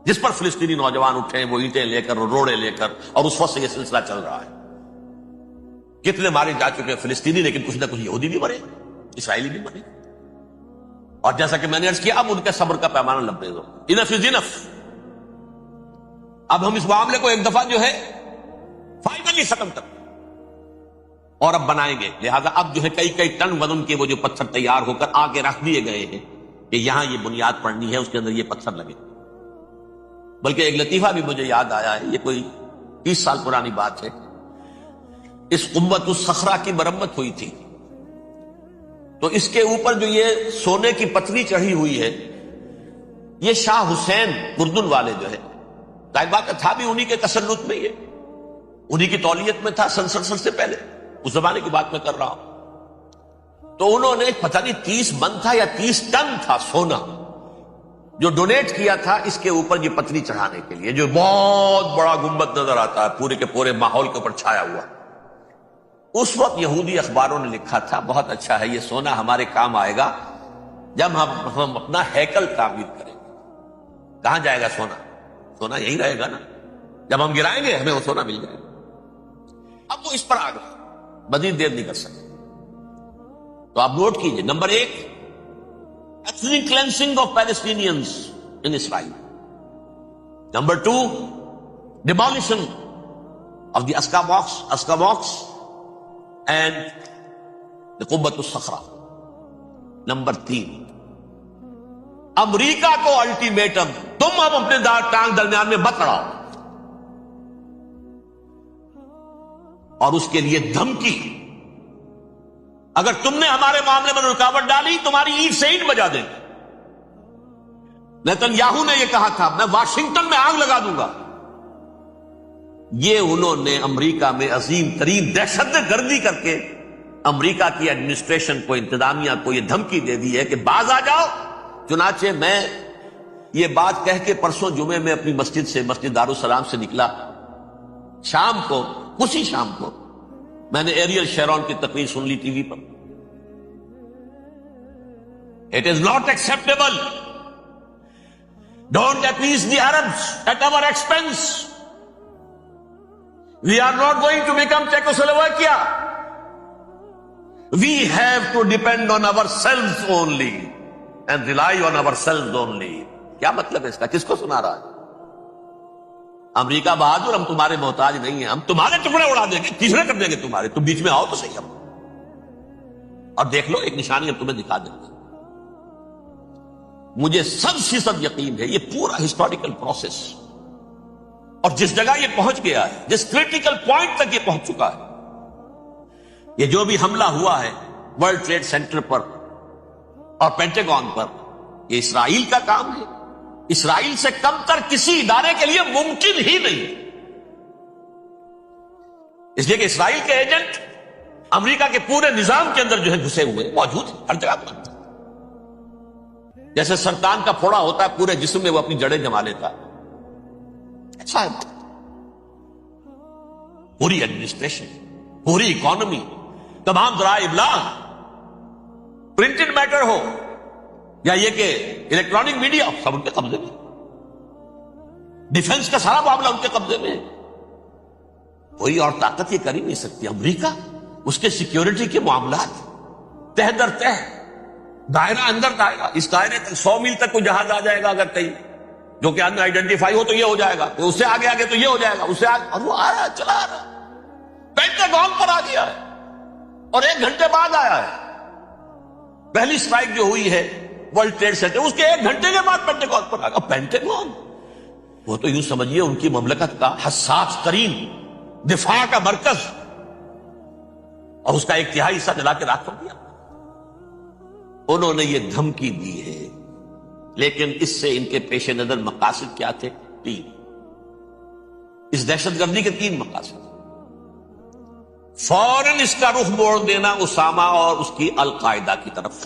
جس پر فلسطینی نوجوان اٹھے، وہ اینٹیں لے کر اور روڑے لے کر، اور اس وقت سے یہ سلسلہ چل رہا ہے. کتنے مارے جا چکے فلسطینی، لیکن کچھ نہ کچھ یہودی بھی مرے، اسرائیلی بھی مرے. اور جیسا کہ میں نے عرض کیا، اب ان کے صبر کا پیمانہ لبریز ہو. انف از انف. اب ہم اس معاملے کو ایک دفعہ جو ہے فائنلی ختم کر اور اب بنائیں گے. لہذا اب جو ہے کئی ٹن وزن کے وہ جو پتھر تیار ہو کر آگے رکھ دیے گئے ہیں کہ یہاں یہ بنیاد پڑنی ہے، اس کے اندر یہ پتھر لگے. بلکہ ایک لطیفہ بھی مجھے یاد آیا ہے، یہ کوئی 30 سال پرانی بات ہے۔ اس قبۃ الصخرہ کی مرمت ہوئی تھی، تو اس کے اوپر جو یہ سونے کی پتلی چڑھی ہوئی ہے، یہ شاہ حسین اردن والے جو ہے، ظاہر بات ہے تھا بھی انہی کے تسلط میں، یہ انہی کی تولیت میں تھا سن 67 سے پہلے، اس زمانے کی بات میں کر رہا ہوں۔ تو انہوں نے پتہ نہیں 30 من تھا یا 30 ٹن تھا سونا جو ڈونیٹ کیا تھا اس کے اوپر یہ پتلی چڑھانے کے لیے، جو بہت بڑا گنبد نظر آتا ہے پورے کے پورے ماحول کے اوپر چھایا ہوا۔ اس وقت یہودی اخباروں نے لکھا تھا بہت اچھا ہے، یہ سونا ہمارے کام آئے گا جب ہم اپنا ہیکل تعمیر کریں گے۔ کہاں جائے گا سونا؟ سونا یہی رہے گا نا، جب ہم گرائیں گے ہمیں وہ سونا مل جائے گا۔ اب وہ اس پر آ گئے، مزید دیر نہیں کر سکتے۔ تو آپ نوٹ کیجئے، number 1 ethnic cleansing of Palestinians in Israel. Number 2 demolition of the Aqsa mosque and the Qubbat al-Sakhra. Number 3 امریکہ کو الٹیمیٹم، تم اب اپنے ٹانگ درمیان میں مت اڑاؤ، اور اس کے لیے دھمکی، اگر تم نے ہمارے معاملے میں رکاوٹ ڈالی تمہاری اینٹ سے اینٹ بجا دیں گے۔ نیتن یاہو نے یہ کہا تھا میں واشنگٹن میں آگ لگا دوں گا۔ یہ انہوں نے امریکہ میں عظیم ترین دہشت گردی کر کے امریکہ کی ایڈمنسٹریشن کو، انتظامیہ کو یہ دھمکی دے دی ہے کہ باز آ جاؤ۔ چنانچہ میں یہ بات کہہ کے پرسوں جمعے میں اپنی مسجد سے، مسجد دارالسلام سے نکلا، شام کو، اسی شام کو میں نے ایریل شیرون کی تقریر سن لی T V per. It is not acceptable. Don't appease the Arabs at our expense. We are not going to become Czechoslovakia. We have to depend on ourselves only and rely on ourselves only. کیا مطلب ہے اس کا؟ کس کو سنا رہا ہے؟ امریکہ بہادر، ہم تمہارے محتاج نہیں ہیں، ہم تمہارے ٹکڑے اڑا دیں گے، تیسرے کر دیں گے تمہارے، تم بیچ میں آؤ تو صحیح ہم، اور دیکھ لو ایک نشانی ہم تمہیں دکھا دیں گے۔ مجھے 100% یقین ہے یہ پورا ہسٹوریکل پروسیس، اور جس جگہ یہ پہنچ گیا ہے، جس کریٹیکل پوائنٹ تک یہ پہنچ چکا ہے، یہ جو بھی حملہ ہوا ہے ورلڈ ٹریڈ سینٹر پر اور پینٹاگون پر، یہ اسرائیل کا کام ہے۔ اسرائیل سے کم تر کسی ادارے کے لیے ممکن ہی نہیں، اس لیے کہ اسرائیل کے ایجنٹ امریکہ کے پورے نظام کے اندر جو ہے گھسے ہوئے موجود ہیں ہر جگہ پر۔ جیسے سرطان کا پھوڑا ہوتا ہے پورے جسم میں، وہ اپنی جڑیں جما لیتا ہے، اچھا ہے۔ پوری ایڈمنسٹریشن، پوری اکانومی، تمام ذرائع ابلاغ، پرنٹڈ میٹر ہو یا یہ کہ الیکٹرانک میڈیا، سب ان کے قبضے میں۔ ڈیفنس کا سارا معاملہ ان کے قبضے میں ہے، کوئی اور طاقت یہ کر ہی نہیں سکتی۔ امریکہ، اس کے سیکیورٹی کے معاملات تہ در تہ، دائرہ اندر دائرہ، اس دائرے تک 100 میل تک کوئی جہاز آ جائے گا اگر کہیں جو کہ ان آئیڈینٹیفائی ہو تو یہ ہو جائے گا، اس سے آگے آگے تو یہ ہو جائے گا، اس سے آگے، اور وہ آ رہا ہے، چلا آ رہا ہے، پینٹاگون پر آ گیا ہے، اور 1 گھنٹے بعد آیا ہے۔ پہلی اسٹرائک جو ہوئی ہے ورلڈ ٹریڈ سینٹر، اس کے 1 گھنٹے کے بعد پینٹاگون پر آ گیا۔ پینٹاگون وہ تو یوں سمجھیے ان کی مملکت کا حساس ترین دفاع کا مرکز، اور اس کا 1/3 حصہ جلا کے راکھ کر دیا۔ انہوں نے یہ دھمکی دی ہے، لیکن اس سے ان کے پیش نظر مقاصد کیا تھے؟ 3۔ اس دہشت گردی کے 3 مقاصد۔ فوراً اس کا رخ موڑ دینا اسامہ اور اس کی القاعدہ کی طرف۔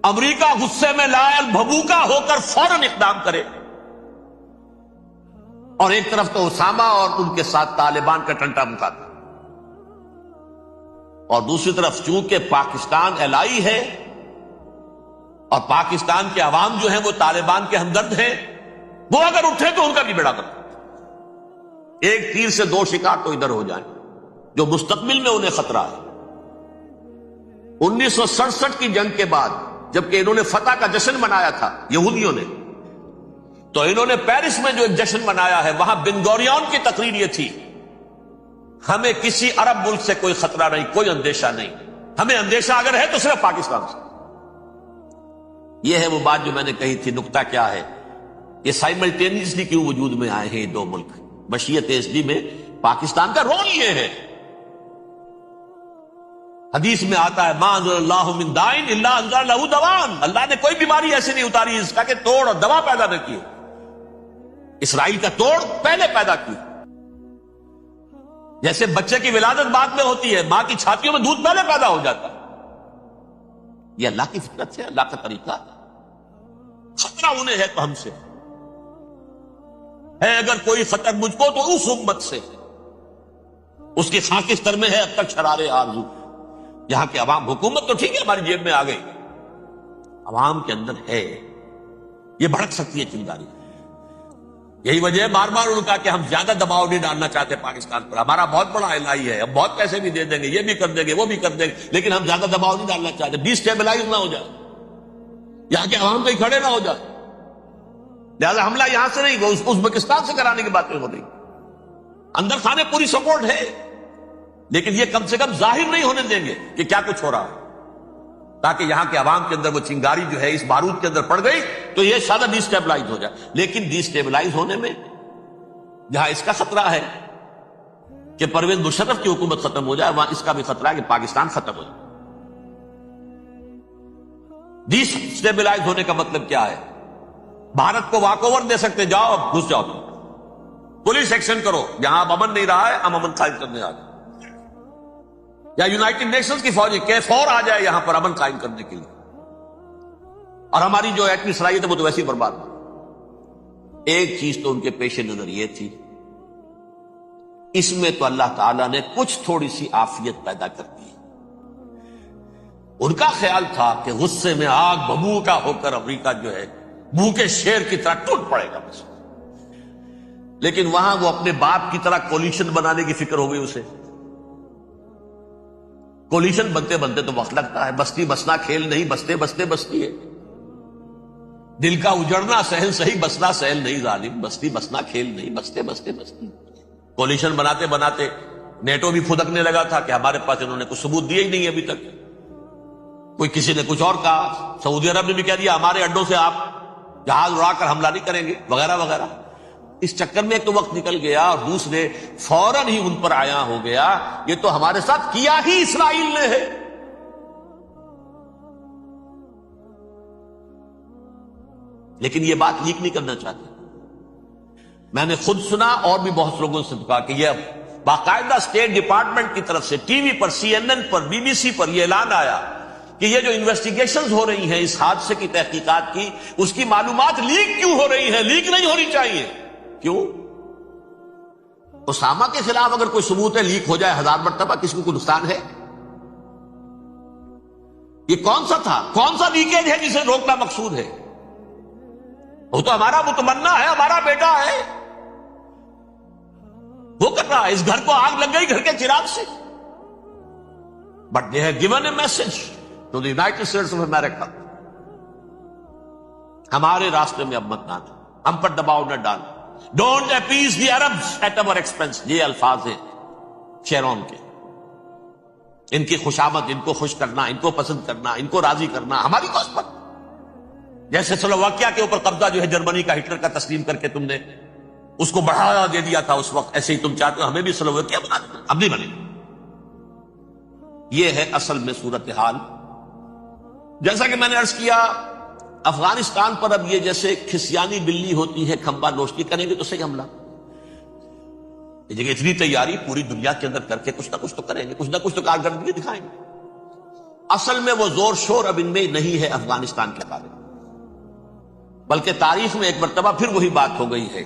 امریکہ غصے میں لائل بھبوکا ہو کر فوراً اقدام کرے، اور ایک طرف تو اسامہ اور ان کے ساتھ طالبان کا ٹنٹا مقابلہ، اور دوسری طرف چونکہ پاکستان الائی ہے اور پاکستان کے عوام جو ہیں وہ طالبان کے ہمدرد ہیں، وہ اگر اٹھے تو ان کا بھی بیڑا کرتا، ایک تیر سے 2 شکار تو ادھر ہو جائیں، جو مستقبل میں انہیں خطرہ ہے۔ 1967 کی جنگ کے بعد جبکہ انہوں نے فتح کا جشن منایا تھا یہودیوں نے، تو انہوں نے پیرس میں جو ایک جشن منایا ہے، وہاں بن گوریون کی تقریر یہ تھی، ہمیں کسی عرب ملک سے کوئی خطرہ نہیں، کوئی اندیشہ نہیں، ہمیں اندیشہ اگر ہے تو صرف پاکستان سے۔ یہ ہے وہ بات جو میں نے کہی تھی، نقطہ کیا ہے یہ سائملٹینیسلی کیوں وجود میں آئے ہیں یہ دو ملک؟ مشیت ایسڈی میں پاکستان کا رول یہ ہے. حدیث میں آتا ہے ما انزل اللہ من دائن الا انزل لہ دوان، اللہ نے کوئی بیماری ایسی نہیں اتاری اس کا کہ توڑ اور دوا پیدا نہ کی. اسرائیل کا توڑ پہلے پیدا کی. جیسے بچے کی ولادت بعد میں ہوتی ہے، ماں کی چھاتیوں میں دودھ پہلے پیدا ہو جاتا ہے. یہ اللہ کی فطرت ہے، اللہ کا طریقہ. خطرہ انہیں ہے تو ہم سے ہے. اگر کوئی خطر مجھ کو تو اس امت سے ہے. اس کی خاکستر میں ہے اب تک شرار آرزو. یہاں کے عوام، حکومت تو ٹھیک ہے ہماری جیب میں آ گئی، عوام کے اندر ہے یہ بھڑک سکتی ہے چنگاری. یہی وجہ ہے بار بار ان کا کہ ہم زیادہ دباؤ نہیں ڈالنا چاہتے پاکستان پر. ہمارا بہت بڑا الہی ہے، ہم بہت پیسے بھی دے دیں گے، یہ بھی کر دیں گے، وہ بھی کر دیں گے، لیکن ہم زیادہ دباؤ نہیں ڈالنا چاہتے. ڈی اسٹیبلائز نہ ہو جائے، یہاں کے عوام کہیں کھڑے نہ ہو جائے. لہذا حملہ یہاں سے نہیں، وہ ازبکستان سے کرانے کی باتیں ہو رہی. اندر خانے پوری سپورٹ ہے، لیکن یہ کم سے کم ظاہر نہیں ہونے دیں گے کہ کیا کچھ ہو رہا ہے، تاکہ یہاں کے عوام کے اندر وہ چنگاری جو ہے اس بارود کے اندر پڑ گئی تو یہ شاید ڈی اسٹیبلائز ہو جائے. لیکن ڈی اسٹیبلائز ہونے میں جہاں اس کا خطرہ ہے کہ پرویز مشرف کی حکومت ختم ہو جائے، وہاں اس کا بھی خطرہ ہے کہ پاکستان ختم ہو جائے. ڈی اسٹیبلائز ہونے کا مطلب کیا ہے؟ بھارت کو واک اوور دے سکتے، جاؤ اب گھس جاؤ، پولیس ایکشن کرو، جہاں اب امن نہیں رہا ہے ہم امن قائم کرنے آ جائیں. یا یونائٹڈ نیشنز کی فوج K4 آ جائے یہاں پر امن قائم کرنے کے لیے، اور ہماری جو ایٹمی صلاحیت ہے وہ تو ویسے ہی برباد. ایک چیز تو ان کے پیش نظر یہ تھی، اس میں تو اللہ تعالیٰ نے کچھ تھوڑی سی عافیت پیدا کر دی. ان کا خیال تھا کہ غصے میں آگ ببوکا ہو کر امریکہ جو ہے بھوکے شیر کی طرح ٹوٹ پڑے گا بس. لیکن وہاں وہ اپنے باپ کی طرح کولیشن بنانے کی فکر ہو گئی اسے. کولیشن بنتے بنتے تو وقت لگتا ہے، بستی بسنا کھیل نہیں، بستے بستے بستی ہے. دل کا اجڑنا سہل صحیح، بسنا سہل نہیں ظالم، بستی بسنا کھیل نہیں، بستے بستے بستی. کولیشن بناتے بناتے نیٹو بھی پھدکنے لگا تھا کہ ہمارے پاس انہوں نے کچھ ثبوت دیے ہی نہیں ابھی تک. کوئی کسی نے کچھ اور کہا، سعودی عرب نے بھی کہہ دیا ہمارے اڈوں سے آپ جہاز اڑا کر حملہ نہیں کریں گے وغیرہ وغیرہ. اس چکر میں ایک تو وقت نکل گیا، اور دوسرے فوراً ہی ان پر آیا ہو گیا یہ تو ہمارے ساتھ کیا ہی اسرائیل نے ہے. لیکن یہ بات لیک نہیں کرنا چاہتے. میں نے خود سنا اور بھی بہت لوگوں سے کہا کہ یہ باقاعدہ اسٹیٹ ڈپارٹمنٹ کی طرف سے ٹی وی پر، CNN پر، BBC پر یہ اعلان آیا کہ یہ جو انویسٹیگیشنز ہو رہی ہیں اس حادثے کی تحقیقات کی، اس کی معلومات لیک کیوں ہو رہی ہیں؟ لیک نہیں ہونی چاہیے. کیوں؟ اسامہ کے خلاف اگر کوئی ثبوت ہے لیک ہو جائے 1000 مرتبہ، کسی کو کوئی نقصان ہے؟ یہ کون سا تھا، کون سا لیکیج ہے جسے روکنا مقصود ہے؟ وہ تو ہمارا متمنا ہے، ہمارا بیٹا ہے، وہ کر رہا ہے. اس گھر کو آگ لگ گئی گھر کے چراغ سے. But they have given a message to the United States of America, ہمارے راستے میں اب مت نہ آنا، ہم پر دباؤ نہ ڈال. Don't appease the Arabs at our expense. یہ الفاظ ہیں شیرون کے. ان کی خوشامد، ان کو خوش کرنا، ان کو پسند کرنا، ان کو راضی کرنا ہماری کوشش پر. جیسے سلوواکیہ کے اوپر قبضہ جو ہے جرمنی کا ہٹلر کا تسلیم کر کے تم نے اس کو بڑھاوا دے دیا تھا اس وقت، ایسے ہی تم چاہتے ہو ہمیں بھی سلوواکیہ بنا دو، اب نہیں بنے. یہ ہے اصل میں صورتحال. جیسا کہ میں نے عرض کیا، افغانستان پر اب یہ جیسے کھسیانی بلی ہوتی ہے کھمبا نوشتی، کریں گے تو صحیح حملہ. یہ جگہ اتنی تیاری پوری دنیا کے اندر کر کے کچھ نہ کچھ تو کریں گے، کچھ نہ کچھ تو کارکردگی دکھائیں گے. اصل میں وہ زور شور اب ان میں نہیں ہے افغانستان کے بارے میں، بلکہ تاریخ میں ایک مرتبہ پھر وہی بات ہو گئی ہے.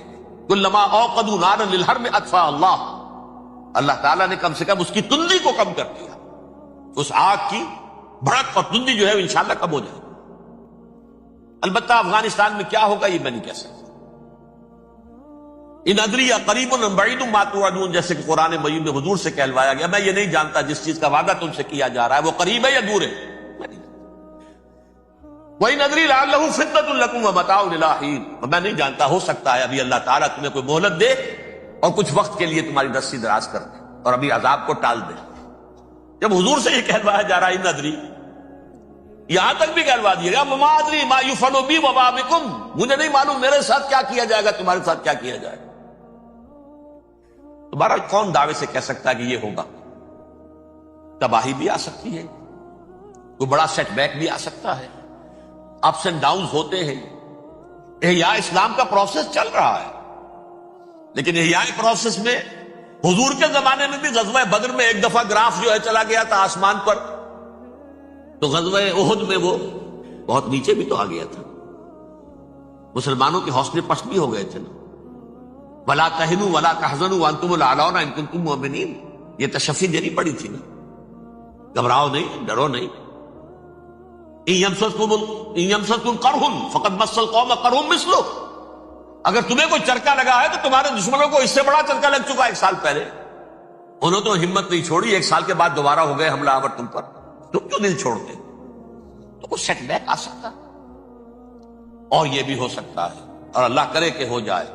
کلما اوقدوا نارا للحرب اطفاء اللہ. اللہ تعالیٰ نے کم سے کم اس کی تندی کو کم کر دیا. اس آگ کی بھڑک اور تندی جو ہے انشاءاللہ کم ہو جائے. البتہ افغانستان میں کیا ہوگا یہ میں نہیں کہہ سکتا. ان ادری قریب ام بعید ما توعدون، جیسے کہ قرآن مجید میں حضور سے کہلوایا گیا، میں یہ نہیں جانتا جس چیز کا وعدہ تم سے کیا جا رہا ہے وہ قریب ہے یا دور ہے، میں نہیں جانتا. وَإِنْ أَدْرِي لَعَلَّهُ فِتْنَةٌ لَكُمْ وَمَتَاعٌ إِلَىٰ حِينٍ. میں نہیں جانتا، ہو سکتا ہے ابھی اللہ تعالیٰ تمہیں کوئی مہلت دے اور کچھ وقت کے لیے تمہاری رسی دراز کر دے اور ابھی عذاب کو ٹال دے. جب حضور سے یہ کہلوایا جا رہا ہے ان ادری، یہاں تک بھی کہلوا دیا گیا وما ادری ما یفعل بی وما بکم، مجھے نہیں معلوم میرے ساتھ کیا کیا جائے گا، تمہارے ساتھ کیا کیا جائے گا۔ تمہارا کون دعوے سے کہہ سکتا ہے کہ یہ ہوگا؟ تباہی بھی آ سکتی ہے، کوئی بڑا سیٹ بیک بھی آ سکتا ہے، اپس اینڈ ڈاؤنز ہوتے ہیں۔ احیاء اسلام کا پروسیس چل رہا ہے، لیکن احیاء پروسیس میں حضور کے زمانے میں بھی غزوہ بدر میں ایک دفعہ گراف جو ہے چلا گیا تھا آسمان پر، تو غزوہ احد میں وہ بہت نیچے بھی تو آ گیا تھا، مسلمانوں کے حوصلے پست بھی ہو گئے تھے نا۔ وَلَا تَهِنُوا وَلَا تَحْزَنُوا وَأَنْتُمُ الْأَعْلَوْنَ إِن كُنتُم مُؤْمِنِينَ، یہ تشفی دینی پڑی تھی نا، گھبراؤ نہیں، ڈرو نہیں۔ إِن يَمْسَسْكُمْ قَرْحٌ فَقَدْ مَسَّ الْقَوْمَ قَرْحٌ مِثْلُهُ، اگر تمہیں کوئی چرکا لگا ہے تو تمہارے دشمنوں کو اس سے بڑا چرکا لگ چکا ہے 1 سال پہلے، انہوں تو ہمت نہیں چھوڑی، 1 سال کے بعد دوبارہ ہو گئے حملہ آور تم پر، تم کیوں دل چھوڑتے؟ تو کوئی سیٹ بیک آ سکتا ہے، اور یہ بھی ہو سکتا ہے، اور اللہ کرے کہ ہو جائے،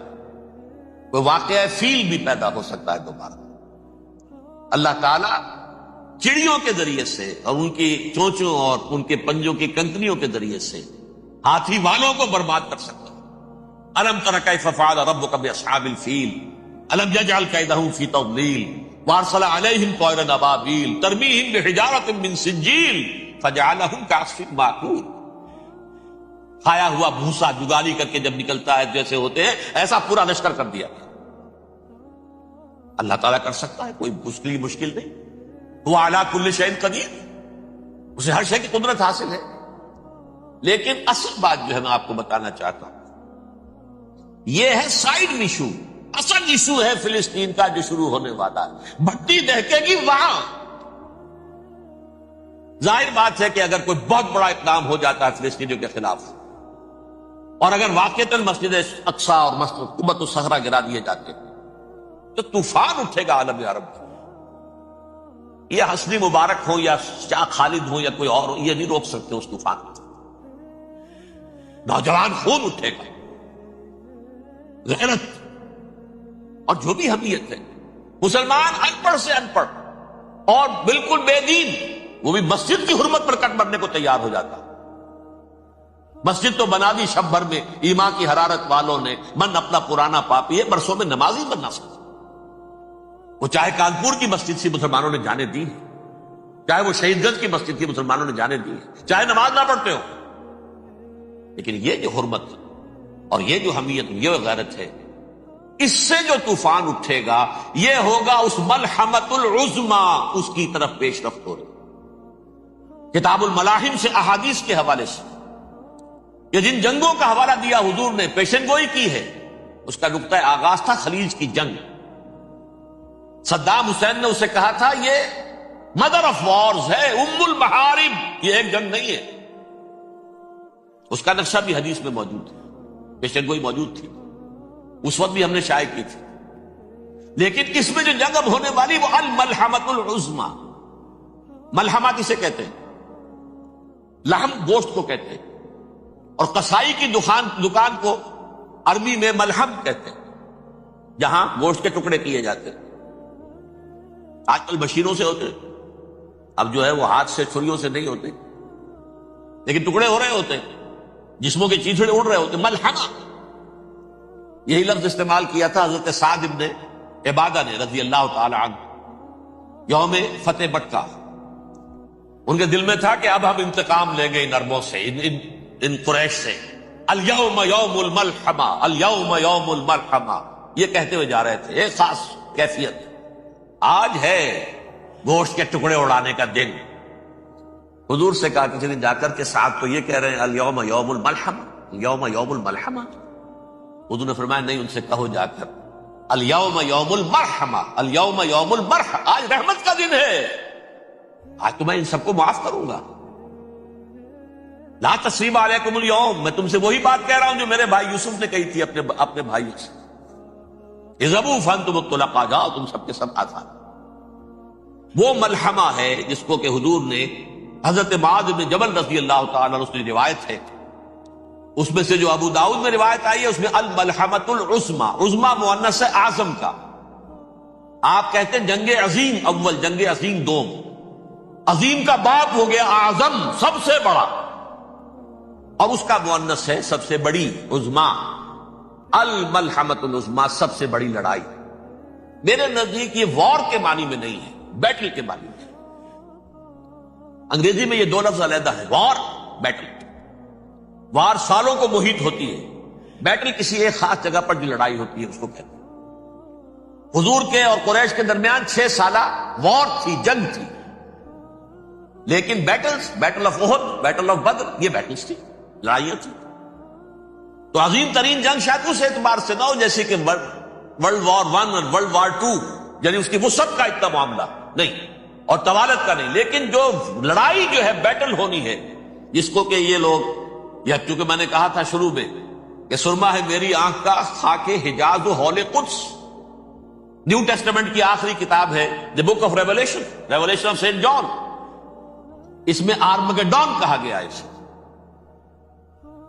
کوئی واقعہ فیل بھی پیدا ہو سکتا ہے دوبارہ۔ اللہ تعالیٰ چڑیوں کے ذریعے سے اور ان کی چونچوں اور ان کے پنجوں کی کنکریوں کے ذریعے سے ہاتھی والوں کو برباد کر سکتا ہے۔ الم تر کیف فعل ربک باصحاب الفیل الم یجعل کیدہم فی تضلیل وارسل علیہم طیرا ابابیل ترمیہم بحجارۃ من سجیل فجعلہم کعصف مأکول۔ کھایا ہوا بھوسا جگالی کر کے جب نکلتا ہے جیسے ہوتے ہیں، ایسا پورا لشکر کر دیا۔ اللہ تعالیٰ کر سکتا ہے، کوئی مشکل نہیں۔ وہ اعلیٰ کل شیء قدیر، اسے ہر شے کی قدرت حاصل ہے۔ لیکن اصل بات جو ہے میں آپ کو بتانا چاہتا ہوں، یہ ہے سائیڈ ایشو۔ اصل ایشو ہے فلسطین کا جو شروع ہونے والا ہے، بھٹی دہکے گی وہاں۔ ظاہر بات ہے کہ اگر کوئی بہت بڑا اقدام ہو جاتا ہے فلسطینیوں کے خلاف، اور اگر واقعتاً مسجد اقصی اور مسجد قبۃ الصخرہ گرا دیے جاتے تو طوفان اٹھے گا عالم عرب میں۔ یہ حسنی مبارک ہو یا شاہ خالد ہو یا کوئی اور ہو، یہ نہیں روک سکتے اس طوفان کو۔ نوجوان خون اٹھے گا، غیرت اور جو بھی حمیت ہے۔ مسلمان ان پڑھ سے ان پڑھ اور بالکل بے دین، وہ بھی مسجد کی حرمت پر کٹ مرنے کو تیار ہو جاتا۔ مسجد تو بنا دی شب بھر میں، ایمان کی حرارت والوں نے، من اپنا پرانا پاپی ہے، برسوں میں نمازی بننا سکتا۔ وہ چاہے کانپور کی مسجد سے مسلمانوں نے جانے دی، چاہے وہ شہید گنج کی مسجد کی مسلمانوں نے جانے دی، چاہے نماز نہ پڑھتے ہو، لیکن یہ جو حرمت اور یہ جو حمیت، یہ غیرت ہے، اس سے جو طوفان اٹھے گا یہ ہوگا اس ملحمۃ العظمی، اس کی طرف پیش رفت ہو رہی۔ کتاب الملاحم سے احادیث کے حوالے سے یہ جن جنگوں کا حوالہ دیا حضور نے، پیشن گوئی کی ہے، اس کا نقطہ آغاز تھا خلیج کی جنگ۔ صدام حسین نے اسے کہا تھا یہ مدر آف وارز ہے، ام المحارب، یہ ایک جنگ نہیں ہے۔ اس کا نقشہ بھی حدیث میں موجود ہے، پیشن گوئی موجود تھی، اس وقت بھی ہم نے شائع کی تھی۔ لیکن اس میں جو جنگ اب ہونے والی وہ الملحمۃ العظمی۔ ملحمہ کسے کہتے ہیں؟ لحم، گوشت کو کہتے ہیں، اور قصائی کی دکان کو عربی میں ملحم کہتے ہیں، جہاں گوشت کے ٹکڑے کیے جاتے ہیں۔ آج کل مشینوں سے ہوتے، اب جو ہے وہ ہاتھ سے چھریوں سے نہیں ہوتے، لیکن ٹکڑے ہو رہے ہوتے، جسموں کے چیتھڑے اڑ رہے ہوتے۔ ملحمہ، یہی لفظ استعمال کیا تھا حضرت سعد ابن عبادہ نے رضی اللہ تعالی عنہ یوم فتح مکہ۔ ان کے دل میں تھا کہ اب ہم انتقام لیں گے ان عربوں سے، ان قریش سے۔ الیوم یوم الملحمہ، الیوم یوم الملحمہ، یہ کہتے ہوئے جا رہے تھے۔ ایک خاص کیفیت، آج ہے گوشت کے ٹکڑے اڑانے کا دن۔ حضور سے کہا کسی نے جا کر کے ساتھ تو یہ کہہ رہے ہیں الیوم یوم الملحمہ، الیوم یوم الملحمہ۔ حضور نے فرمایا نہیں، ان سے کہو جا کر الیوم یوم المرحمہ، الیوم یوم المرحمہ، آج رحمت کا دن ہے، آج تو میں ان سب کو معاف کروں گا۔ لا تثریب علیکم اليوم، میں تم سے وہی بات کہہ رہا ہوں جو میرے بھائی یوسف نے کہی تھی اپنے بھائیوں سے، اذهبوا فانتم الطلقاء، جاؤ تم سب کے سب آزاد۔ وہ ملحمہ ہے جس کو کہ حضور نے حضرت معاذ بن جبل رضی اللہ تعالیٰ عنہ، اس کی روایت ہے، اس میں سے جو ابو داؤد میں روایت آئی ہے اس میں الملحمۃ العظمی، عظمی مؤنث ہے اعظم کا۔ آپ کہتے ہیں جنگ عظیم اول، جنگ عظیم دوم، عظیم کا باپ ہو گیا اعظم، سب سے بڑا، اور اس کا مؤنث ہے سب سے بڑی، عظما، الملحمۃ العظما، سب سے بڑی لڑائی۔ میرے نزدیک یہ وار کے معنی میں نہیں ہے، بیٹل کے معنی میں ہے۔ انگریزی میں یہ دو لفظ علیحدہ ہے، وار، بیٹل۔ وار سالوں کو محیط ہوتی ہے، بیٹل کسی ایک خاص جگہ پر جو لڑائی ہوتی ہے اس کو کہتے ہیں۔ حضور کے اور قریش کے درمیان 6 سالہ وار تھی، جنگ تھی، لیکن battles, battle of Uhud, battle of Badr, یہ بیٹلز تھی، لڑائیاں تھی۔ تو عظیم ترین جنگ شاید اس اعتبار سے نہ ہو جیسے کہ ورلڈ وار 1 اور ورلڈ وار 2، یعنی اس کی وسعت کا اتنا معاملہ نہیں اور طوالت کا نہیں، لیکن جو لڑائی جو ہے بیٹل ہونی ہے، جس کو کہ یہ لوگ، یا چونکہ میں نے کہا تھا شروع میں کہ سرما ہے میری آنکھ کا خاک حجاز و ہول قدس، نیو ٹیسٹمنٹ کی آخری کتاب ہے the book of revelation, revelation of saint John, اس میں آرمگڈون کہا گیا ہے اسے۔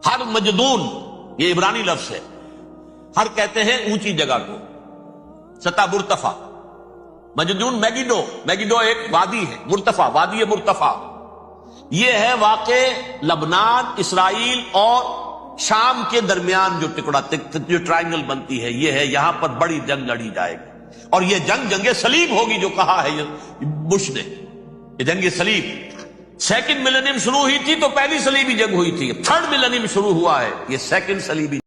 ہر مجدون، یہ عبرانی لفظ ہے، ہر کہتے ہیں اونچی جگہ کو، سطح مرتفع، مجدون میگیڈو، میگیڈو ایک وادی ہے، مرتفع، وادی مرتفع، یہ ہے واقع لبنان، اسرائیل اور شام کے درمیان جو ٹکڑا، جو ٹرائنگل بنتی ہے، یہ ہے، یہاں پر بڑی جنگ لڑی جائے گی، اور یہ جنگ جنگ صلیب ہوگی جو کہا ہے بش نے، یہ جنگ صلیب۔ سیکنڈ ملینیم شروع ہوئی تھی تو پہلی صلیبی جنگ ہوئی تھی، تھرڈ ملینیم شروع ہوا ہے، یہ سیکنڈ صلیبی